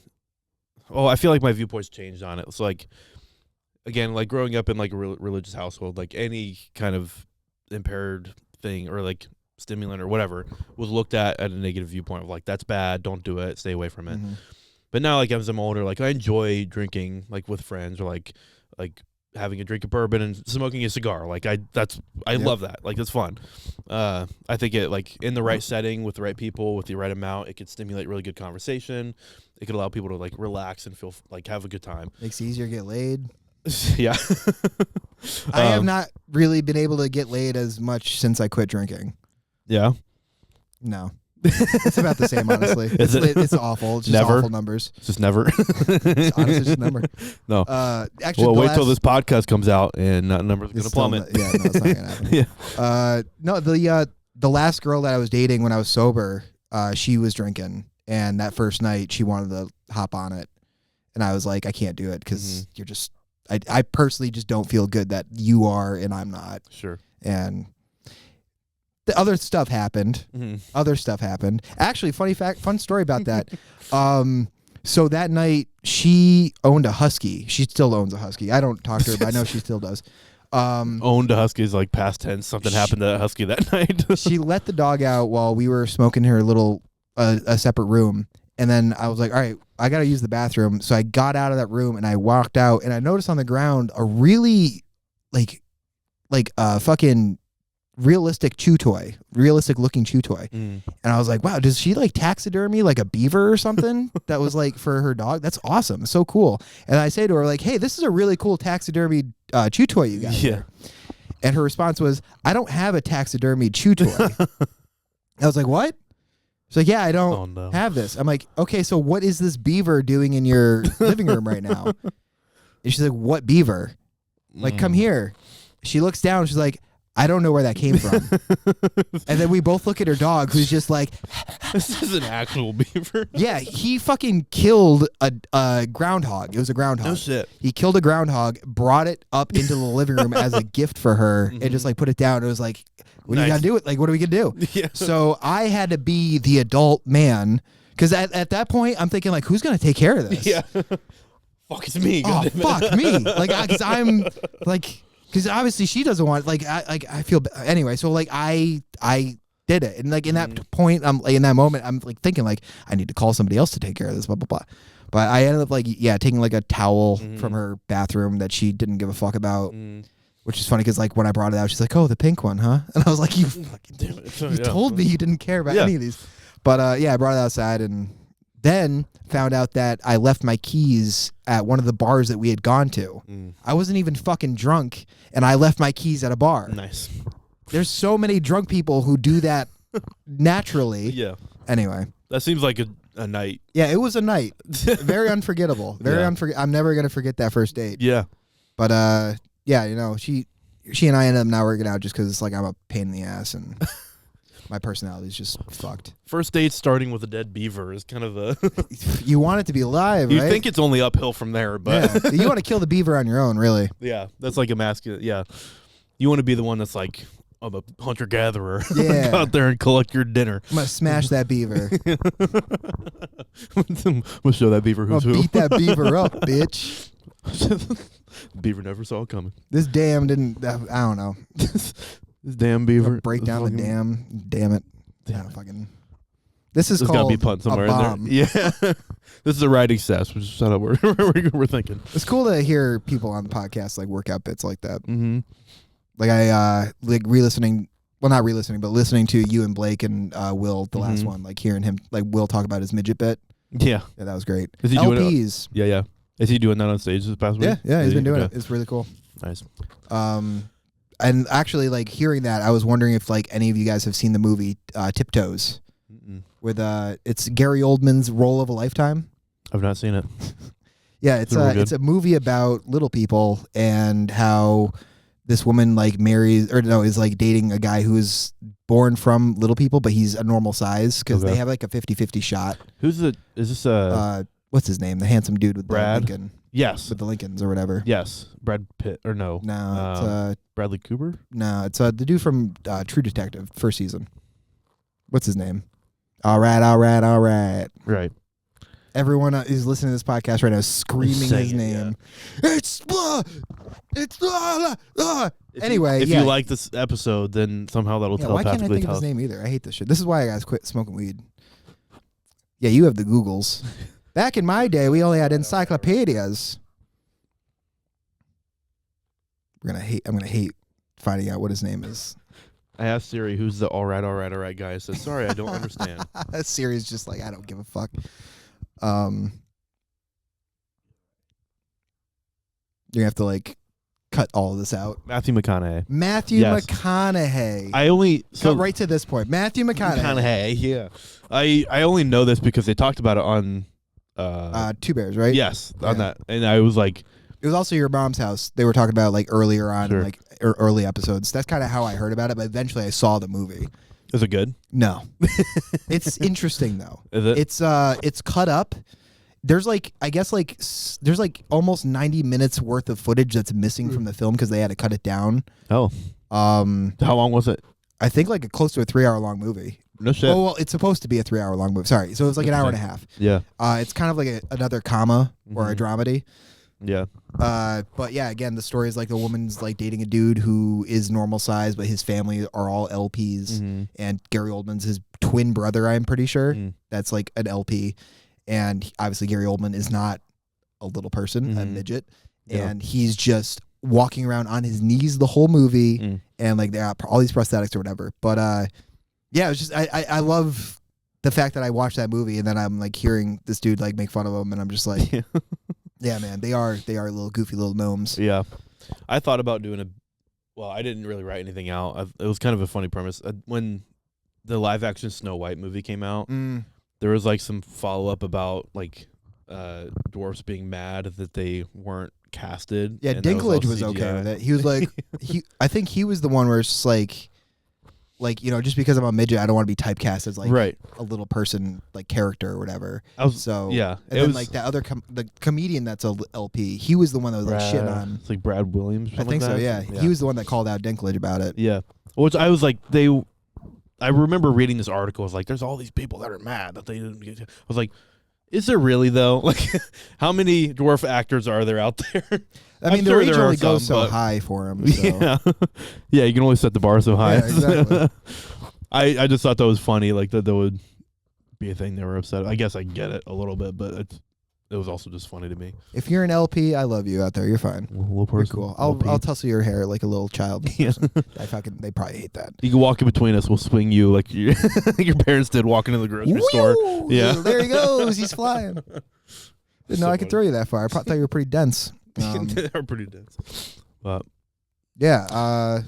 Oh, I feel like my viewpoint's changed on it. It's like, again, like growing up in like a religious household, like any kind of impaired thing or like stimulant or whatever was looked at a negative viewpoint of like, that's bad, don't do it, stay away from it. But now, like as I'm older, like I enjoy drinking like with friends, or like having a drink of bourbon and smoking a cigar. Like I love that. Like that's fun. I think it like in the right setting with the right people with the right amount, it could stimulate really good conversation. It could allow people to like relax and feel like have a good time. Makes it easier to get laid. Yeah. I have not really been able to get laid as much since I quit drinking. Yeah. No. It's about the same, honestly. It's awful. It's just never? awful numbers. It's just never. It's honestly just a number. No. Actually, well, wait till this podcast comes out and that number's going to plummet. Yeah, no, it's not going to happen. No, the last girl that I was dating when I was sober, she was drinking. And that first night, she wanted to hop on it. And I was like, I can't do it because you're just, I personally just don't feel good that you are and I'm not. Sure. And the other stuff happened. Other stuff happened. Actually, fun story about that. So that night, she owned a husky. She still owns a husky. I don't talk to her, but I know she still does. Owned a husky is like past tense. Something happened to that husky that night. She let the dog out while we were smoking her little a separate room, and then I was like, all right, I gotta use the bathroom. So I got out of that room and I walked out, and I noticed on the ground a really like fucking realistic looking chew toy. And I was like, wow, does she like taxidermy like a beaver or something that was like for her dog? That's awesome. It's so cool. And I say to her like, hey, this is a really cool taxidermy chew toy you got here. And her response was, I don't have a taxidermy chew toy. I was like, what? She's like, yeah, I don't have this. I'm like, okay, so what is this beaver doing in your living room right now? And she's like, what beaver? I'm like, come here. She looks down. She's like, I don't know where that came from. And then we both look at her dog, who's just like, this is an actual beaver. Yeah, he fucking killed a groundhog. It was a groundhog. No shit. He killed a groundhog, brought it up into the living room as a gift for her, and just like put it down. It was like, what do you gotta do it? Like, what are we gonna do? Yeah. So I had to be the adult man, because at that point I'm thinking like, who's gonna take care of this? Yeah. Fuck, it's me. Oh, fuck me. Like, because I'm like. Because obviously she doesn't want I feel anyway. So like I did it, and like in that point, I'm like in that moment, I'm like thinking like I need to call somebody else to take care of this, blah blah blah. But I ended up like taking like a towel from her bathroom that she didn't give a fuck about, which is funny because like when I brought it out, she's like, "Oh, the pink one, huh?" And I was like, "You fucking damn it! You told me you didn't care about any of these." But I brought it outside and then found out that I left my keys at one of the bars that we had gone to. I wasn't even fucking drunk, and I left my keys at a bar. Nice. There's so many drunk people who do that naturally. Yeah. Anyway. That seems like a night. Yeah, it was a night. Very unforgettable. Very I'm never gonna forget that first date. Yeah. But yeah, you know, she and I ended up not working out just because it's like I'm a pain in the ass and my personality is just fucked. First date starting with a dead beaver is kind of a. You want it to be alive, You right? think it's only uphill from there, but yeah. You want to kill the beaver on your own, really. Yeah, that's like a masculine. Yeah, you want to be the one that's like, I'm a hunter gatherer. Yeah. Go out there and collect your dinner. I'm gonna smash that beaver. I'm gonna show that beaver who's I'll who. beat that beaver up, bitch. Beaver never saw it coming. This dam didn't. I don't know. This damn beaver. Break down the dam. Damn it. Damn Yeah, fucking. This is There's called gotta be punt somewhere a bomb. in there. Yeah. This is a writing session. Which is shut up. We're thinking. It's cool to hear people on the podcast like work out bits like that. Mm-hmm. Like I like re-listening. Well, not re-listening, but listening to you and Blake and Will, the last one. Like hearing him, like Will talk about his midget bit. Yeah. Yeah, that was great. Is he doing it? LPs. Yeah. Is he doing that on stage this past week? Yeah, he's been doing Okay. it. It's really cool. Nice. And actually, like hearing that, I was wondering if like any of you guys have seen the movie Tiptoes with it's Gary Oldman's role of a lifetime. I've not seen it. Yeah, it's a movie about little people and how this woman like is like dating a guy who is born from little people, but he's a normal size because they have like a 50-50 shot. Is this what's his name? The handsome dude with Brad? the Lincoln. Yes. With the Lincolns or whatever. Yes. Brad Pitt or no? No, it's Bradley Cooper? No, it's the dude from True Detective, first season. What's his name? All right. Right. Everyone who's listening to this podcast right now is screaming his name. Yeah. It's Anyway, if you like this episode, then somehow that'll why can't I telepathically think of tell his us. name either? I hate this shit. This is why I guys quit smoking weed. Yeah, you have the Googles. Back in my day, we only had encyclopedias. I'm gonna hate finding out what his name is. I asked Siri, who's the all right guy. I said, sorry, I don't understand. Siri's just like, I don't give a fuck. You have to like cut all of this out. Matthew McConaughey. Yes. McConaughey. Cut right to this point. Matthew McConaughey. Yeah. I only know this because they talked about it on Two Bears, right? Yes, on that. And I was like, it was also Your Mom's House. They were talking about like earlier on, Sure. like early episodes. That's kind of how I heard about it. But eventually, I saw the movie. is it good? No, it's interesting though. Is it? It's cut up. There's like there's like almost 90 minutes worth of footage that's missing from the film because they had to cut it down. Oh. How long was it? I think like close to a 3 hour long movie. No shit. Oh well, it's supposed to be a 3 hour long movie. Sorry, so it was like an hour and a half. Yeah. It's kind of like another comma or a dramedy. Yeah. But yeah, again, the story is like the woman's like dating a dude who is normal size, but his family are all LPs, and Gary Oldman's his twin brother. I'm pretty sure that's like an LP, and obviously Gary Oldman is not a little person, a midget, and he's just walking around on his knees the whole movie, and like there are all these prosthetics or whatever. But yeah, it was just I love the fact that I watched that movie and then I'm like hearing this dude like make fun of him, and I'm just like. Yeah, man, they are little goofy little gnomes. Yeah, I thought about doing I didn't really write anything out. It was kind of a funny premise. When the live action Snow White movie came out, there was like some follow up about like dwarfs being mad that they weren't casted. Yeah, Dinklage was okay with it. He was like, I think he was the one where it's just like you know, just because I'm a midget, I don't want to be typecast as like a little person, like character or whatever. And then like that other the comedian that's a LP, he was the one that was like shitting on. It's like Brad Williams. I think so. Yeah, he was the one that called out Dinklage about it. Yeah, which I was like I remember reading this article. I was like, there's all these people that are mad that they didn't get. I was like, is there really though? Like, how many dwarf actors are there out there? I mean, the range only goes so high for him. So. Yeah, you can only set the bar so high. Yeah, exactly. I just thought that was funny, like that would be a thing they were upset. I guess I get it a little bit, but it was also just funny to me. If you're an LP, I love you out there. You're fine. A little person. You're cool. I'll tussle your hair like a little child. Yeah. They probably hate that. You can walk in between us. We'll swing you like your parents did walking in the grocery store. Yeah. There he goes. He's flying. Didn't know I could throw you that far. I thought you were pretty dense. They're pretty dense. But yeah.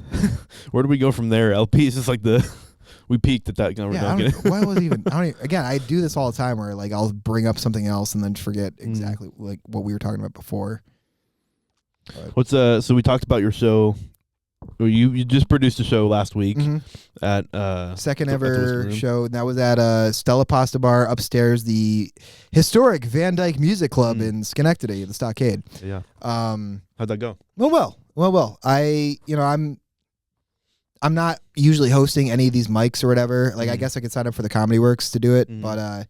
where do we go from there? LPs is like the we peaked at that. Why was even? Again, I do this all the time where like I'll bring up something else and then forget exactly like what we were talking about before. But. What's so we talked about your show. You just produced a show last week at second ever show, and that was at Stella Pasta Bar upstairs, the historic Van Dyke Music Club in Schenectady, the Stockade. Yeah. How'd that go? Well. I'm not usually hosting any of these mics or whatever. Like I guess I could sign up for the Comedy Works to do it, but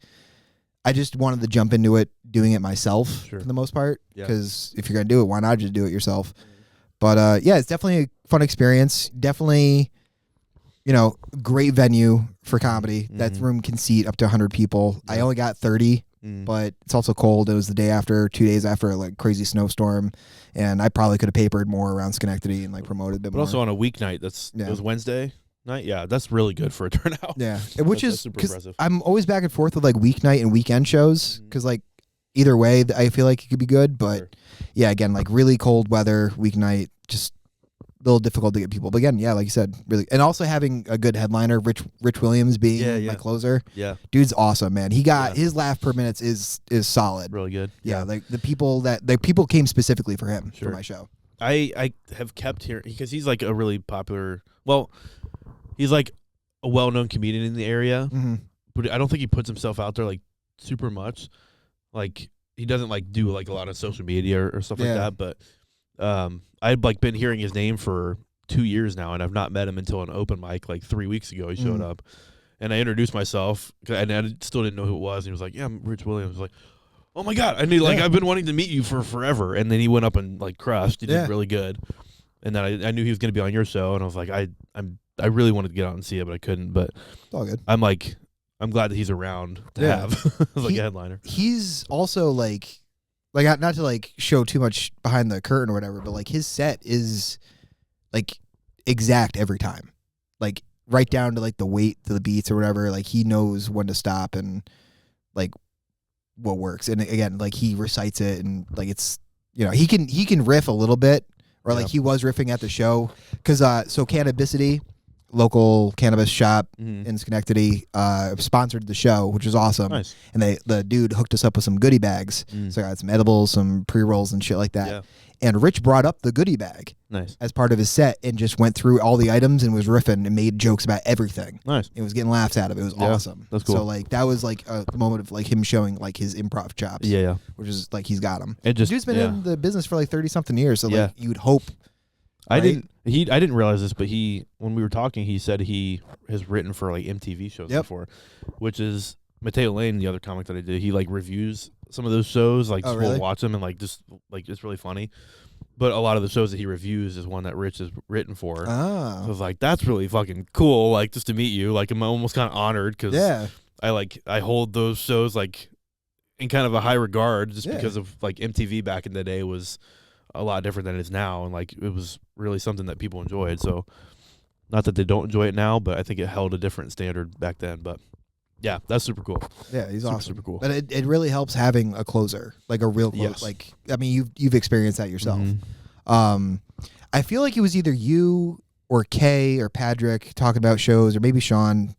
I just wanted to jump into it, doing it myself for the most part. Because if you're gonna do it, why not just do it yourself? But yeah, it's definitely a fun experience. Definitely, great venue for comedy. That room can seat up to 100 people. I only got 30, but it's also cold. It was the day after, 2 days after a like crazy snowstorm, and I probably could have papered more around Schenectady and like promoted a bit more. But also on a weeknight, it was Wednesday night. Yeah, that's really good for a turnout. Yeah, which is because I'm always back and forth with like weeknight and weekend shows because like either way, I feel like it could be good. But yeah, again, like really cold weather weeknight, just a little difficult to get people. But again, yeah, like you said, really, and also having a good headliner, Rich Williams being my closer. Yeah, dude's awesome, man. He got his laugh per minute is solid, really good. Yeah, like the people came specifically for him for my show. I have kept hearing because he's like a really popular. Well, he's like a well-known comedian in the area, but I don't think he puts himself out there like super much. Like he doesn't like do like a lot of social media or stuff like that. But I've like been hearing his name for 2 years now, and I've not met him until an open mic like 3 weeks ago. He showed up, and I introduced myself, and I still didn't know who it was. And he was like, "Yeah, I'm Rich Williams." I was like, "Oh my god, I knew I've been wanting to meet you for forever." And then he went up and like crushed. He did really good. And then I knew he was going to be on your show, and I was like, I really wanted to get out and see it, but I couldn't. But it's all good. I'm glad that he's around to have like a headliner. He's also like not to like show too much behind the curtain or whatever, but like his set is like exact every time, like right down to like the weight to the beats or whatever. Like he knows when to stop and like what works. And again, like he recites it, and like it's he can riff a little bit, or like he was riffing at the show because so Cannabicity, local cannabis shop in Schenectady, sponsored the show, which was awesome. Nice. And the dude hooked us up with some goodie bags. So I got some edibles, some pre-rolls and shit like that. Yeah. And Rich brought up the goodie bag as part of his set and just went through all the items and was riffing and made jokes about everything. Nice. It was getting laughs out of it. It was awesome. That's cool. So like that was like a moment of like him showing like his improv chops. Yeah. Which is like he's got them. Dude's been in the business for like 30-something years. So like you would hope. Right? I didn't realize this, but when we were talking, he said he has written for like MTV shows before, which is Mateo Lane, the other comic that I did. He like reviews some of those shows, like we'll watch them and like just like it's really funny. But a lot of the shows that he reviews is one that Rich has written for. Oh. So I was like, that's really fucking cool. Like just to meet you, like I'm almost kind of honored because I hold those shows like in kind of a high regard just because of like MTV back in the day was a lot different than it is now, and like it was really something that people enjoyed. So not that they don't enjoy it now, but I think it held a different standard back then. But yeah, that's super cool. Yeah, he's awesome. Super cool. But it really helps having a closer, like a real closer. Yes. Like I mean, you've experienced that yourself. I feel like it was either you or Kay or Patrick talking about shows, or maybe Sean,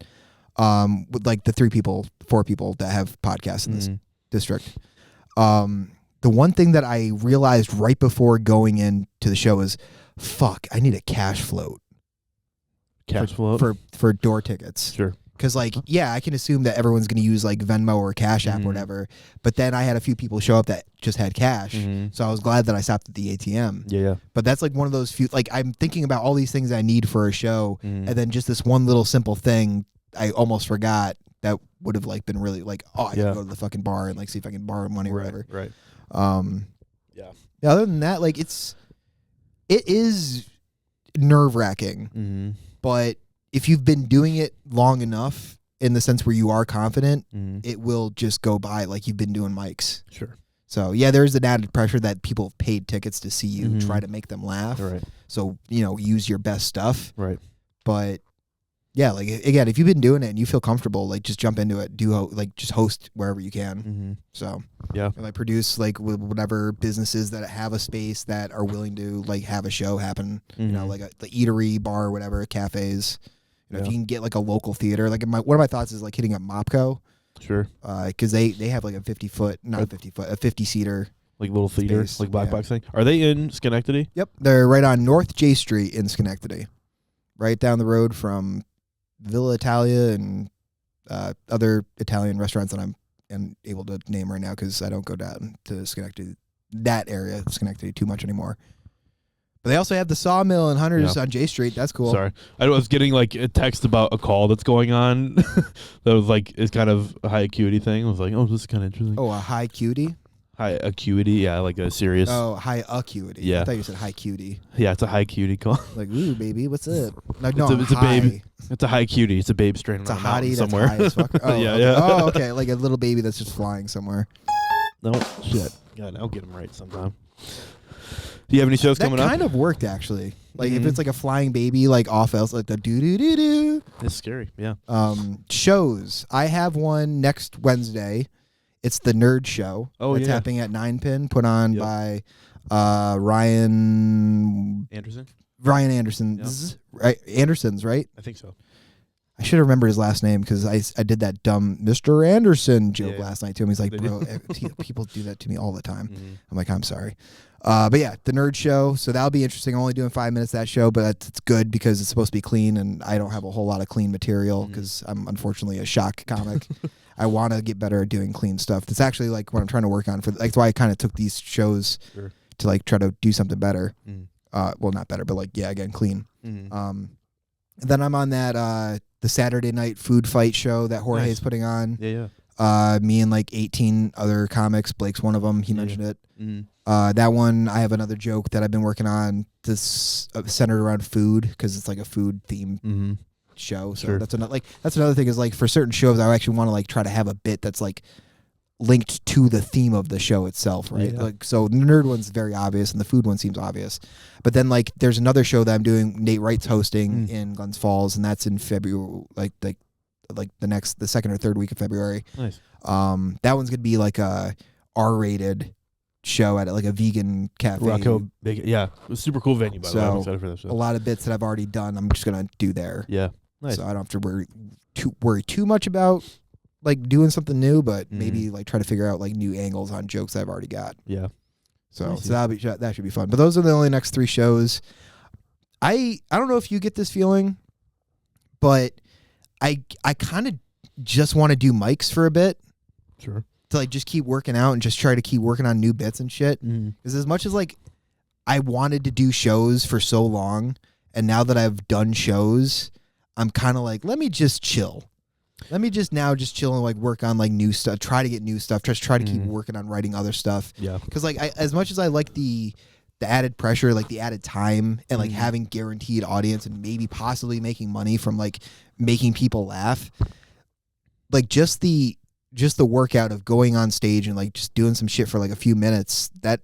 with like the 4 people that have podcasts in this district. The one thing that I realized right before going into the show is, fuck, I need a cash float. Cash float? For door tickets. Sure. Because, like, I can assume that everyone's going to use, like, Venmo or Cash App or whatever. But then I had a few people show up that just had cash. So I was glad that I stopped at the ATM. Yeah. But that's, like, one of those few, like, I'm thinking about all these things I need for a show. And then just this one little simple thing I almost forgot that would have, like, been really, like, I gotta go to the fucking bar and, like, see if I can borrow money or whatever. Right. Other than that, like, it is nerve-wracking. But if you've been doing it long enough, in the sense where you are confident, it will just go by like you've been doing mics. Sure. So there's an added pressure that people have paid tickets to see you try to make them laugh. Right. So use your best stuff. Right. But like again, if you've been doing it and you feel comfortable, like just jump into it. Just host wherever you can. So and like produce like whatever businesses that have a space that are willing to like have a show happen. Like the eatery, bar, whatever, cafes. You know, if you can get like a local theater, like one of my thoughts is like hitting up Mopco. Sure. Because they have like a 50-foot, not a 50-foot, a 50-seater. Like little theater, space. like black box thing. Are they in Schenectady? Yep. They're right on North J Street in Schenectady. Right down the road from Villa Italia and other Italian restaurants that I'm able to name right now because I don't go down to Schenectady, that area of Schenectady too much anymore. But they also have the Sawmill and Hunters on J Street. That's cool. Sorry. I was getting like a text about a call that's going on that was like, it's kind of a high acuity thing. I was like, oh, this is kind of interesting. Oh, a high cutie? High acuity, yeah, like a serious. Oh, high acuity. Yeah. I thought you said high cutie. Yeah, it's a high cutie call. Like, ooh, baby, what's up? Like, no, it's a babe. It's a high cutie. It's a babe straight It's a around hottie somewhere. that's high as fuck. Oh, Yeah, okay. yeah. Oh, okay. Like a little baby that's just flying somewhere. No, shit. God, I'll get them right sometime. Do you have any shows coming up? That kind of worked, actually. Like, if Mhm. it's like a flying baby, like off else, like the doo-doo-doo-doo. It's scary, yeah. Shows. I have one next Wednesday. It's the Nerd Show. Oh, It's yeah. happening at 9 Pin, put on Yep. by Ryan Anderson? Anderson's. Right? Anderson's, right? I think so. I should have remembered his last name because I did that dumb Mr. Anderson joke Yeah. last night to him. He's like, They bro, do. people do that to me all the time. Mhm. I'm like, I'm sorry. But yeah, the Nerd Show. So that'll be interesting. I'm only doing 5 minutes of that show, but it's good because it's supposed to be clean, and I don't have a whole lot of clean material because I'm unfortunately a shock comic. I want to get better at doing clean stuff. That's actually like what I'm trying to work on. That's why I kind of took these shows to like try to do something better. Mm. Well, not better, but like again, clean. Mhm. And then I'm on that the Saturday night food fight show that Jorge's Nice. putting on. Yeah, yeah. Me and like 18 other comics. Blake's one of them. He mentioned it. Mhm. That one, I have another joke that I've been working on. This centered around food because it's like a food theme Mhm. show. So Sure. that's another thing is like for certain shows, I actually want to like try to have a bit that's like linked to the theme of the show itself, right? Yeah. Like so, the nerd one's very obvious, and the food one seems obvious. But then like there's another show that I'm doing. Nate Wright's hosting in Glens Falls, and that's in February, like the second or third week of February. Nice. That one's gonna be like a R-rated show at like a vegan cafe. Rocco, big, yeah. It was a super cool venue, by the way. I'm So, excited for that show. A lot of bits that I've already done, I'm just gonna do there. Yeah. Nice. So I don't have to worry too much about like doing something new, but Mhm. maybe like try to figure out like new angles on jokes I've already got. Yeah. So Nice. that should be fun. But those are the only next 3 shows. I don't know if you get this feeling, but I kind of just want to do mics for a bit Sure. to like just keep working out and just try to keep working on new bits and shit. Mm. Because as much as like I wanted to do shows for so long, and now that I've done shows, I'm kind of like, let me just chill. Let me just chill and like work on like new stuff. Try to get new stuff. Just try to keep working on writing other stuff. Yeah. Because like as much as I like the added pressure, like the added time, and like having guaranteed audience and maybe possibly making money from like making people laugh, like just the workout of going on stage and like just doing some shit for like a few minutes, that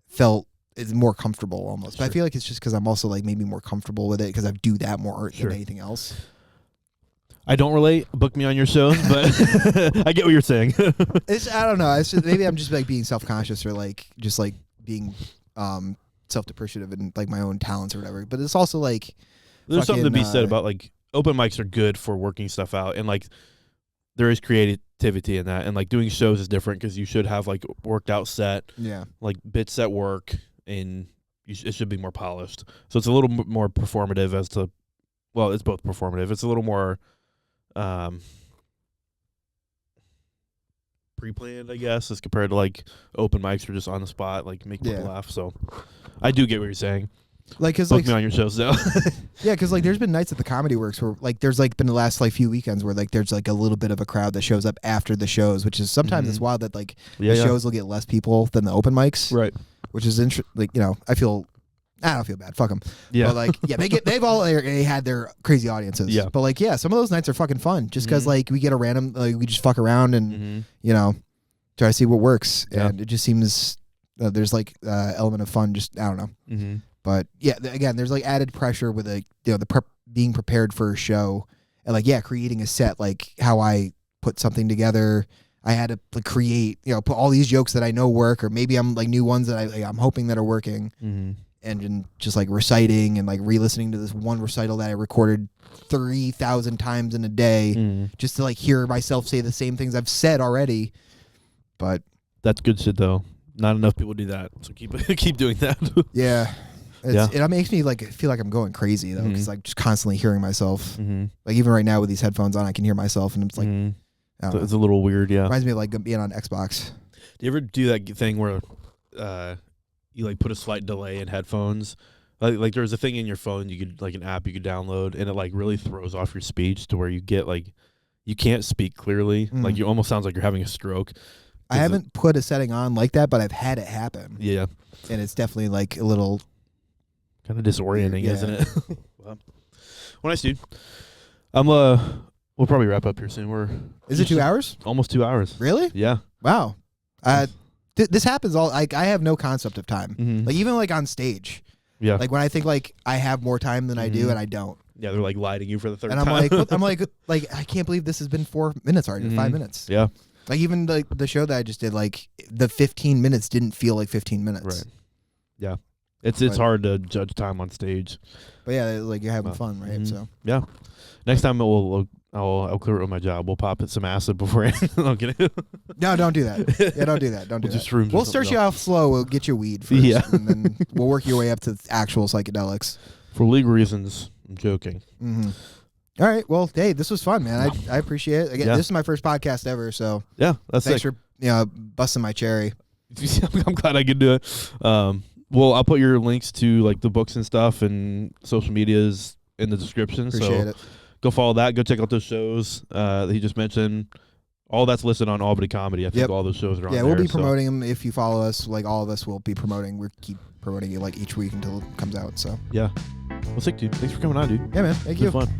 felt is more comfortable almost. But I feel like it's just because I'm also like maybe more comfortable with it because I do that more than anything else. I don't relate. Book me on your shows, but I get what you're saying. I don't know. It's just, maybe I'm just like being self-conscious or like just like being self-depreciative and like my own talents or whatever. But it's also like There's something to be said about like open mics are good for working stuff out, and like there is creativity in that, and like doing shows is different because you should have like worked out set, like bits that work, and it should be more polished. So it's a little more performative as to, well, it's both performative. It's a little more pre-planned, I guess, as compared to like open mics are just on the spot, like make people laugh. So I do get what you're saying. Like, cause book like me on your shows though. yeah, because like there's been nights at the Comedy Works where like there's like been the last like few weekends where like there's like a little bit of a crowd that shows up after the shows, which is sometimes it's wild that like the shows will get less people than the open mics, right? Which is like I don't feel bad. Fuck them. Yeah. But like, they had their crazy audiences. Yeah. But like, some of those nights are fucking fun just because like we get a random, like we just fuck around and, try to see what works. Yeah. And it just seems there's like element of fun. Just, I don't know. Mm-hmm. But yeah, again, there's like added pressure with being prepared for a show and like, creating a set, like how I put something together. I had to like, create, put all these jokes that I know work, or maybe I'm like new ones that I'm hoping that are working. Mm-hmm. and just like reciting and like re-listening to this one recital that I recorded 3,000 times in a day just to like hear myself say the same things I've said already. But that's good shit though. Not enough people do that, so keep doing that. Yeah. It makes me like feel like I'm going crazy though, because like just constantly hearing myself. Like even right now with these headphones on, I can hear myself, and it's like I don't know. It's a little weird. Yeah, reminds me of like being on Xbox. Do you ever do that thing where you like put a slight delay in headphones? Like there's a thing in your phone you could like an app you could download, and it like really throws off your speech to where you get like you can't speak clearly. Like you almost sounds like you're having a stroke. I haven't put a setting on like that, but I've had it happen. Yeah, and it's definitely like a little kind of disorienting, isn't it? Well, nice, dude. We'll probably wrap up here soon. Is it 2 hours? Almost 2 hours. Really? Yeah. Wow. This happens all. Like I have no concept of time. Like even like on stage. Yeah. Like when I think like I have more time than I do, and I don't. Yeah, they're like lighting you for the third time. And I'm like, I can't believe this has been 4 minutes already, 5 minutes. Yeah. Like even like the show that I just did, like the 15 minutes didn't feel like 15 minutes. Right. Yeah. It's hard to judge time on stage. But yeah, like you're having fun, right? So yeah. Next time I'll clear it with my job. We'll pop it some acid beforehand. I'll get it. No, don't do that. Yeah, don't do that. Don't do that. We'll start you off slow. We'll get you weed first, and then we'll work your way up to actual psychedelics. For legal reasons, I'm joking. All right. Well, hey, this was fun, man. I appreciate it. Again, this is my first podcast ever, so yeah, that's thanks for busting my cherry. I'm glad I could do it. Well, I'll put your links to like the books and stuff and social medias in the description. Appreciate it. Go follow that. Go check out those shows that he just mentioned. All that's listed on Albany Comedy. I think all those shows are on there. Yeah, we'll be promoting them if you follow us. Like all of us will be promoting. We'll keep promoting it like each week until it comes out. So yeah. Well, sick, dude. Thanks for coming on, dude. Yeah, man. Thank you. It was fun.